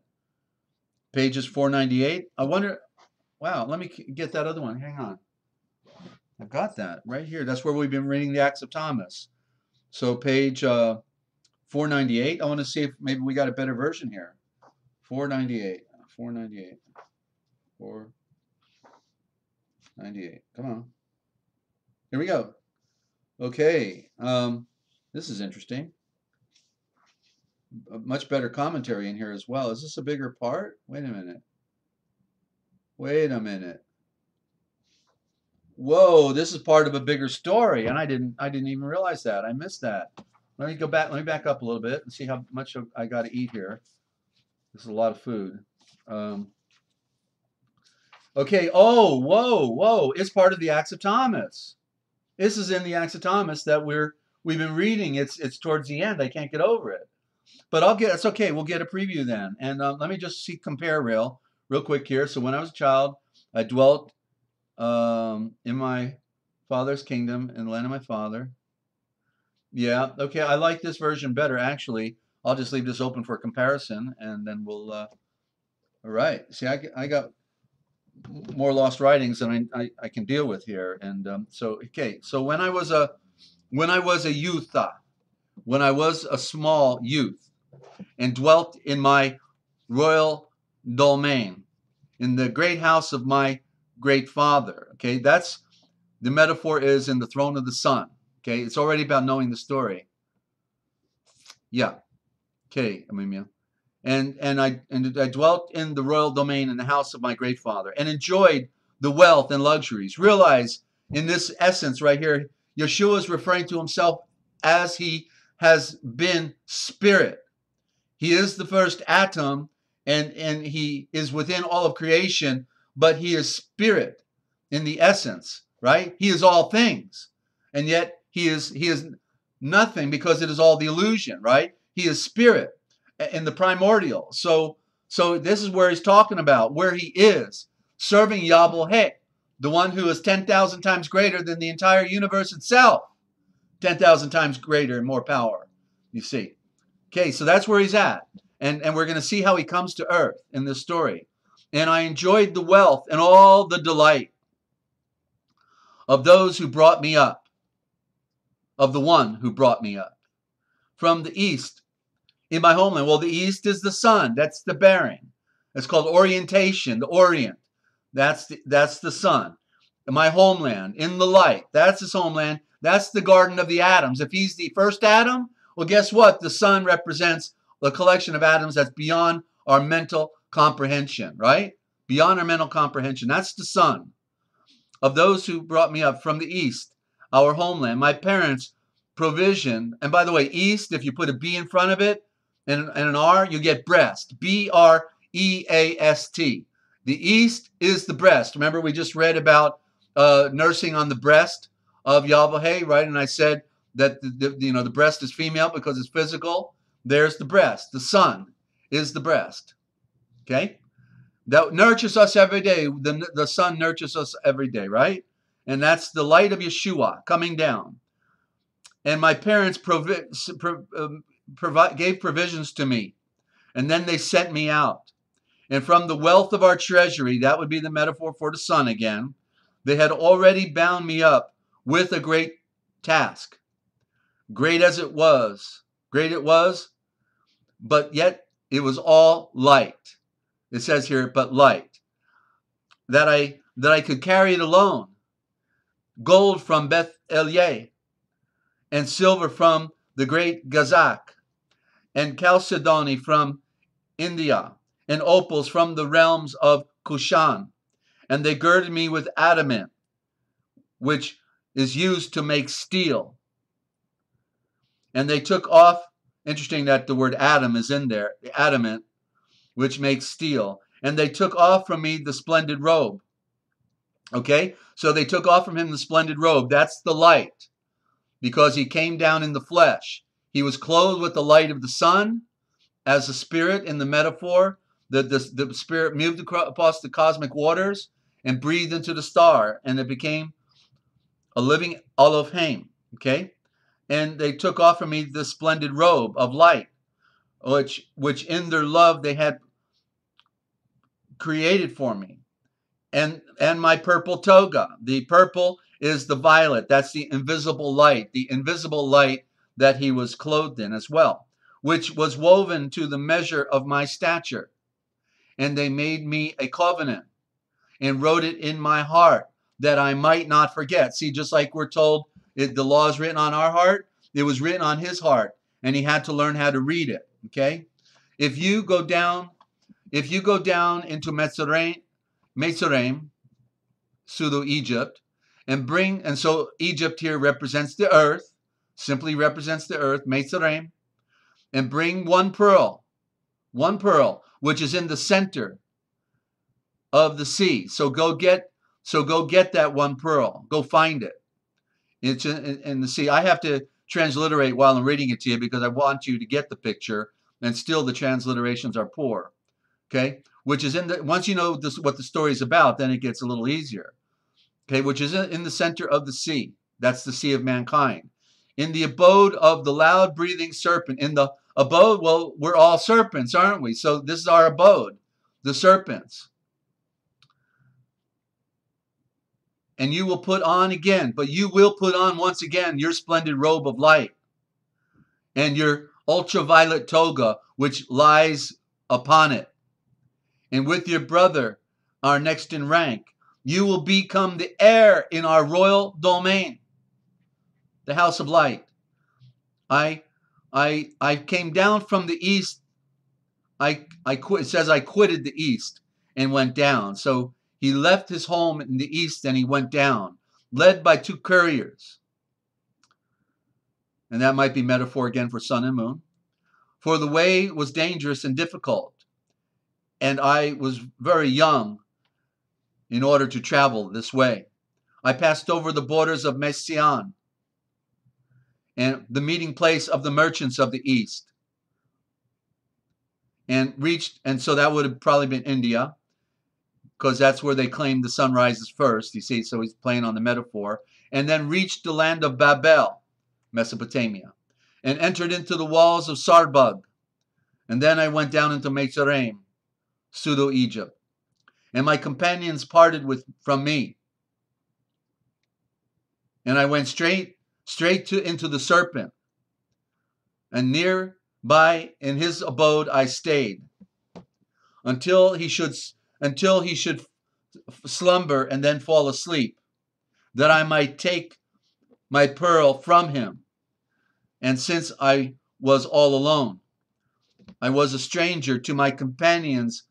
Pages 498. I wonder, wow, let me get that other one. Hang on. I've got that right here. That's where we've been reading the Acts of Thomas. So page 498. I want to see if maybe we got a better version here. 498. 498. 498. Come on. Here we go. Okay. This is interesting. A much better commentary in here as well. Is this a bigger part? Wait a minute. Wait a minute. Whoa, this is part of a bigger story, and I didn't even realize that. I missed that. Let me go back. Let me back up a little bit and see how much I got to eat here. This is a lot of food. Okay. Oh, whoa. It's part of the Acts of Thomas. This is in the Acts of Thomas that we've been reading. It's towards the end. I can't get over it. But it's okay. We'll get a preview then. And let me just compare real quick here. So when I was a child, I dwelt in my father's kingdom, in the land of my father. Yeah. Okay. I like this version better, actually. I'll just leave this open for comparison, and then we'll. All right. See, I got more lost writings than I can deal with here, and so okay. So when I was a youth, when I was a small youth, and dwelt in my royal domain, in the great house of my great father. Okay, that's the metaphor is in the throne of the Son. Okay, it's already about knowing the story. Yeah. Okay, and I dwelt in the royal domain in the house of my great father, and enjoyed the wealth and luxuries. Realize in this essence right here, Yeshua is referring to himself as he has been spirit. He is the first atom, and he is within all of creation, but he is spirit in the essence, right? He is all things, and yet he is nothing, because it is all the illusion, right? He is spirit in the primordial. So this is where he's talking about, where he is serving Yahweh, the one who is 10,000 times greater than the entire universe itself. 10,000 times greater and more power, you see. Okay, so that's where he's at. And we're going to see how he comes to earth in this story. And I enjoyed the wealth and all the delight of those who brought me up, of the one who brought me up from the east in my homeland. Well, the east is the sun. That's the bearing. It's called orientation, the orient. That's the sun. In my homeland, in the light. That's his homeland. That's the garden of the atoms. If he's the first atom, well, guess what? The sun represents the collection of atoms that's beyond our mental comprehension, right? Beyond our mental comprehension. That's the sun. Of those who brought me up from the east, our homeland, my parents' provision. And by the way, east, if you put a B in front of it and an R, you get breast. B-R-E-A-S-T. The east is the breast. Remember, we just read about nursing on the breast of Yahweh, right? And I said that the breast is female because it's physical. There's the breast. The sun is the breast. Okay? That nurtures us every day. The sun nurtures us every day, right? And that's the light of Yeshua coming down. And my parents gave provisions to me. And then they sent me out. And from the wealth of our treasury, that would be the metaphor for the sun again, they had already bound me up with a great task. Great it was, but yet it was all light. It says here, but light. That I could carry it alone. Gold from Beth Elie, and silver from the great Gazak, and chalcedony from India, and opals from the realms of Kushan. And they girded me with adamant, which is used to make steel. And they took off, interesting that the word Adam is in there, the adamant, which makes steel. And they took off from me the splendid robe. Okay, so they took off from him the splendid robe. That's the light, because he came down in the flesh. He was clothed with the light of the sun as a spirit in the metaphor. The spirit moved across the cosmic waters and breathed into the star, and it became a living Elohim. Okay, and they took off from me the splendid robe of light, which in their love they had created for me, and my purple toga. The purple is the violet. That's the invisible light that he was clothed in as well, which was woven to the measure of my stature. And they made me a covenant and wrote it in my heart that I might not forget. See, just like we're told the law is written on our heart, it was written on his heart, and he had to learn how to read it. Okay, if you go down into Mitzrayim, pseudo Egypt, and so Egypt here represents the earth, simply represents the earth, Mitzrayim, and bring one pearl, which is in the center of the sea. So go get that one pearl. Go find it. It's in the sea. I have to transliterate while I'm reading it to you because I want you to get the picture, and still the transliterations are poor. Okay, which is once you know what the story is about, then it gets a little easier. Okay, which is in the center of the sea. That's the sea of mankind. In the abode of the loud breathing serpent. In the abode, well, we're all serpents, aren't we? So this is our abode, the serpents. And you will put on again, but you will put on once again your splendid robe of light and your ultraviolet toga, which lies upon it. And with your brother, our next in rank, you will become the heir in our royal domain, the house of light. I came down from the east. It says I quitted the east and went down. So he left his home in the east and he went down, led by two couriers. And that might be metaphor again for sun and moon. For the way was dangerous and difficult, and I was very young in order to travel this way. I passed over the borders of Messian, and the meeting place of the merchants of the East. And so that would have probably been India, because that's where they claim the sun rises first, you see, so he's playing on the metaphor. And then reached the land of Babel, Mesopotamia, and entered into the walls of Sarbug. And then I went down into Mitzrayim, pseudo-Egypt. And my companions parted from me. And I went straight into the serpent. And nearby in his abode I stayed, until he should slumber and then fall asleep, that I might take my pearl from him. And since I was all alone, I was a stranger to my companions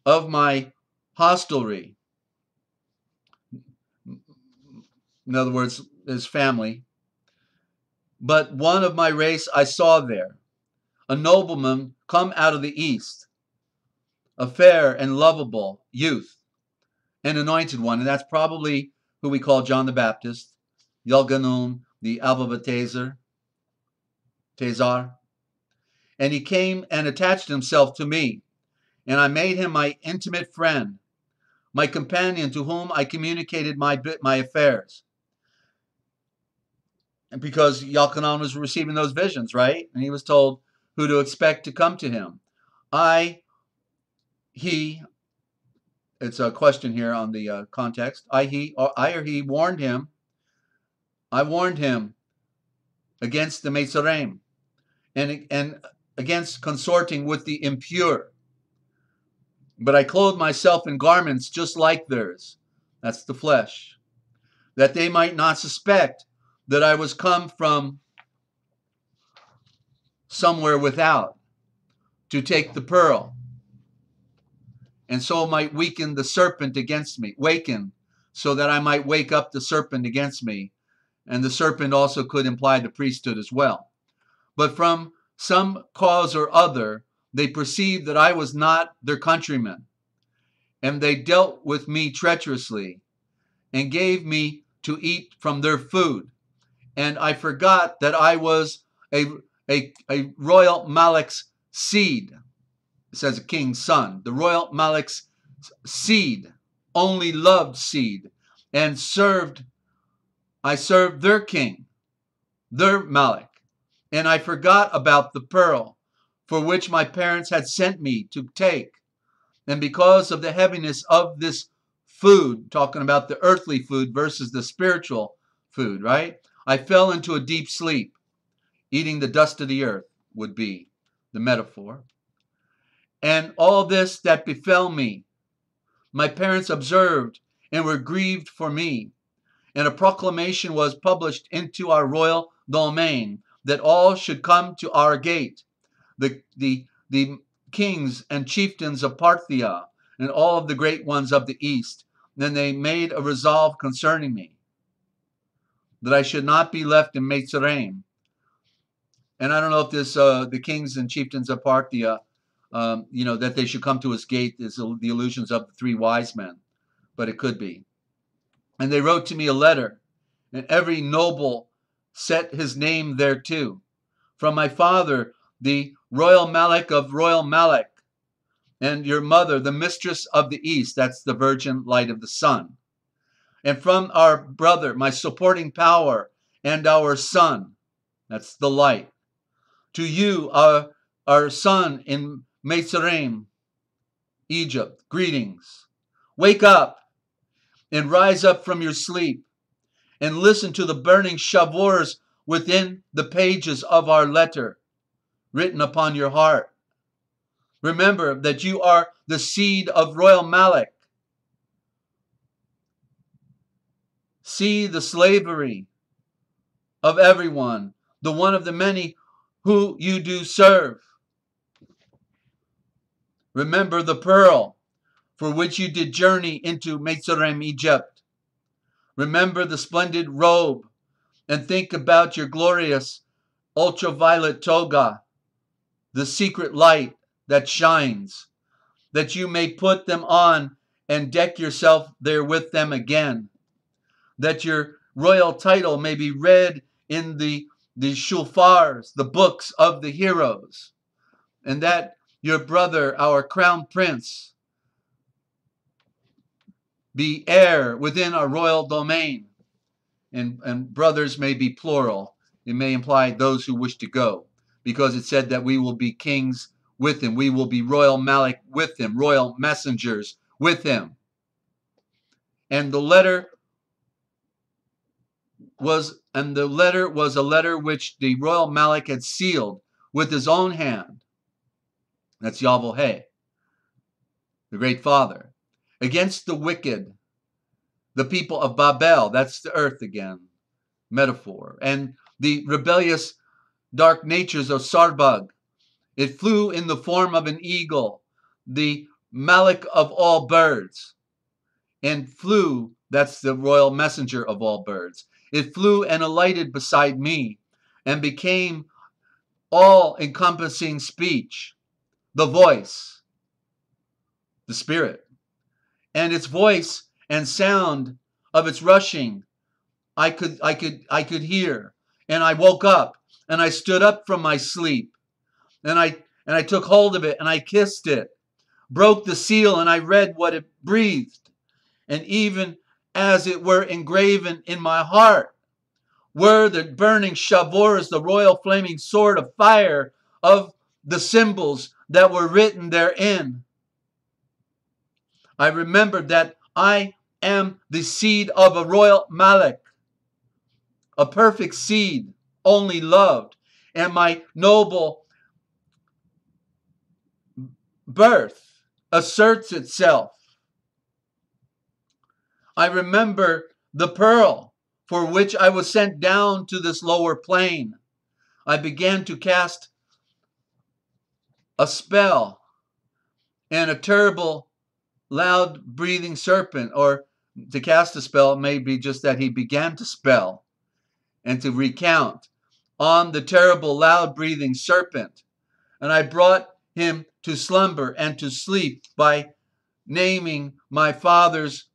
of my hostelry. In other words, his family. But one of my race I saw there, a nobleman come out of the east, a fair and lovable youth, an anointed one, and that's probably who we call John the Baptist, Yelganun, the Alphabetizer, Tazar. And he came and attached himself to me, and I made him my intimate friend, my companion, to whom I communicated my affairs. And because Yelkanan was receiving those visions, right? And he was told who to expect to come to him. It's a question here on the context. I or he warned him. I warned him against the Mitzrayim and against consorting with the impure. But I clothed myself in garments just like theirs. That's the flesh. That they might not suspect that I was come from somewhere without to take the pearl, and so might weaken the serpent against me, so that I might wake up the serpent against me. And the serpent also could imply the priesthood as well. But from some cause or other, they perceived that I was not their countryman, and they dealt with me treacherously, and gave me to eat from their food. And I forgot that I was a royal Malak's seed. It says a king's son. The royal Malak's seed, only loved seed, and I served their king, their Malak. And I forgot about the pearl, for which my parents had sent me to take. And because of the heaviness of this food, talking about the earthly food versus the spiritual food, right? I fell into a deep sleep. Eating the dust of the earth would be the metaphor. And all this that befell me, my parents observed and were grieved for me. And a proclamation was published into our royal domain that all should come to our gate, the kings and chieftains of Parthia and all of the great ones of the east. Then they made a resolve concerning me, that I should not be left in Mitzrayim. And I don't know if this the kings and chieftains of Parthia, that they should come to his gate is the allusions of the three wise men, but it could be. And they wrote to me a letter, and every noble set his name thereto. From my father, the royal Malak of royal Malak, and your mother, the mistress of the east, that's the virgin light of the sun. And from our brother, my supporting power, and our son, that's the light. To you, our son in Mitzrayim, Egypt, greetings. Wake up and rise up from your sleep and listen to the burning shavors within the pages of our letter written upon your heart. Remember that you are the seed of royal Malak. See the slavery of everyone, the one of the many who you do serve. Remember the pearl for which you did journey into Mitzrayim, Egypt. Remember the splendid robe and think about your glorious ultraviolet toga, the secret light that shines, that you may put them on and deck yourself there with them again, that your royal title may be read in the the shulfars, the books of the heroes, and that your brother, our crown prince, be heir within our royal domain. And brothers may be plural. It may imply those who wish to go, because it said that we will be kings with him. We will be royal Malik with him, royal messengers with him. And the letter was a letter which the royal Malik had sealed with his own hand. That's Yahweh, the great father, against the wicked, the people of Babel. That's the earth again, metaphor. And the rebellious dark natures of Sarbug. It flew in the form of an eagle, the Malik of all birds, and flew, that's the royal messenger of all birds. It flew and alighted beside me and became all-encompassing speech, the voice, the spirit. And its voice and sound of its rushing, I could hear. And I woke up and I stood up from my sleep and I took hold of it and I kissed it, broke the seal and I read what it breathed. And even as it were engraven in my heart were the burning shavors, the royal flaming sword of fire of the symbols that were written therein. I remembered that I am the seed of a royal Malik, a perfect seed, only loved, and my noble birth asserts itself. I remember the pearl for which I was sent down to this lower plane. I began to cast a spell, and a terrible, loud breathing serpent, or to cast a spell may be just that he began to spell and to recount on the terrible, loud breathing serpent. And I brought him to slumber and to sleep by naming my father's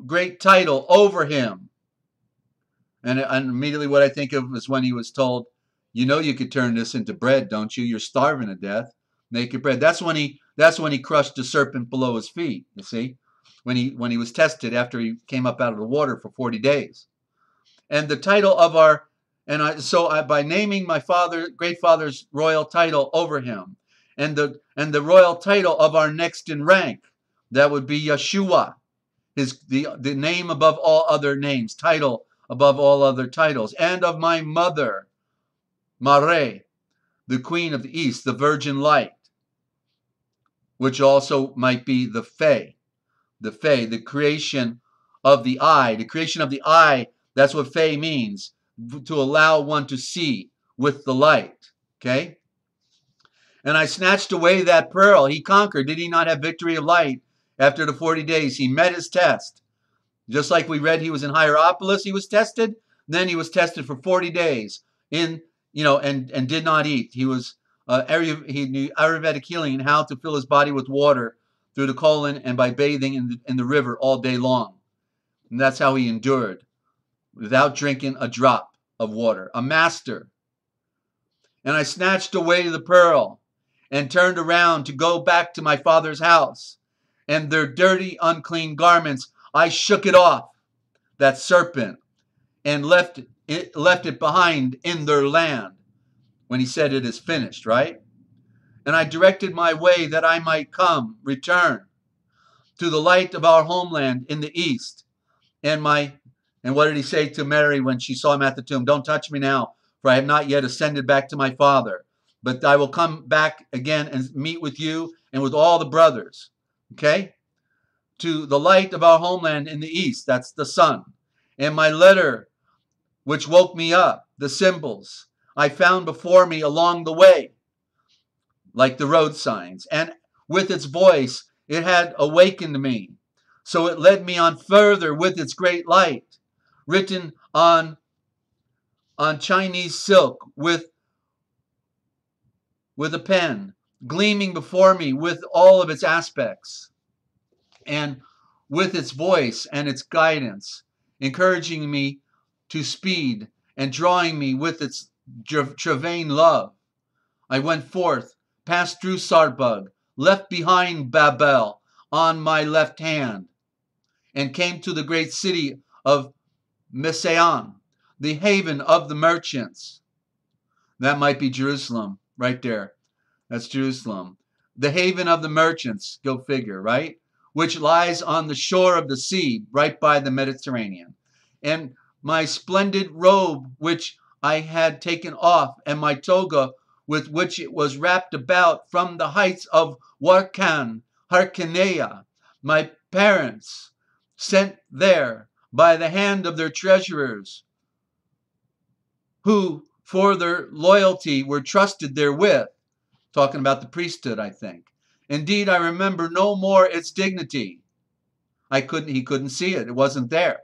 great title over him. And immediately what I think of is when he was told, you know, you could turn this into bread, don't you? You're starving to death. Make it bread. That's when he crushed the serpent below his feet, you see, when he was tested after he came up out of the water for 40 days. And the title of by naming my great father's royal title over him, and the royal title of our next in rank, that would be Yeshua, the name above all other names, title above all other titles, and of my mother, Mare, the queen of the east, the virgin light, which also might be the Fae, the creation of the eye. The creation of the eye, that's what Fae means, to allow one to see with the light, okay? And I snatched away that pearl. He conquered. Did he not have victory of light after the 40 days? He met his test. Just like we read, he was in Hierapolis, he was tested. Then he was tested for 40 days and did not eat. He was he knew Ayurvedic healing and how to fill his body with water through the colon and by bathing in the river all day long. And that's how he endured without drinking a drop of water. A master. And I snatched away the pearl and turned around to go back to my father's house. And their dirty, unclean garments, I shook it off, that serpent, and left it behind in their land when he said it is finished, right? And I directed my way that I might return to the light of our homeland in the east. And what did he say to Mary when she saw him at the tomb? Don't touch me now, for I have not yet ascended back to my father, but I will come back again and meet with you and with all the brothers, okay? To the light of our homeland in the east, that's the sun. And my letter, which woke me up, the symbols, I found before me along the way, like the road signs. And with its voice, it had awakened me. So it led me on further with its great light, written on Chinese silk with a pen, gleaming before me with all of its aspects. And with its voice and its guidance, encouraging me to speed and drawing me with its travain love. I went forth, passed through Sarbug, left behind Babel on my left hand, and came to the great city of Messian, the haven of the merchants. That might be Jerusalem, right there. That's Jerusalem. The haven of the merchants, go figure, right? Which lies on the shore of the sea, right by the Mediterranean. And my splendid robe, which I had taken off, and my toga, with which it was wrapped about from the heights of Harkanea, my parents sent there by the hand of their treasurers, who for their loyalty were trusted therewith. Talking about the priesthood, I think. Indeed, I remember no more its dignity. He couldn't see it. It wasn't there.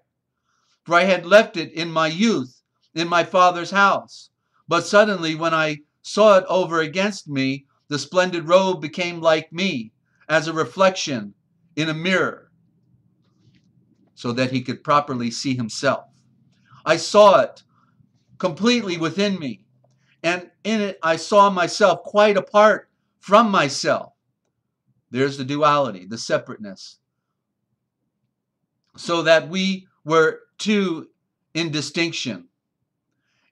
For I had left it in my youth, in my father's house. But suddenly, when I saw it over against me, the splendid robe became like me, as a reflection in a mirror, so that he could properly see himself. I saw it completely within me, and in it I saw myself quite apart from myself. There's the duality, the separateness. So that we were two in distinction,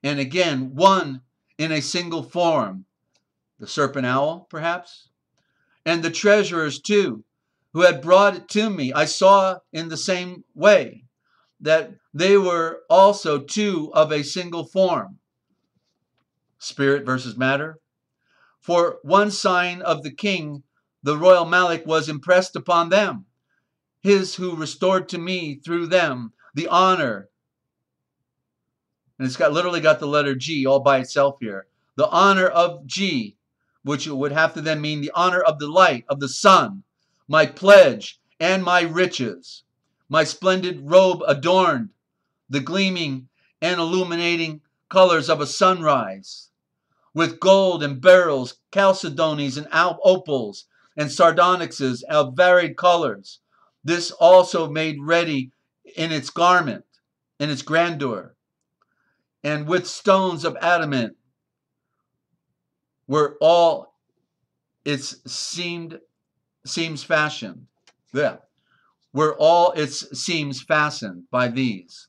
and again, one in a single form. The serpent owl, perhaps? And the treasurers, too, who had brought it to me, I saw in the same way, that they were also two of a single form. Spirit versus matter. For one sign of the king, the royal Malik, was impressed upon them, his who restored to me through them the honor. And it's literally got the letter G all by itself here. The honor of G, which would have to then mean the honor of the light, of the sun, my pledge and my riches. My splendid robe adorned the gleaming and illuminating colors of a sunrise, with gold and beryls, chalcedonies and opals, and sardonyxes of varied colors. This also made ready in its garment, in its grandeur, and with stones of adamant were all its seams fashioned. Yeah. Were all its seams fastened by these.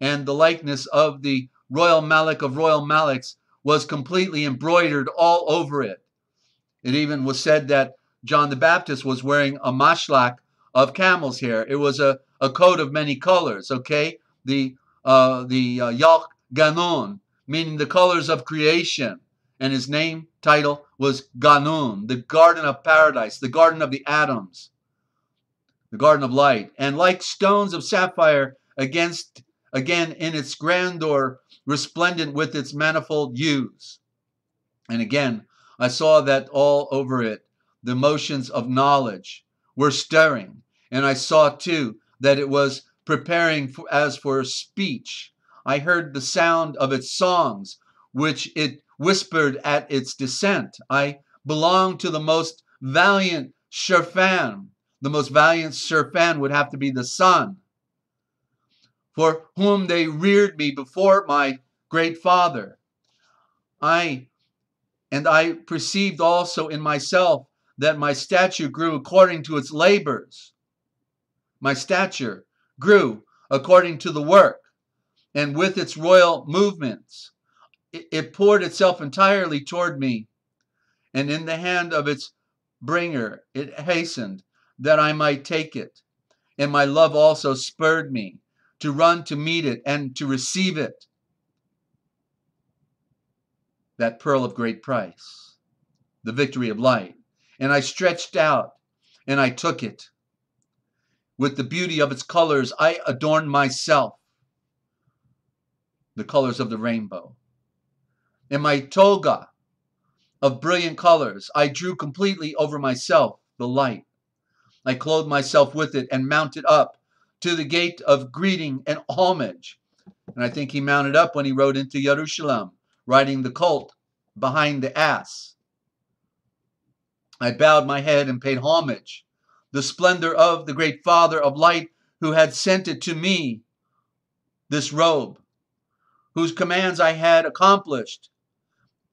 And the likeness of the royal Malik of royal Maliks was completely embroidered all over it. It even was said that John the Baptist was wearing a mashlak of camel's hair. It was a coat of many colors, okay? The Yalk Ganon, meaning the colors of creation. And his title was Ganun, the garden of paradise, the garden of the atoms, the garden of light. And like stones of sapphire, again in its grandeur, resplendent with its manifold hues. And again, I saw that all over it, the motions of knowledge were stirring. And I saw too that it was preparing as for speech. I heard the sound of its songs, which it whispered at its descent. I belong to the most valiant Shirfan. The most valiant Shirfan would have to be the sun, for whom they reared me before my great father. I perceived also in myself that my stature grew according to its labors. My stature grew according to the work, and with its royal movements, it poured itself entirely toward me, and in the hand of its bringer it hastened that I might take it. And my love also spurred me to run to meet it and to receive it, that pearl of great price, the victory of light. And I stretched out and I took it. With the beauty of its colors, I adorned myself, the colors of the rainbow. In my toga of brilliant colors, I drew completely over myself the light. I clothed myself with it and mounted up to the gate of greeting and homage. And I think he mounted up when he rode into Jerusalem, riding the colt behind the ass. I bowed my head and paid homage. The splendor of the great Father of light, who had sent it to me, this robe, whose commands I had accomplished,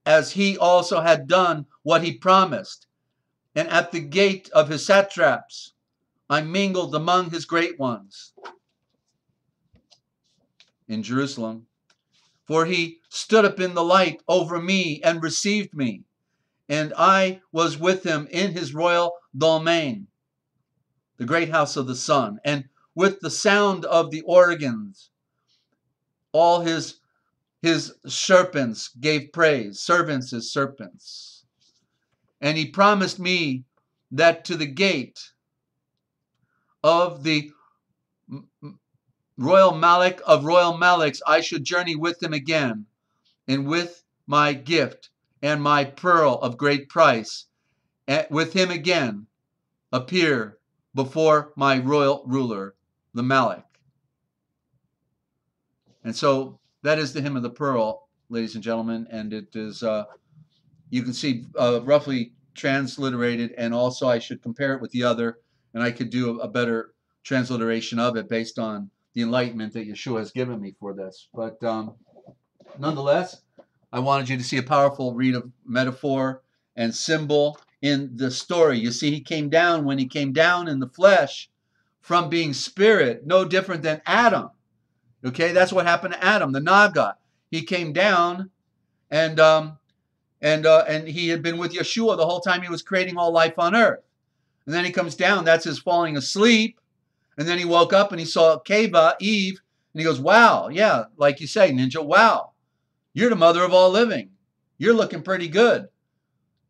as he also had done what he promised. And at the gate of his satraps I mingled among his great ones in Jerusalem. For he stood up in the light over me and received me, and I was with him in his royal domain, the great house of the sun, and with the sound of the organs, all his serpents gave praise. Servants is serpents. And he promised me that to the gate of the royal Malik of royal Maliks I should journey with him again, and with my gift and my pearl of great price, and with him again appear before my royal ruler, the Malik. And so that is the hymn of the pearl, ladies and gentlemen, and it is, you can see, roughly transliterated, and also I should compare it with the other, and I could do a better transliteration of it based on the enlightenment that Yeshua has given me for this. But nonetheless, I wanted you to see a powerful read of metaphor and symbol in the story. You see, he came down, when he came down in the flesh from being spirit, no different than Adam. Okay, that's what happened to Adam, the Naga. He came down, and he had been with Yeshua the whole time he was creating all life on earth. And then he comes down, that's his falling asleep. And then he woke up and he saw Keva, Eve, and he goes, wow, yeah, like you say, Ninja, wow, you're the mother of all living. You're looking pretty good.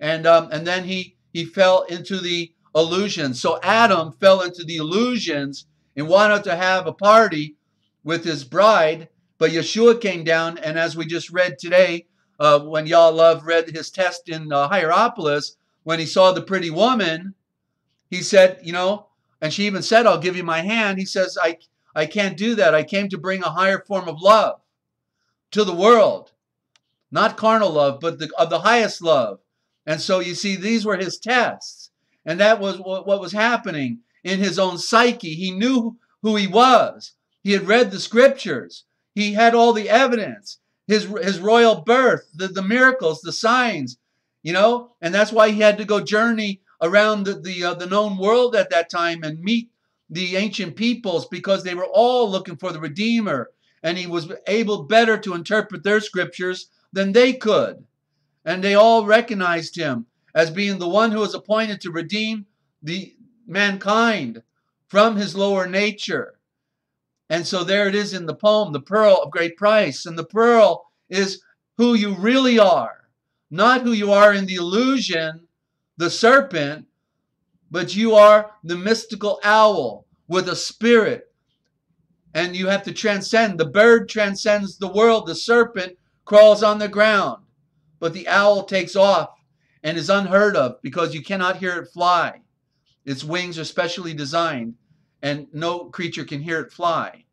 And then he fell into the illusions. So Adam fell into the illusions and wanted to have a party with his bride, but Yeshua came down, and as we just read today, when y'all read his test in Hierapolis, when he saw the pretty woman, he said, you know, and she even said, I'll give you my hand. He says, I can't do that. I came to bring a higher form of love to the world. Not carnal love, but of the highest love. And so you see, these were his tests. And that was what was happening in his own psyche. He knew who he was. He had read the scriptures. He had all the evidence. His royal birth, the miracles, the signs, you know. And that's why he had to go journey around the known world at that time and meet the ancient peoples, because they were all looking for the Redeemer. And he was able better to interpret their scriptures than they could. And they all recognized him as being the one who was appointed to redeem the mankind from his lower nature. And so there it is in the poem, the pearl of great price. And the pearl is who you really are, not who you are in the illusion, the serpent, but you are the mystical owl with a spirit. And you have to transcend. The bird transcends the world. The serpent crawls on the ground. But the owl takes off and is unheard of because you cannot hear it fly. Its wings are specially designed, and no creature can hear it fly.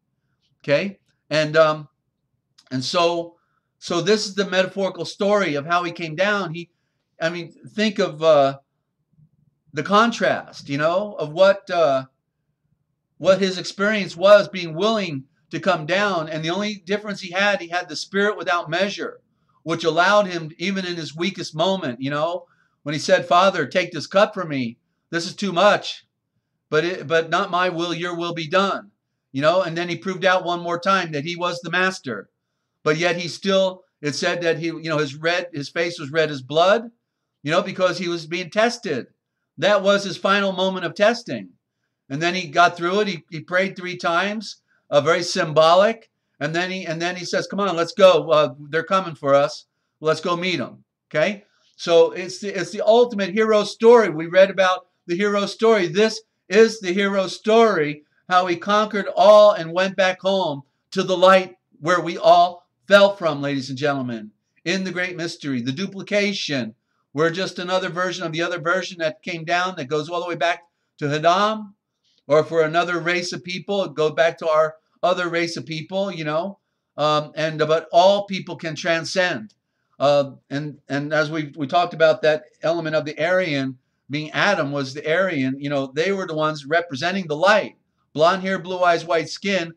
Okay? And so this is the metaphorical story of how he came down. Think of the contrast, you know, of what his experience was, being willing to come down. And the only difference he had the spirit without measure, which allowed him, even in his weakest moment, you know, when he said, Father, take this cup from me. This is too much. But not my will, your will be done. You know, and then he proved out one more time that he was the master. But yet he still, it said that he, you know, his face was red as blood, you know, because he was being tested. That was his final moment of testing. And then he got through it. He prayed 3 times, very symbolic. And then he says, come on, let's go. They're coming for us. Let's go meet them. Okay. So it's the ultimate hero story. We read about the hero story. This is the hero story, how he conquered all and went back home to the light where we all fell from, ladies and gentlemen, in the great mystery. The duplication, we're just another version of the other version that came down, that goes all the way back to Hadam, or for another race of people, it goes back to our other race of people, you know, but all people can transcend. And as we talked about that element of the Aryan, being Adam was the Aryan, you know, they were the ones representing the light. Blonde hair, blue eyes, white skin,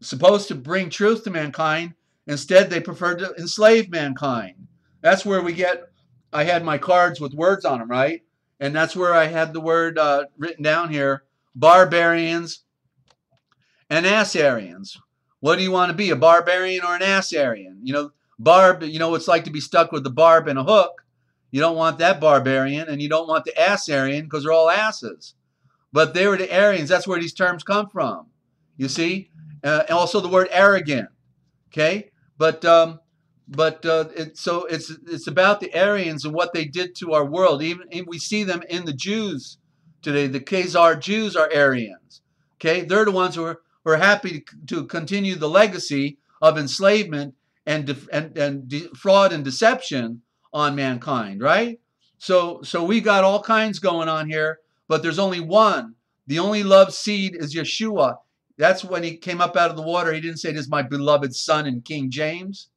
supposed to bring truth to mankind, Instead, they preferred to enslave mankind. That's where we get, I had my cards with words on them, right? And that's where I had the word written down here, barbarians and Assyrians. What do you want to be, a barbarian or an Assyrian? You know, you know what it's like to be stuck with the barb and a hook. You don't want that barbarian, and you don't want the Assyrian because they're all asses. But they were the Aryans. That's where these terms come from. You see? And also the word arrogant. Okay? So it's about the Aryans and what they did to our world. Even we see them in the Jews today. The Khazar Jews are Aryans. Okay? They're the ones who are happy to continue the legacy of enslavement and fraud and deception on mankind, right? So we got all kinds going on here, but there's only one. The only loved seed is Yeshua. That's when he came up out of the water. He didn't say, "This is my beloved son" in King James.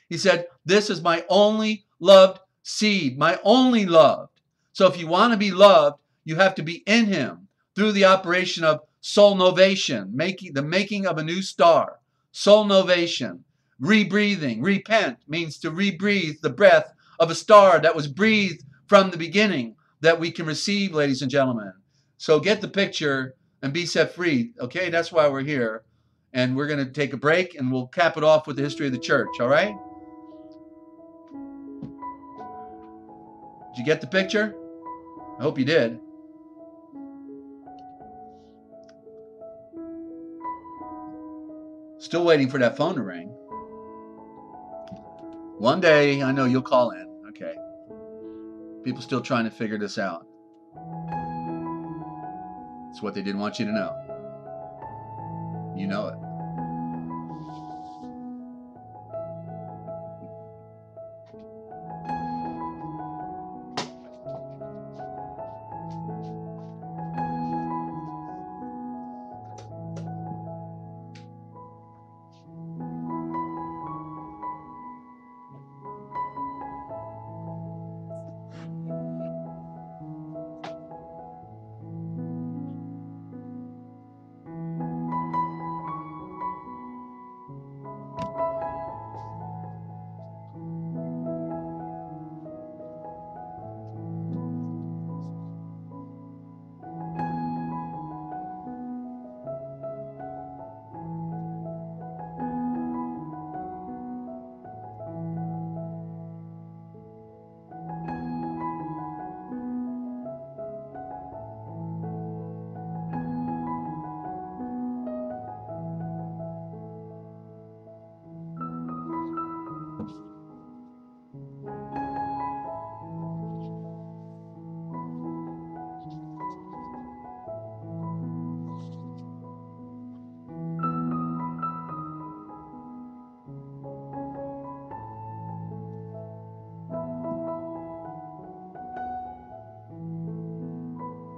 He said, "This is my only loved seed, my only loved." So if you want to be loved, you have to be in him through the operation of soul novation, the making of a new star. Soul novation, rebreathing. Repent means to rebreathe the breath of a star that was breathed from the beginning that we can receive, ladies and gentlemen. So get the picture and be set free. Okay, that's why we're here. And we're going to take a break and we'll cap it off with the history of the church, all right? Did you get the picture? I hope you did. Still waiting for that phone to ring. One day, I know you'll call in. Okay. People still trying to figure this out. It's what they didn't want you to know. You know it.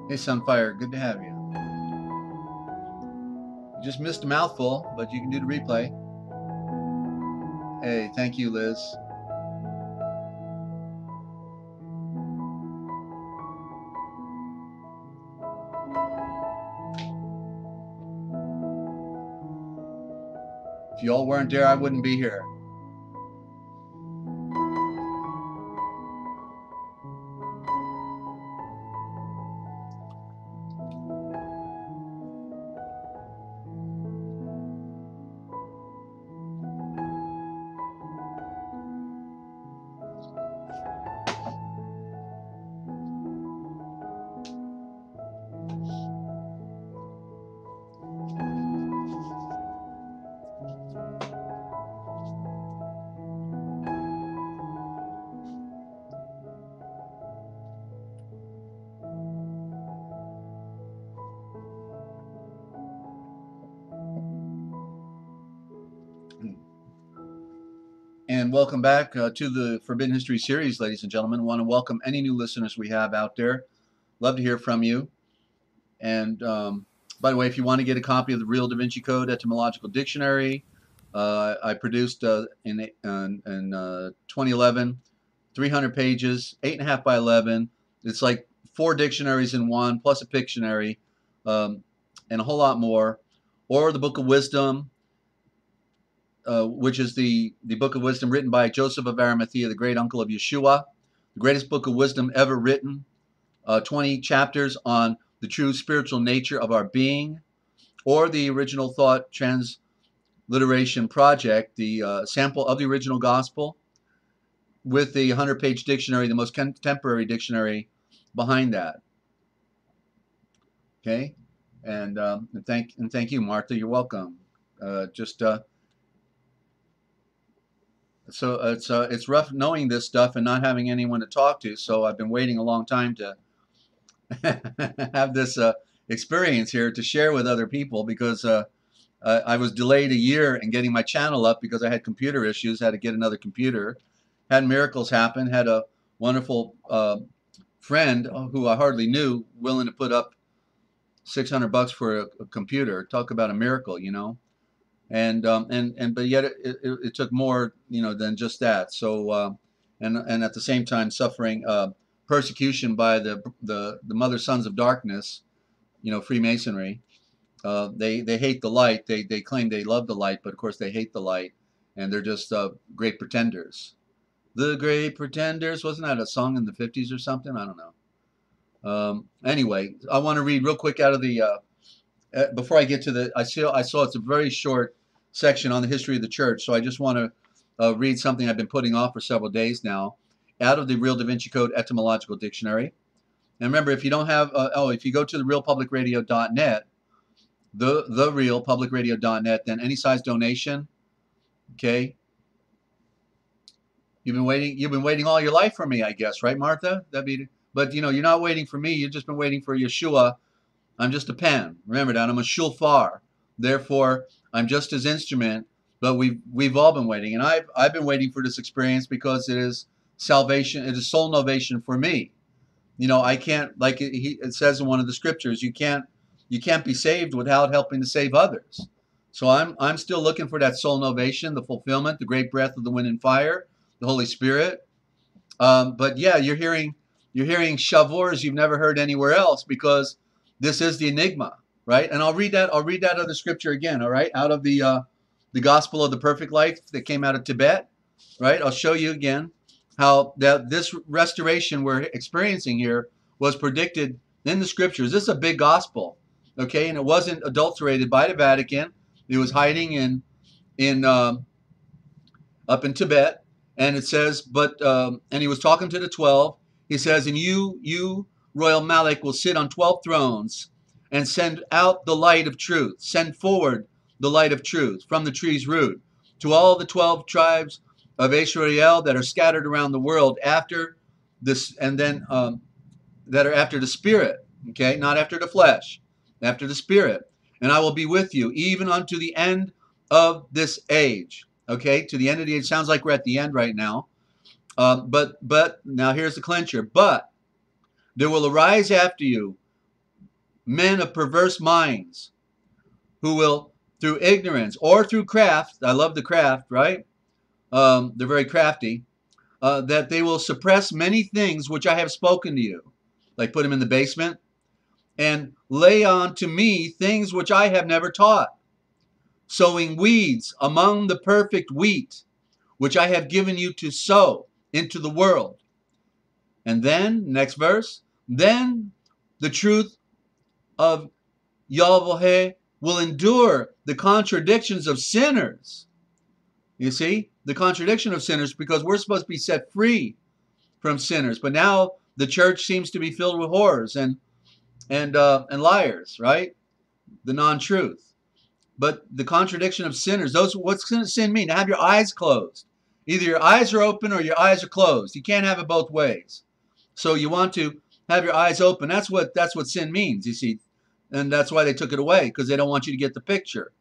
Hey, Sunfire, good to have you. You just missed a mouthful, but you can do the replay. Hey, thank you, Liz. If y'all weren't there, I wouldn't be here. And welcome back to the Forbidden History series, ladies and gentlemen. I want to welcome any new listeners we have out there. Love to hear from you. And by the way, if you want to get a copy of the Real Da Vinci Code Etymological Dictionary, I produced in 2011, 300 pages, 8.5 by 11. It's like 4 dictionaries in one, plus a Pictionary, and a whole lot more. Or the Book of Wisdom, which is the book of wisdom written by Joseph of Arimathea, the great uncle of Yeshua, the greatest book of wisdom ever written, 20 chapters on the true spiritual nature of our being, or the Original Thought Transliteration Project, the sample of the original gospel, with the 100-page dictionary, the most contemporary dictionary behind that. Okay, and thank you, Martha. You're welcome. So it's rough knowing this stuff and not having anyone to talk to. So I've been waiting a long time to have this experience here to share with other people, because I was delayed a year in getting my channel up because I had computer issues. Had to get another computer. Had miracles happen. Had a wonderful friend who I hardly knew willing to put up $600 for a computer. Talk about a miracle, you know. But yet it took more, you know, than just that. So and at the same time suffering persecution by the mother sons of darkness, you know, Freemasonry. They hate the light. They claim they love the light, but of course they hate the light, and they're just great pretenders. The Great Pretenders, wasn't that a song in the 50s or something? I don't know. Anyway, I want to read real quick out of the before I get to the, I saw it's a very short section on the history of the church, so I just want to read something I've been putting off for several days now, out of the Real Da Vinci Code Etymological Dictionary. And remember, if you don't have, if you go to the realpublicradio.net, the realpublicradio.net, then any size donation, okay. You've been waiting all your life for me, I guess, right, Martha? But you know, you're not waiting for me. You've just been waiting for Yeshua. I'm just a pen. Remember that. I'm a shulfar. Therefore, I'm just his instrument. But we've all been waiting, and I've been waiting for this experience because it is salvation. It is soul novation for me. You know, I can't, like it says in one of the scriptures, you can't be saved without helping to save others. So I'm still looking for that soul novation, the fulfillment, the great breath of the wind and fire, the Holy Spirit. But yeah, you're hearing shavors you've never heard anywhere else, because this is the enigma, right? And I'll read that other scripture again, all right? Out of the Gospel of the Perfect Life that came out of Tibet, right? I'll show you again how that this restoration we're experiencing here was predicted in the scriptures. This is a big gospel, okay? And it wasn't adulterated by the Vatican. It was hiding in up in Tibet. And it says, and he was talking to the 12. He says, and you, Royal Malik, will sit on 12 thrones and send out the light of truth. Send forward the light of truth from the tree's root to all the 12 tribes of Israel that are scattered around the world after this, and then that are after the Spirit, okay, not after the flesh, after the Spirit. And I will be with you even unto the end of this age. Okay, to the end of the age. Sounds like we're at the end right now. But now here's the clincher. But there will arise after you men of perverse minds, who will, through ignorance or through craft, I love the craft, right? They're very crafty, that they will suppress many things which I have spoken to you, like put them in the basement, and lay on to me things which I have never taught, sowing weeds among the perfect wheat, which I have given you to sow into the world. And then, next verse, then the truth of Yahweh will endure the contradictions of sinners. You see, the contradiction of sinners, because we're supposed to be set free from sinners. But now the church seems to be filled with whores and liars, right? The non-truth. But the contradiction of sinners, what's sin mean? To have your eyes closed. Either your eyes are open or your eyes are closed. You can't have it both ways. So you want to have your eyes open. That's what sin means, you see. And that's why they took it away, because they don't want you to get the picture.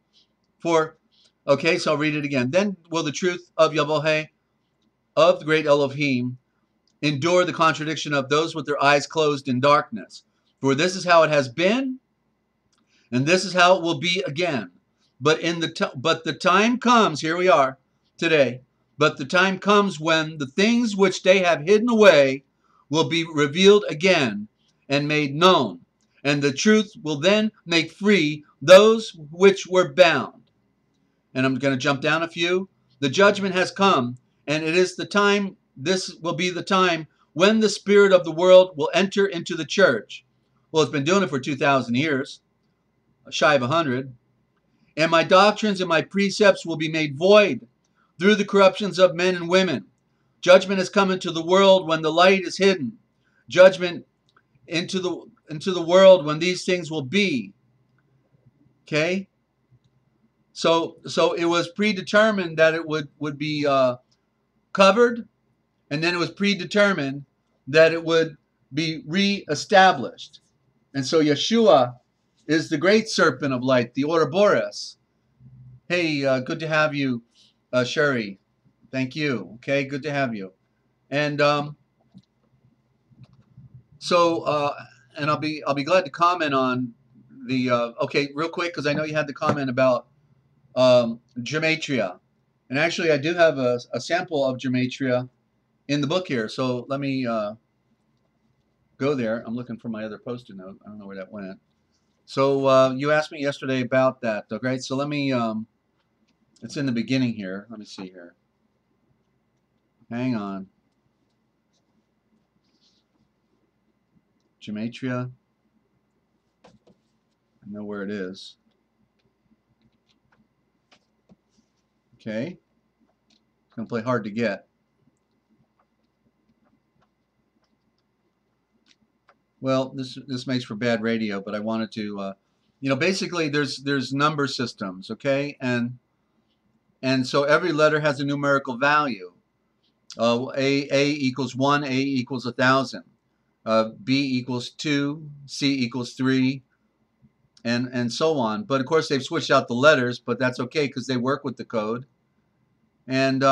Okay, so I'll read it again. Then will the truth of Yahweh, of the great Elohim, endure the contradiction of those with their eyes closed in darkness. For this is how it has been, and this is how it will be again. But the time comes, here we are today, but the time comes when the things which they have hidden away will be revealed again and made known. And the truth will then make free those which were bound. and I'm going to jump down a few. The judgment has come, and it is the time, this will be the time when the spirit of the world will enter into the church. Well, it's been doing it for 2,000 years, shy of 100. And my doctrines and my precepts will be made void through the corruptions of men and women. Judgment has come into the world when the light is hidden. Judgment into the world when these things will be. Okay? So it was predetermined that it would be covered, and then it was predetermined that it would be reestablished. And so Yeshua is the great serpent of light, the Ouroboros. Hey, good to have you, Sherry. Thank you. Okay, good to have you. And and I'll be glad to comment on the okay, real quick, because I know you had the comment about gematria, and actually I do have a sample of gematria in the book here. So let me go there. I'm looking for my other post-it note. I don't know where that went. So you asked me yesterday about that. Okay, so let me. It's in the beginning here. Let me see here. Hang on. Gematria. I know where it is. Okay. It's going to play hard to get. Well, this makes for bad radio, but I wanted to, you know, basically there's number systems, okay, and so every letter has a numerical value. A equals 1, A equals 1,000, B equals 2, C equals 3, and so on. But of course they've switched out the letters, but that's okay because they work with the code. And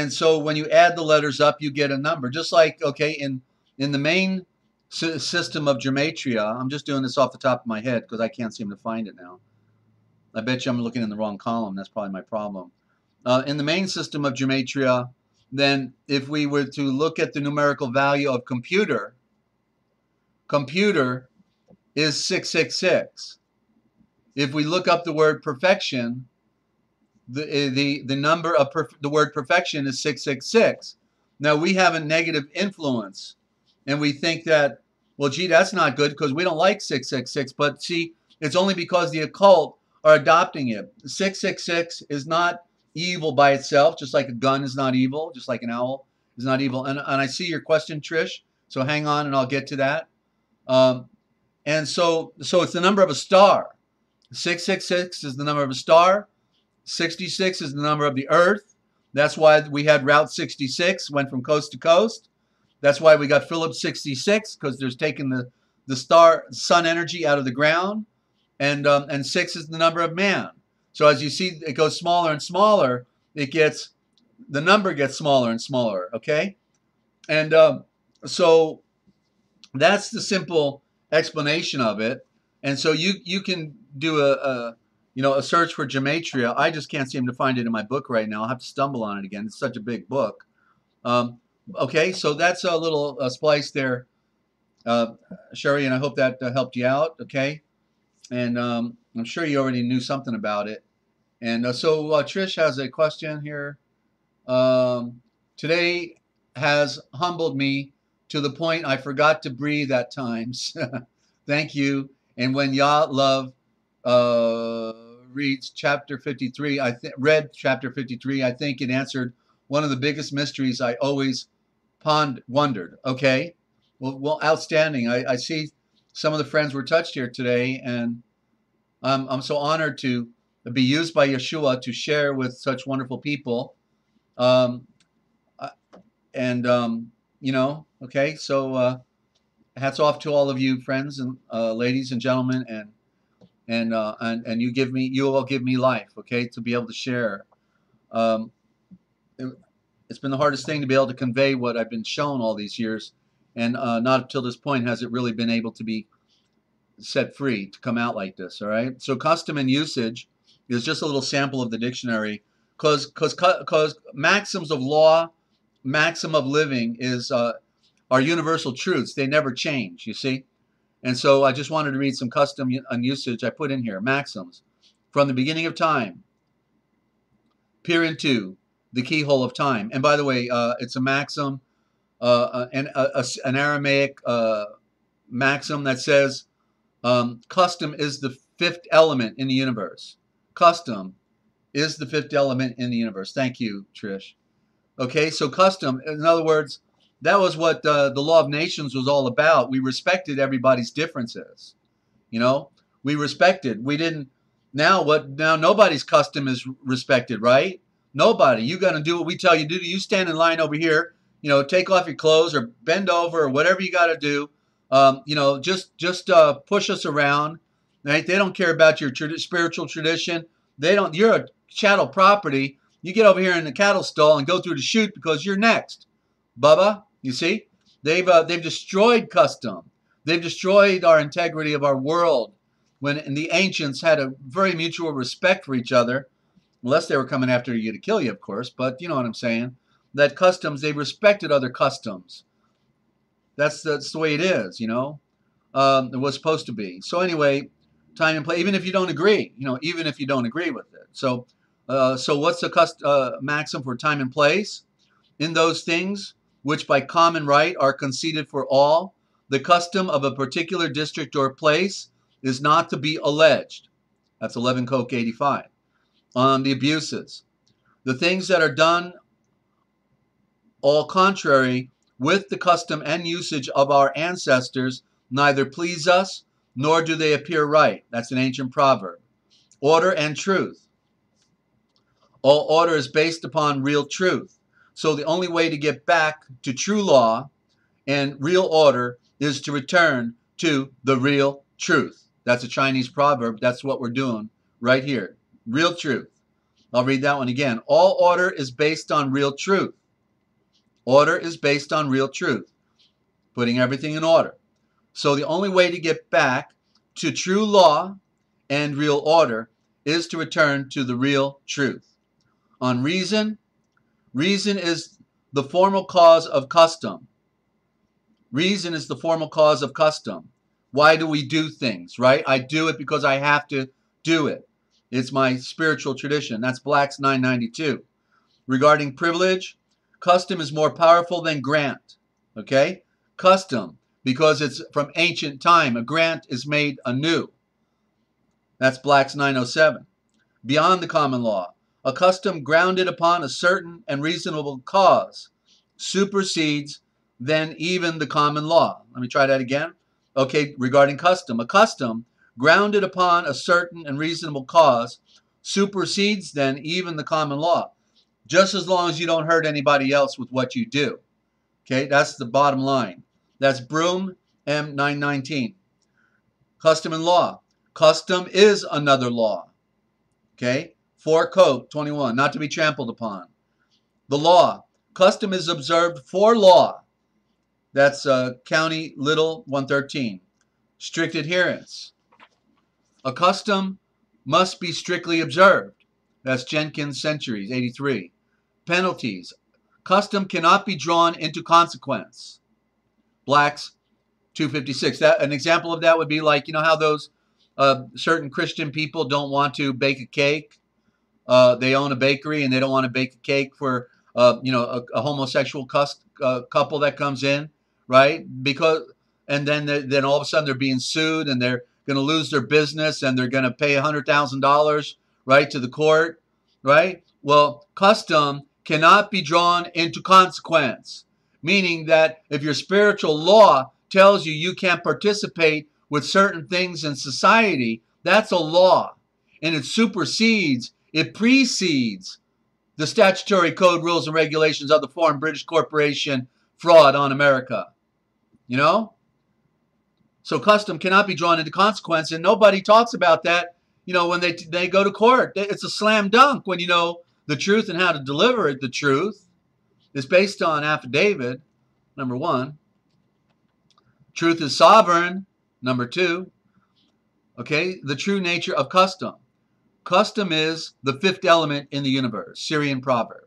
so when you add the letters up, you get a number. Just like, okay, in the main system of gematria, I'm just doing this off the top of my head because I can't seem to find it now. I bet you I'm looking in the wrong column. That's probably my problem. In the main system of gematria, then if we were to look at the numerical value of computer is 666. If we look up the word perfection, the number of the word perfection is 666. Now we have a negative influence, and we think that, well, gee, that's not good because we don't like 666. But see, it's only because the occult are adopting it. 666 is not evil by itself, just like a gun is not evil, just like an owl is not evil. And I see your question, Trish, so hang on and I'll get to that. And so it's the number of a star. 666 is the number of a star. 66 is the number of the earth. That's why we had Route 66, went from coast to coast. That's why we got Phillips 66, because there's taking the sun energy out of the ground. And 6 is the number of man. So as you see, it goes smaller and smaller. The number gets smaller and smaller. Okay, and so that's the simple explanation of it. And so you can do a search for gematria. I just can't seem to find it in my book right now. I'll have to stumble on it again. It's such a big book. Okay, so that's a little splice there, Sherry, and I hope that helped you out. Okay. And I'm sure you already knew something about it. And so Trish has a question here. Today has humbled me to the point I forgot to breathe at times. Thank you. And when Yah Love reads chapter 53, read chapter 53, I think it answered one of the biggest mysteries I always wondered. Okay. Well, outstanding. I see some of the friends were touched here today, and I'm so honored to be used by Yeshua to share with such wonderful people. Okay, so hats off to all of you friends and ladies and gentlemen, and you all give me life, okay, to be able to share. It's been the hardest thing to be able to convey what I've been shown all these years, and not until this point has it really been able to be set free to come out like this. All right. So custom and usage is just a little sample of the dictionary, because maxims of law, maxim of living are universal truths. They never change. You see. And so I just wanted to read some custom and usage I put in here. Maxims. from the beginning of time, peer into the keyhole of time. And by the way, it's a maxim, an Aramaic maxim that says custom is the fifth element in the universe. Custom is the fifth element in the universe. Thank you, Trish. Okay, so custom, in other words, that was what the law of nations was all about. We respected everybody's differences. You know, we respected. We didn't. Now nobody's custom is respected, right? Nobody. You got to do what we tell you to do. You stand in line over here. You know, take off your clothes or bend over or whatever you got to do. You know, just push us around. Right? They don't care about your spiritual tradition. They don't. You're a chattel property. You get over here in the cattle stall and go through the chute because you're next, Bubba. You see, they've destroyed custom. They've destroyed our integrity of our world. When the ancients had a very mutual respect for each other, unless they were coming after you to kill you, of course. But you know what I'm saying. That customs, they respected other customs. That's the way it is. You know, it was supposed to be. So anyway, time and place. Even if you don't agree, you know, even if you don't agree with it. So what's the maxim for time and place? In those things which by common right are conceded for all, the custom of a particular district or place is not to be alleged. That's 11 Coke 85. On the abuses. The things that are done all contrary with the custom and usage of our ancestors neither please us nor do they appear right. That's an ancient proverb. Order and truth. All order is based upon real truth. So the only way to get back to true law and real order is to return to the real truth. That's a Chinese proverb. That's what we're doing right here. Real truth. I'll read that one again. All order is based on real truth. Order is based on real truth. Putting everything in order. So the only way to get back to true law and real order is to return to the real truth. On reason, reason is the formal cause of custom. Reason is the formal cause of custom. Why do we do things, right? I do it because I have to do it. It's my spiritual tradition. That's Black's 992. Regarding privilege, custom is more powerful than grant. Okay? Custom, because it's from ancient time. A grant is made anew. That's Black's 907. Beyond the common law, a custom grounded upon a certain and reasonable cause supersedes then even the common law. Let me try that again. Okay, regarding custom. A custom grounded upon a certain and reasonable cause supersedes then even the common law. Just as long as you don't hurt anybody else with what you do. Okay, that's the bottom line. That's Broom M919. Custom and law. Custom is another law. Okay, 4 Coke 21, not to be trampled upon. The law. Custom is observed for law. That's County Little 113. Strict adherence. A custom must be strictly observed. That's Jenkins Centuries 83. Penalties. Custom cannot be drawn into consequence. Black's 256. An example of that would be like, you know how those certain Christian people don't want to bake a cake? They own a bakery and they don't want to bake a cake for a homosexual couple that comes in, right? And then all of a sudden they're being sued and they're going to lose their business and they're going to pay $100,000, right, to the court, right? Well, custom cannot be drawn into consequence, meaning that if your spiritual law tells you you can't participate with certain things in society, that's a law, and it supersedes, it precedes the statutory code, rules, and regulations of the foreign British corporation fraud on America. You know? So custom cannot be drawn into consequence, and nobody talks about that, you know, when they go to court. It's a slam dunk when you know the truth and how to deliver it. The truth is based on affidavit, number 1. Truth is sovereign, number 2. Okay, the true nature of custom. Custom is the fifth element in the universe, Syrian proverb.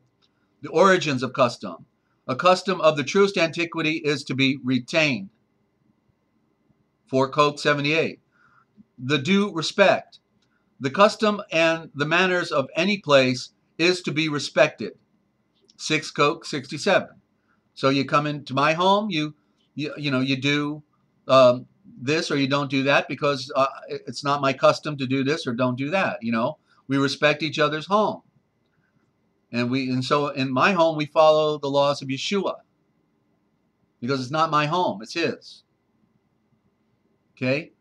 The origins of custom. A custom of the truest antiquity is to be retained. 4 Coke 78. The due respect. The custom and the manners of any place is to be respected. 6 Coke 67. So you come into my home, you do this or you don't do that because it's not my custom to do this or don't do that. We respect each other's home, and so in my home we follow the laws of Yeshua because it's not my home, it's his. Okay,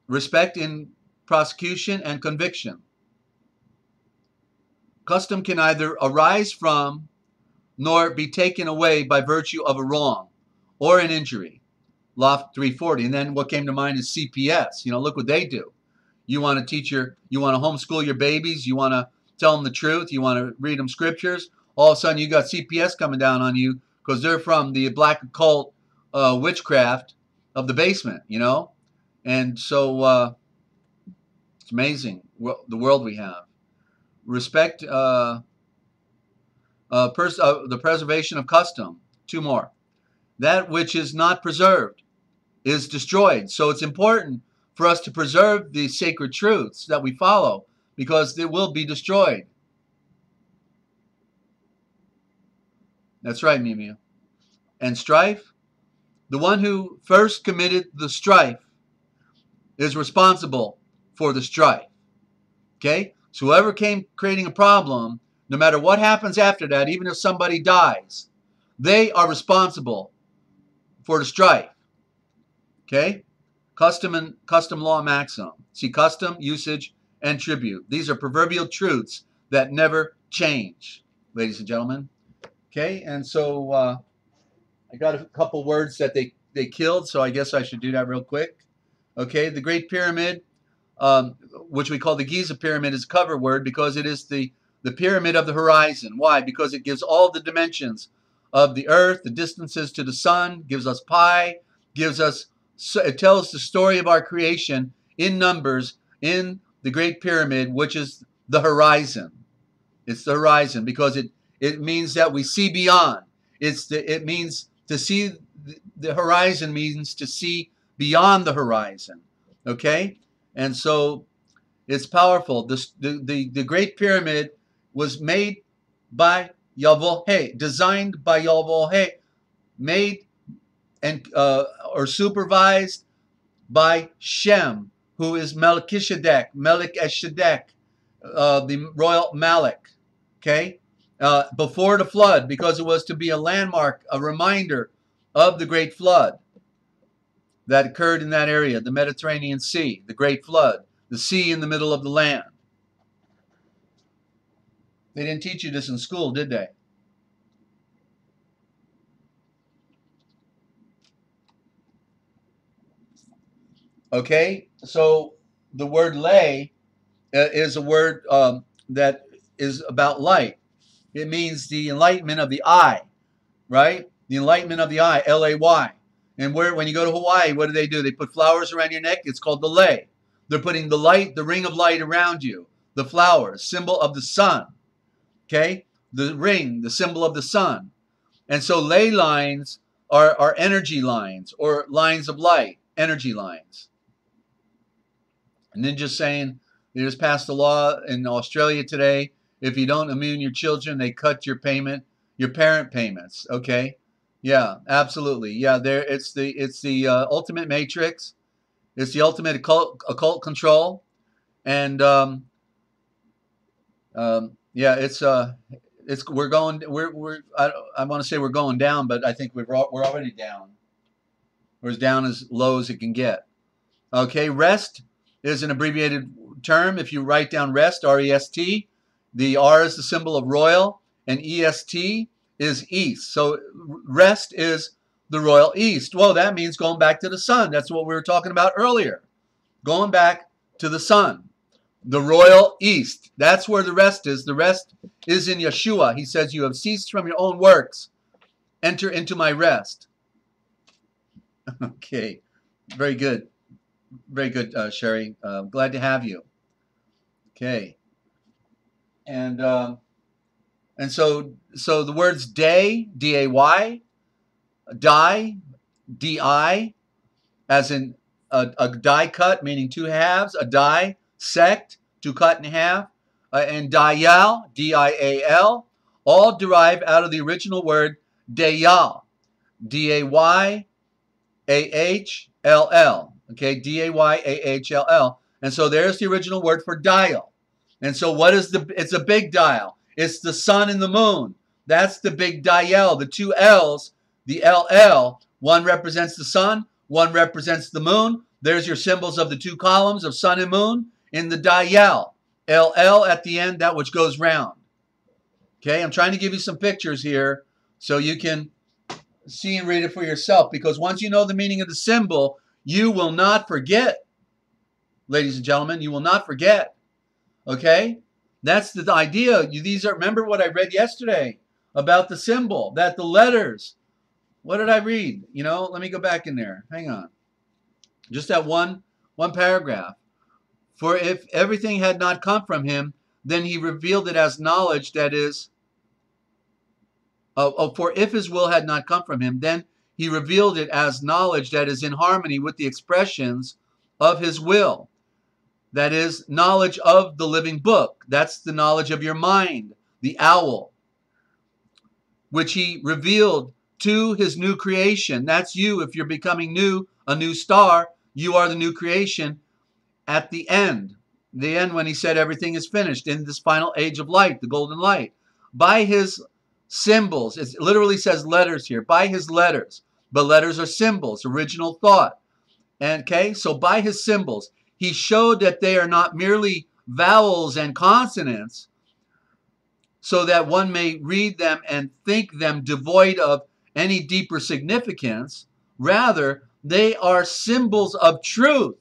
respect in prosecution and conviction. Custom can neither arise from nor be taken away by virtue of a wrong or an injury. Law 340. And then what came to mind is CPS. Look what they do. You want to you want to homeschool your babies, you want to tell them the truth, you want to read them scriptures. All of a sudden you got CPS coming down on you because they're from the black occult witchcraft of the basement, And so it's amazing the world we have. Respect the preservation of custom. 2 more. That which is not preserved is destroyed. So it's important for us to preserve the sacred truths that we follow because they will be destroyed. That's right, Mimiu. And strife, the one who first committed the strife is responsible for the strife. Okay? So whoever came creating a problem, no matter what happens after that, even if somebody dies, they are responsible for the strife. Okay? Custom and custom law maxim. See, custom, usage, and tribute. These are proverbial truths that never change, ladies and gentlemen. Okay, and so I got a couple words that they killed, so I guess I should do that real quick. Okay, the Great Pyramid, which we call the Giza Pyramid, is a cover word because it is the pyramid of the horizon. Why? Because it gives all the dimensions of the earth, the distances to the sun, gives us pi, it tells the story of our creation in numbers in the Great Pyramid, which is the horizon. It's the horizon because it means that we see beyond. It means to see the horizon means to see beyond the horizon. Okay? And so it's powerful. The Great Pyramid was made by Yahweh, designed by Yahweh, made and or supervised by Shem, who is Melchizedek, the royal Malek. Okay, before the flood, because it was to be a landmark, a reminder of the great flood that occurred in that area, the Mediterranean Sea, the great flood, the sea in the middle of the land. They didn't teach you this in school, did they? Okay, so the word lay is a word that is about light. It means the enlightenment of the eye, right? The enlightenment of the eye, L-A-Y. And when you go to Hawaii, what do? They put flowers around your neck. It's called the lei. They're putting the light, the ring of light around you. The flowers, symbol of the sun. Okay? The ring, the symbol of the sun. And so ley lines are energy lines or lines of light, energy lines. And then just saying, they just passed a law in Australia today. If you don't immune your children, they cut your parent payments. Okay, yeah, absolutely, yeah. It's the ultimate matrix. It's the ultimate occult control, and yeah, we're going. I want to say we're going down, but I think we're already down. We're as down as low as it can get. Okay, rest is an abbreviated term. If you write down rest, R-E-S-T, the R is the symbol of royal, and E-S-T is east. So rest is the royal east. Well, that means going back to the sun. That's what we were talking about earlier. Going back to the sun. The royal east. That's where the rest is. The rest is in Yeshua. He says, you have ceased from your own works. Enter into my rest. Okay. Very good. Very good, Sherry. Glad to have you. Okay. And so the words day, D-A-Y, die, D-I, as in a die cut, meaning two halves, a die, sect, to cut in half, and dial, D-I-A-L, all derive out of the original word dayal, D-A-Y-A-H-L-L, okay, D-A-Y-A-H-L-L. And so there's the original word for dial. And so what is it's a big dial. It's the sun and the moon. That's the big dial. The two L's, the LL, one represents the sun, one represents the moon. There's your symbols of the two columns of sun and moon in the dial. LL at the end, that which goes round. Okay, I'm trying to give you some pictures here so you can see and read it for yourself, because once you know the meaning of the symbol, you will not forget. Ladies and gentlemen, you will not forget. Okay? That's the idea. Remember what I read yesterday about the symbol, that the letters. What did I read? You know, let me go back in there. Hang on. Just that one paragraph. For if everything had not come from him, then he revealed it as knowledge that is. For if his will had not come from him, then he revealed it as knowledge that is in harmony with the expressions of his will. That is, knowledge of the living book. That's the knowledge of your mind, the owl, which he revealed to his new creation. That's you. If you're becoming new, a new star, you are the new creation at the end. The end when he said everything is finished in this final age of light, the golden light. By his symbols, it literally says letters here, by his letters. But letters are symbols, original thought. And okay, so by his symbols, he showed that they are not merely vowels and consonants, so that one may read them and think them devoid of any deeper significance. Rather, they are symbols of truth,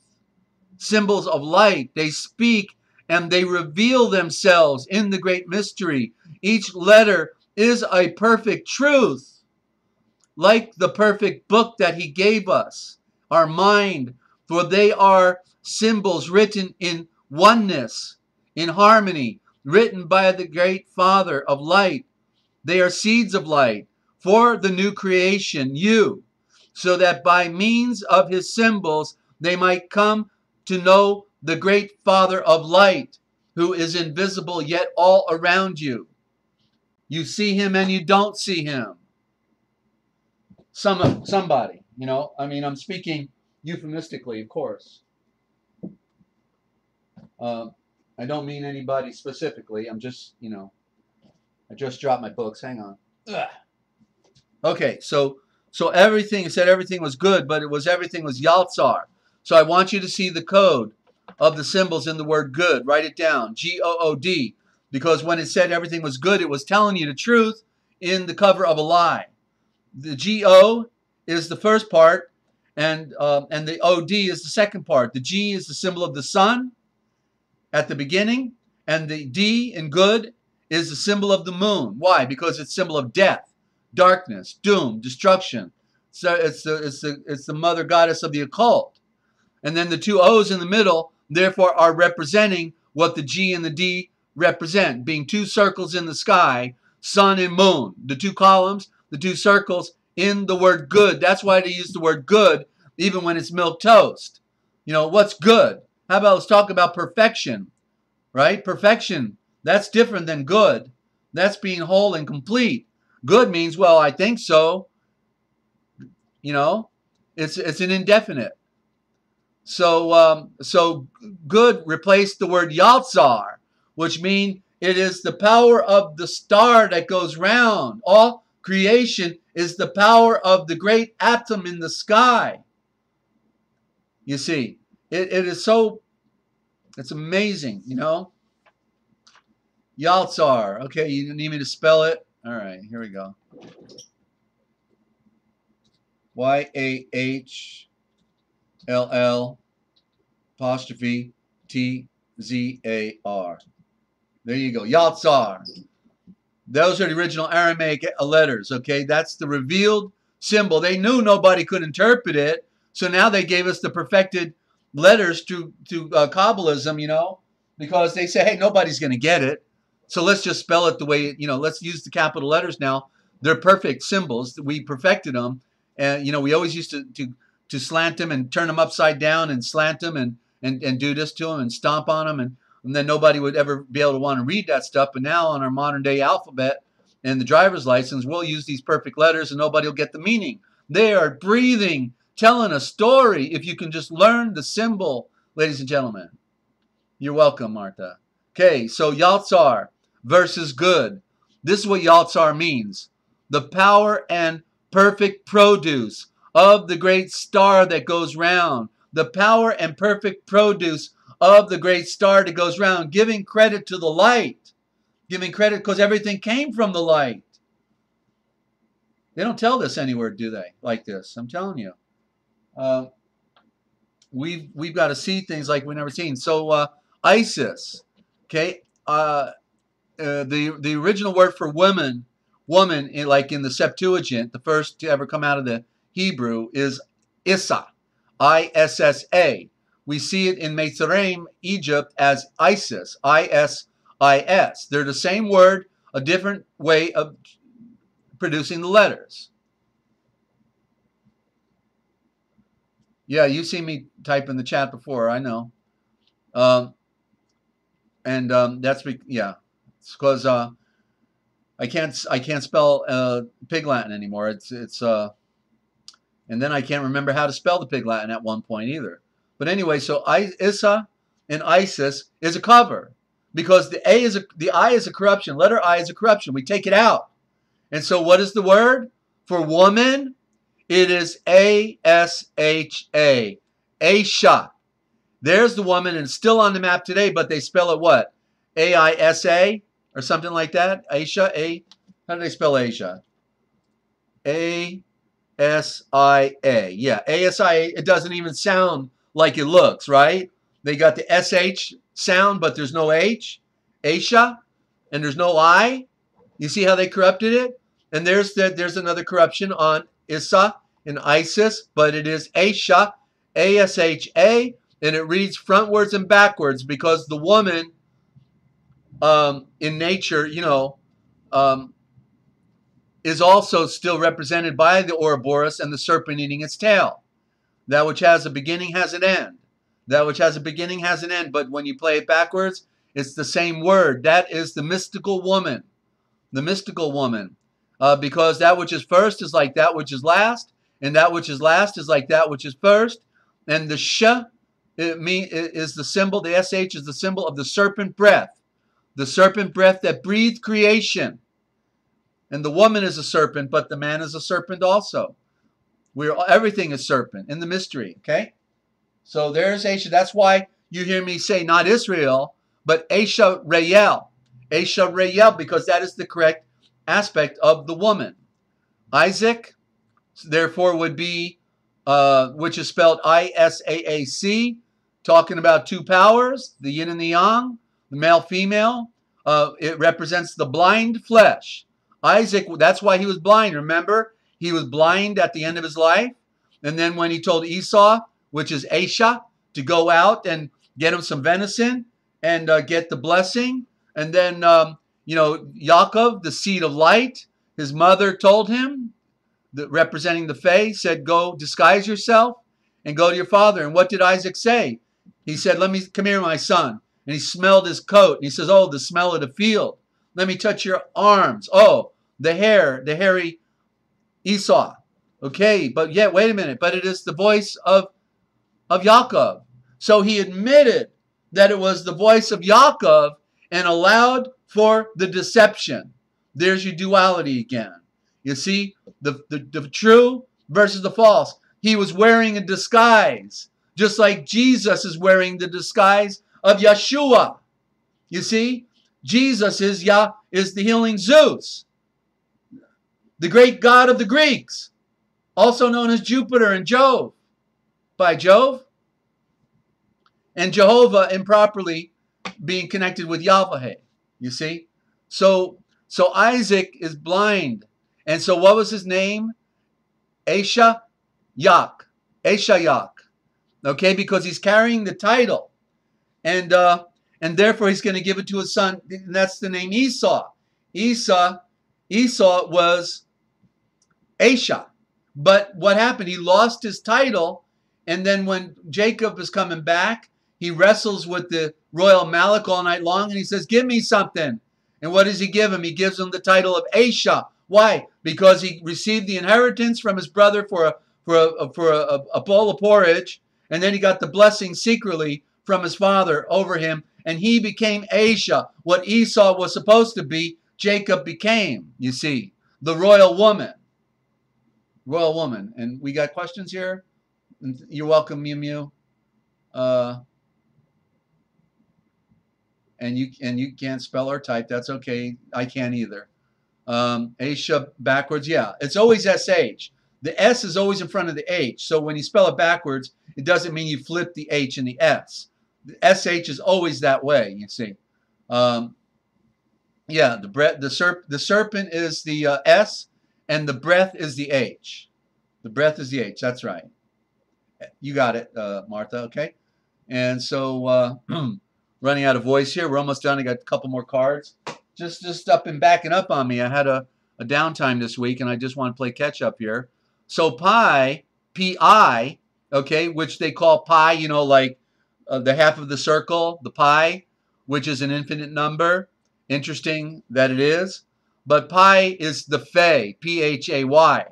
symbols of light. They speak and they reveal themselves in the great mystery. Each letter is a perfect truth, like the perfect book that he gave us, our mind, for they are symbols written in oneness, in harmony, written by the great Father of light. They are seeds of light for the new creation, you, so that by means of his symbols they might come to know the great Father of light, who is invisible yet all around you. You see him and you don't see him. Somebody, you know, I mean, I'm speaking euphemistically, of course. I don't mean anybody specifically. I'm just, you know, I just dropped my books. Hang on. Ugh. Okay, so everything, it said everything was good, but everything was Yaltsar. So I want you to see the code of the symbols in the word good. Write it down, G-O-O-D, because when it said everything was good, it was telling you the truth in the cover of a lie. The G-O is the first part, and the O-D is the second part. The G is the symbol of the sun at the beginning, and the D in good is the symbol of the moon. Why? Because it's symbol of death, darkness, doom, destruction. So it's the mother goddess of the occult. And then the two O's in the middle, therefore, are representing what the G and the D represent, being two circles in the sky, sun and moon. The two columns, the two circles in the word good. That's why they use the word good even when it's milk toast. You know, what's good? How about let's talk about perfection, right? Perfection, that's different than good. That's being whole and complete. Good means, well, I think so. You know, it's an indefinite. So good replaced the word Yaltsar, which means it is the power of the star that goes round. All creation is the power of the great atom in the sky. You see, it is so, it's amazing, you know. Yaltsar. Okay, you need me to spell it? All right, here we go. Y-A-H-L-L apostrophe T-Z-A-R. There you go. Yaltsar. Those are the original Aramaic letters, okay? That's the revealed symbol. They knew nobody could interpret it, so now they gave us the perfected letters to Kabbalism, you know, because they say, hey, nobody's going to get it, so let's just spell it the way, you know, let's use the capital letters now. They're perfect symbols. We perfected them, and, you know, we always used to slant them and turn them upside down and slant them and do this to them and stomp on them, and then nobody would ever be able to want to read that stuff. But now on our modern day alphabet and the driver's license, we'll use these perfect letters and nobody will get the meaning. They are breathing, telling a story. If you can just learn the symbol, ladies and gentlemen. You're welcome, Martha. Okay, so Yaltsar versus good. This is what Yaltsar means. The power and perfect produce of the great star that goes round. The power and perfect produce of the great star that goes round. Giving credit to the light. Giving credit because everything came from the light. They don't tell this anywhere, do they? Like this. I'm telling you. We've got to see things like we've never seen. So Isis, okay, the original word for woman, like in the Septuagint, the first to ever come out of the Hebrew is Issa, I-S-S-A. We see it in Mitzrayim, Egypt, as Isis, I-S-I-S. They're the same word, a different way of producing the letters. Yeah, you've seen me type in the chat before, I know. That's it's because I can't spell Pig Latin anymore. And then I can't remember how to spell the Pig Latin at one point either. But anyway, so Issa and Isis is a cover because the I is a corruption. Letter I is a corruption. We take it out, and so what is the word for woman? It is A-S-H-A, Aisha. There's the woman, and it's still on the map today, but they spell it what? A-I-S-A or something like that? Aisha, how do they spell Aisha? A-S-I-A. Yeah, A-S-I-A. It doesn't even sound like it looks, right? They got the S-H sound, but there's no H. Aisha, and there's no I. You see how they corrupted it? And there's another corruption on Issa and Isis, but it is Aisha, A-S-H-A, and it reads frontwards and backwards because the woman in nature, is also still represented by the Ouroboros and the serpent eating its tail. That which has a beginning has an end. That which has a beginning has an end, but when you play it backwards, it's the same word. That is the mystical woman. The mystical woman. Because that which is first is like that which is last, and that which is last is like that which is first. And the sh is the symbol, the sh is the symbol of the serpent breath. The serpent breath that breathed creation. And the woman is a serpent, but the man is a serpent also. Everything is serpent in the mystery, okay? So there's Aisha. That's why you hear me say not Israel, but Aisha Rayel. Aisha Rayel, because that is the correct aspect of the woman. Isaac, therefore, would be, which is spelled I-S-A-A-C, talking about two powers, the yin and the yang, the male-female. It represents the blind flesh. Isaac, that's why he was blind. Remember, he was blind at the end of his life. And then when he told Esau, which is Aisha, to go out and get him some venison and get the blessing. And then, Yaakov, the seed of light, his mother told him, representing the Fae, said, go disguise yourself and go to your father. And what did Isaac say? He said, come here, my son. And he smelled his coat. And he says, oh, the smell of the field. Let me touch your arms. Oh, the hairy Esau. Okay, but yet, wait a minute. But it is the voice of Yaakov. So he admitted that it was the voice of Yaakov and allowed for the deception. There's your duality again. You see, the true versus the false. He was wearing a disguise, just like Jesus is wearing the disguise of Yeshua. You see, Jesus is the healing Zeus, the great god of the Greeks, also known as Jupiter and Jove, by Jove, and Jehovah improperly being connected with Yahweh. You see, so Isaac is blind, and so what was his name? Aisha Yak. Okay, because he's carrying the title, and therefore he's going to give it to his son, and that's the name Esau. Esau was Aisha. But what happened? He lost his title, and then when Jacob is coming back, He wrestles with the royal Malik all night long, and he says, give me something. And what does he give him? He gives him the title of Aisha. Why? Because he received the inheritance from his brother for a bowl of porridge, and then he got the blessing secretly from his father over him, and he became Aisha. What Esau was supposed to be, Jacob became, you see, the royal woman. Royal woman. And we got questions here? You're welcome, Mew Mew. And you can't spell or type. That's okay. I can't either. Aisha backwards. Yeah, it's always SH. The S is always in front of the H. So when you spell it backwards, it doesn't mean you flip the H and the S. The SH is always that way, you see. Yeah, the serpent is the S, and the breath is the H. The breath is the H. That's right. You got it, Martha. Okay. And so running out of voice here. We're almost done. I got a couple more cards. Just up and backing up on me. I had a downtime this week, and I just want to play catch up here. So pi, P-I, okay, which they call pi, you know, like the half of the circle, the pi, which is an infinite number. Interesting that it is. But pi is the Phay, P-H-A-Y.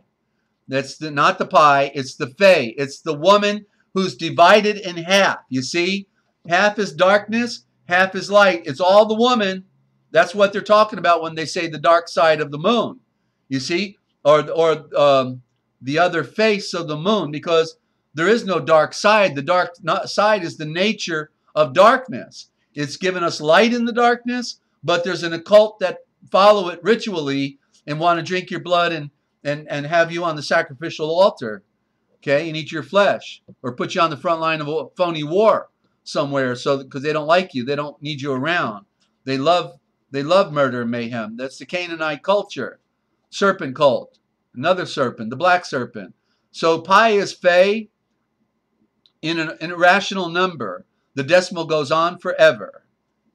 That's not the pi, it's the Phay. It's the woman who's divided in half. You see? Half is darkness, half is light. It's all the woman. That's what they're talking about when they say the dark side of the moon. You see? Or the other face of the moon, because there is no dark side. The dark side is the nature of darkness. It's given us light in the darkness, but there's an occult that follow it ritually and want to drink your blood and have you on the sacrificial altar, okay, and eat your flesh, or put you on the front line of a phony war somewhere, so because they don't like you, they don't need you around. They love murder and mayhem. That's the Canaanite culture. Serpent cult, another serpent, the black serpent. So pi is Phay in an irrational number. The decimal goes on forever.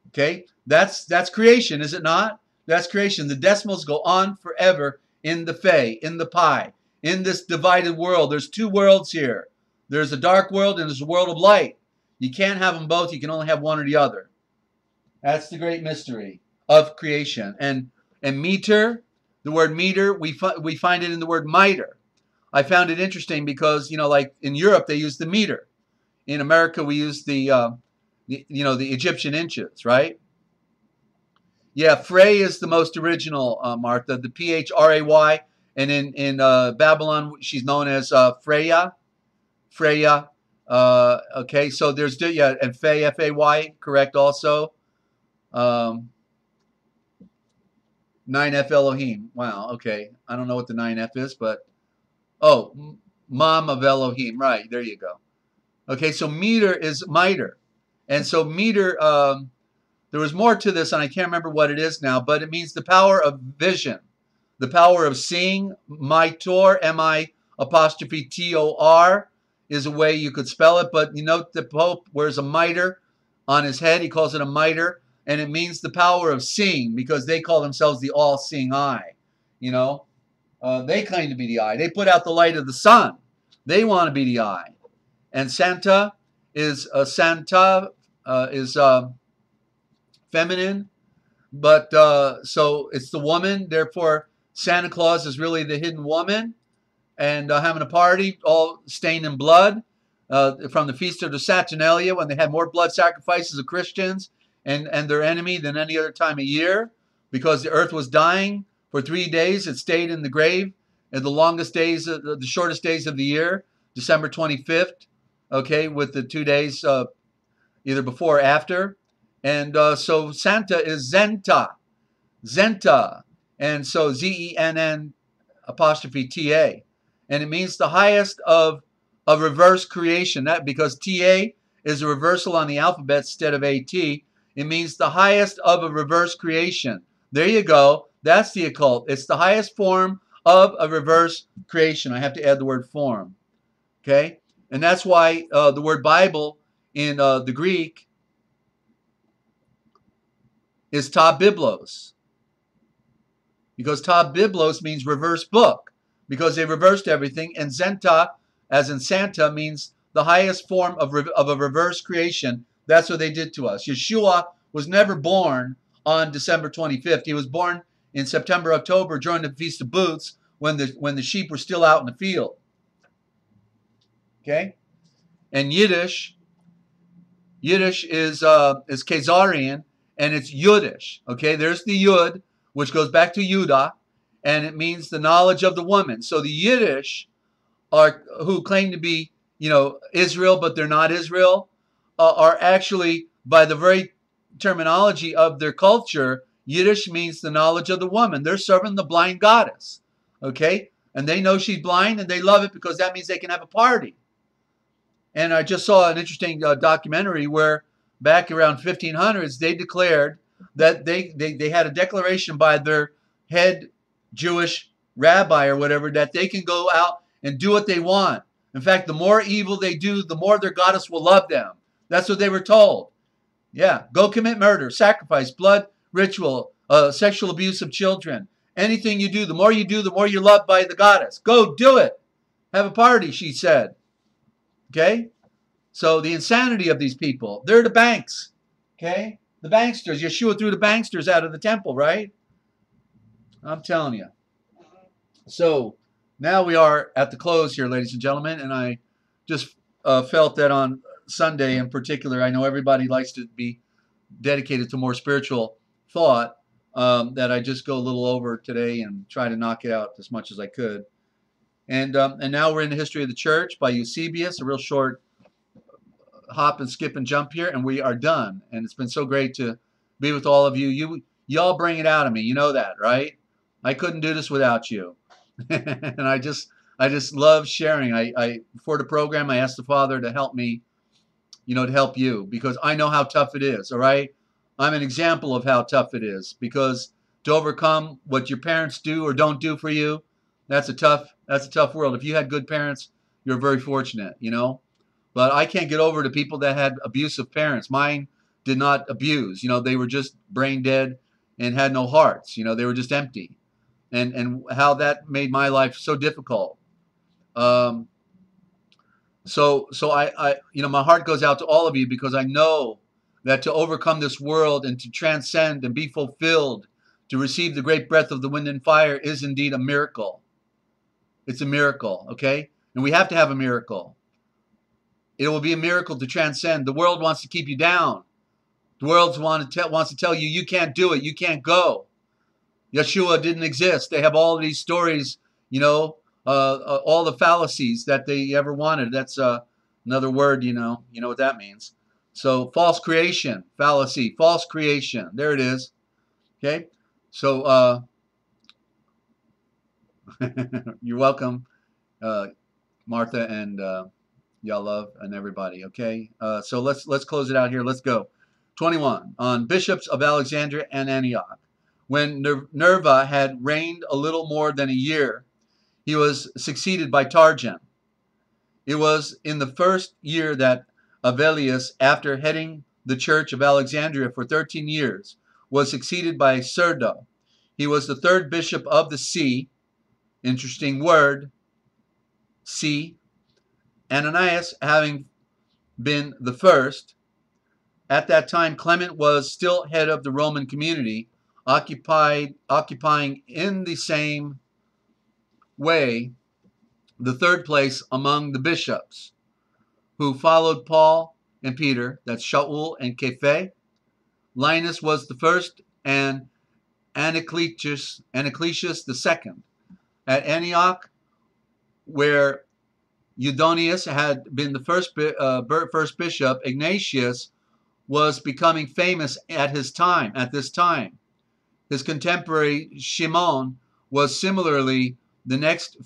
Okay, that's creation, is it not? That's creation. The decimals go on forever in the Phay, in the pi, in this divided world. There's two worlds here. There's a dark world and there's a world of light. You can't have them both. You can only have one or the other. That's the great mystery of creation. And meter, the word meter, we find it in the word miter. I found it interesting because, you know, like in Europe, they use the meter. In America, we use the Egyptian inches, right? Yeah, Frey is the most original, Martha, the P-H-R-A-Y. And in Babylon, she's known as Freya. Freya. Okay, so there's, yeah, and Fay, F-A-Y, correct also. 9F Elohim. Wow, okay. I don't know what the 9F is, but, oh, Mom of Elohim. Right, there you go. Okay, so meter is miter. And so meter, there was more to this, and I can't remember what it is now, but it means the power of vision, the power of seeing. Mitor, M-I-T-O-R, is a way you could spell it, but you note the Pope wears a mitre on his head. He calls it a mitre, and it means the power of seeing, because they call themselves the all-seeing eye. You know, they claim to be the eye. They put out the light of the sun. They want to be the eye. And Santa is feminine, but so it's the woman. Therefore, Santa Claus is really the hidden woman, and having a party all stained in blood from the Feast of the Saturnalia, when they had more blood sacrifices of Christians and their enemy than any other time of year, because the earth was dying for 3 days. It stayed in the grave in the longest days, the shortest days of the year, December 25th. Okay, with the 2 days either before or after. And so Santa is Zenta. Zenta. And so Z-E-N-N apostrophe T-A. And it means the highest of reverse creation. That because T-A is a reversal on the alphabet instead of A-T. It means the highest of a reverse creation. There you go. That's the occult. It's the highest form of a reverse creation. I have to add the word form. Okay? And that's why the word Bible in the Greek is ta biblos. Because ta biblos means reverse book. Because they reversed everything. And Zenta, as in Santa, means the highest form of a reverse creation That's what they did to us. Yeshua was never born on December 25th. He was born in September, October during the Feast of Booths when the sheep were still out in the field. Okay? And Yiddish is Khazarian, and it's Yudish. Okay? There's the Yud, which goes back to Yudah, and it means the knowledge of the woman. So the Yiddish are who claim to be, Israel, but they're not Israel, are actually, by the very terminology of their culture, Yiddish means the knowledge of the woman. They're serving the blind goddess, okay? And they know she's blind, and they love it because that means they can have a party. And I just saw an interesting documentary where back around 1500s, they declared that they had a declaration by their head Jewish rabbi or whatever that they can go out and do what they want. In fact, the more evil they do, the more their goddess will love them. That's what they were told. Yeah, go commit murder, sacrifice, blood, ritual, sexual abuse of children. Anything you do, the more you're loved by the goddess. Go do it. Have a party, she said. Okay? So the insanity of these people, they're the banks. Okay? The banksters. Yeshua threw the banksters out of the temple, right? I'm telling you. So now we are at the close here, ladies and gentlemen, and I just felt that on Sunday in particular, I know everybody likes to be dedicated to more spiritual thought, that I just go a little over today and try to knock it out as much as I could. And now we're in the history of the church by Eusebius, a real short hop and skip and jump here, and we are done. And it's been so great to be with all of you. Y'all bring it out of me. You know that, right? I couldn't do this without you. And I just love sharing. I before the program, I asked the Father to help me, to help you, because I know how tough it is. All right, I'm an example of how tough it is, because to overcome what your parents do or don't do for you, that's a tough world. If you had good parents, you're very fortunate, But I can't get over the people that had abusive parents. Mine did not abuse. They were just brain dead and had no hearts. They were just empty. And how that made my life so difficult. So I my heart goes out to all of you, because I know that to overcome this world and to transcend and be fulfilled, to receive the great breath of the wind and fire is indeed a miracle. It's a miracle, okay? And we have to have a miracle. It will be a miracle to transcend. The world wants to keep you down. The world wants to tell you, you can't do it, you can't go. Yeshua didn't exist. They have all of these stories, all the fallacies that they ever wanted. That's another word, you know what that means. So false creation, fallacy, false creation. There it is. Okay. So you're welcome, Martha and y'all love and everybody. Okay. So let's close it out here. Let's go. 21 on bishops of Alexandria and Antioch. When Nerva had reigned a little more than a year, he was succeeded by Trajan. It was in the first year that Avellius, after heading the church of Alexandria for 13 years, was succeeded by Serdo. He was the third bishop of the see. Interesting word, see. Ananias having been the first. At that time, Clement was still head of the Roman community, occupying in the same way the third place among the bishops who followed Paul and Peter. That's Shaul and Kepha. Linus was the first, and Anacletus the second. At Antioch, where Eudonius had been the first bishop, Ignatius was becoming famous at this time. His contemporary Shimon was similarly the next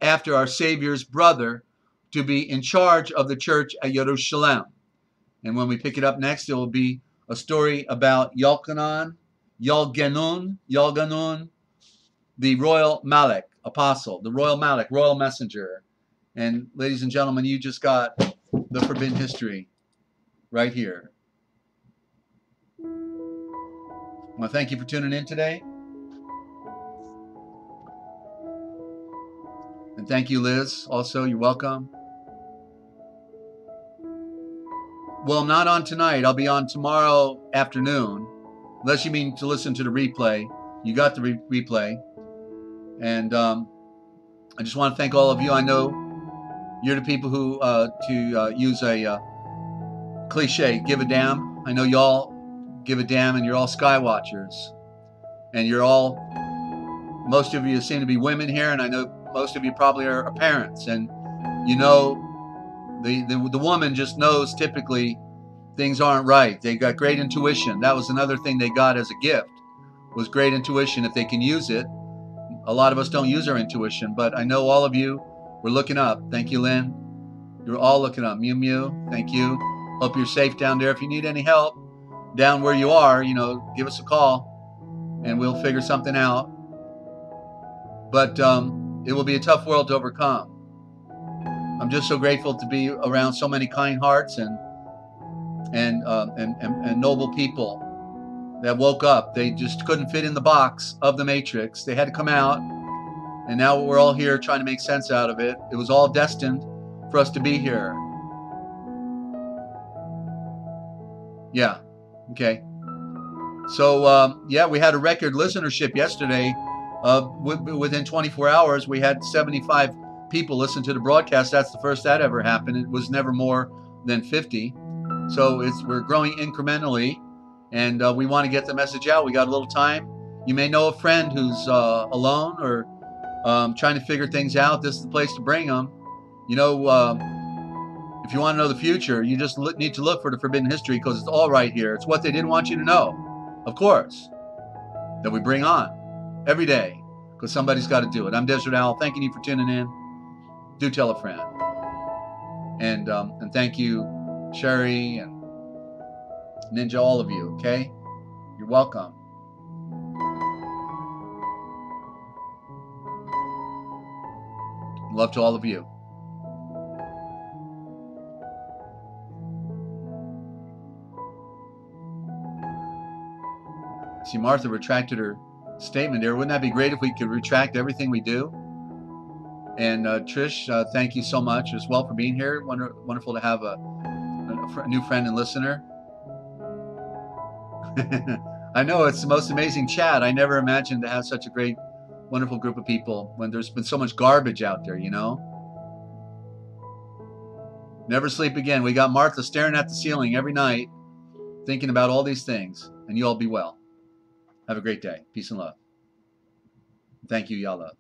after our Savior's brother to be in charge of the church at Jerusalem. And when we pick it up next, it will be a story about Yalganun, the royal Malek apostle, the royal Malek, royal messenger. And ladies and gentlemen, you just got the forbidden history right here. Well, thank you for tuning in today. And thank you, Liz. Also, you're welcome. Well, I'm not on tonight. I'll be on tomorrow afternoon. Unless you mean to listen to the replay. You got the replay. And I just want to thank all of you. I know you're the people who, to use a cliche, give a damn. I know y'all give a damn, and you're all sky watchers. And you're all, most of you seem to be women here, and I know most of you probably are parents. And you know, the woman just knows typically things aren't right. They got great intuition. That was another thing they got as a gift, was great intuition if they can use it. A lot of us don't use our intuition, but I know all of you were looking up. Thank you, Lynn. You're all looking up. Mew Mew, thank you. Hope you're safe down there. If you need any help down where you are, you know, give us a call and we'll figure something out. But it will be a tough world to overcome. I'm just so grateful to be around so many kind hearts and noble people that woke up. They just couldn't fit in the box of the matrix. They had to come out, and now we're all here trying to make sense out of it. It was all destined for us to be here. Yeah. Okay. So yeah, we had a record listenership yesterday. Within 24 hours, we had 75 people listen to the broadcast. That's the first that ever happened. It was never more than 50. So we're growing incrementally, and we want to get the message out. We got a little time. You may know a friend who's alone or trying to figure things out. This is the place to bring them. You know, if you want to know the future, you just need to look for the forbidden history, because it's all right here. It's what they didn't want you to know, of course, that we bring on every day, because somebody's got to do it. I'm Desert Owl, thanking you for tuning in. Do tell a friend. And thank you, Sherry and Ninja, all of you, okay? You're welcome. Love to all of you. See, Martha retracted her statement there. Wouldn't that be great if we could retract everything we do? And Trish, thank you so much as well for being here. Wonderful to have a new friend and listener. I know, it's the most amazing chat. I never imagined to have such a great, wonderful group of people when there's been so much garbage out there, you know? Never sleep again. We got Martha staring at the ceiling every night, thinking about all these things. And you all be well. Have a great day. Peace and love. Thank you, y'all love.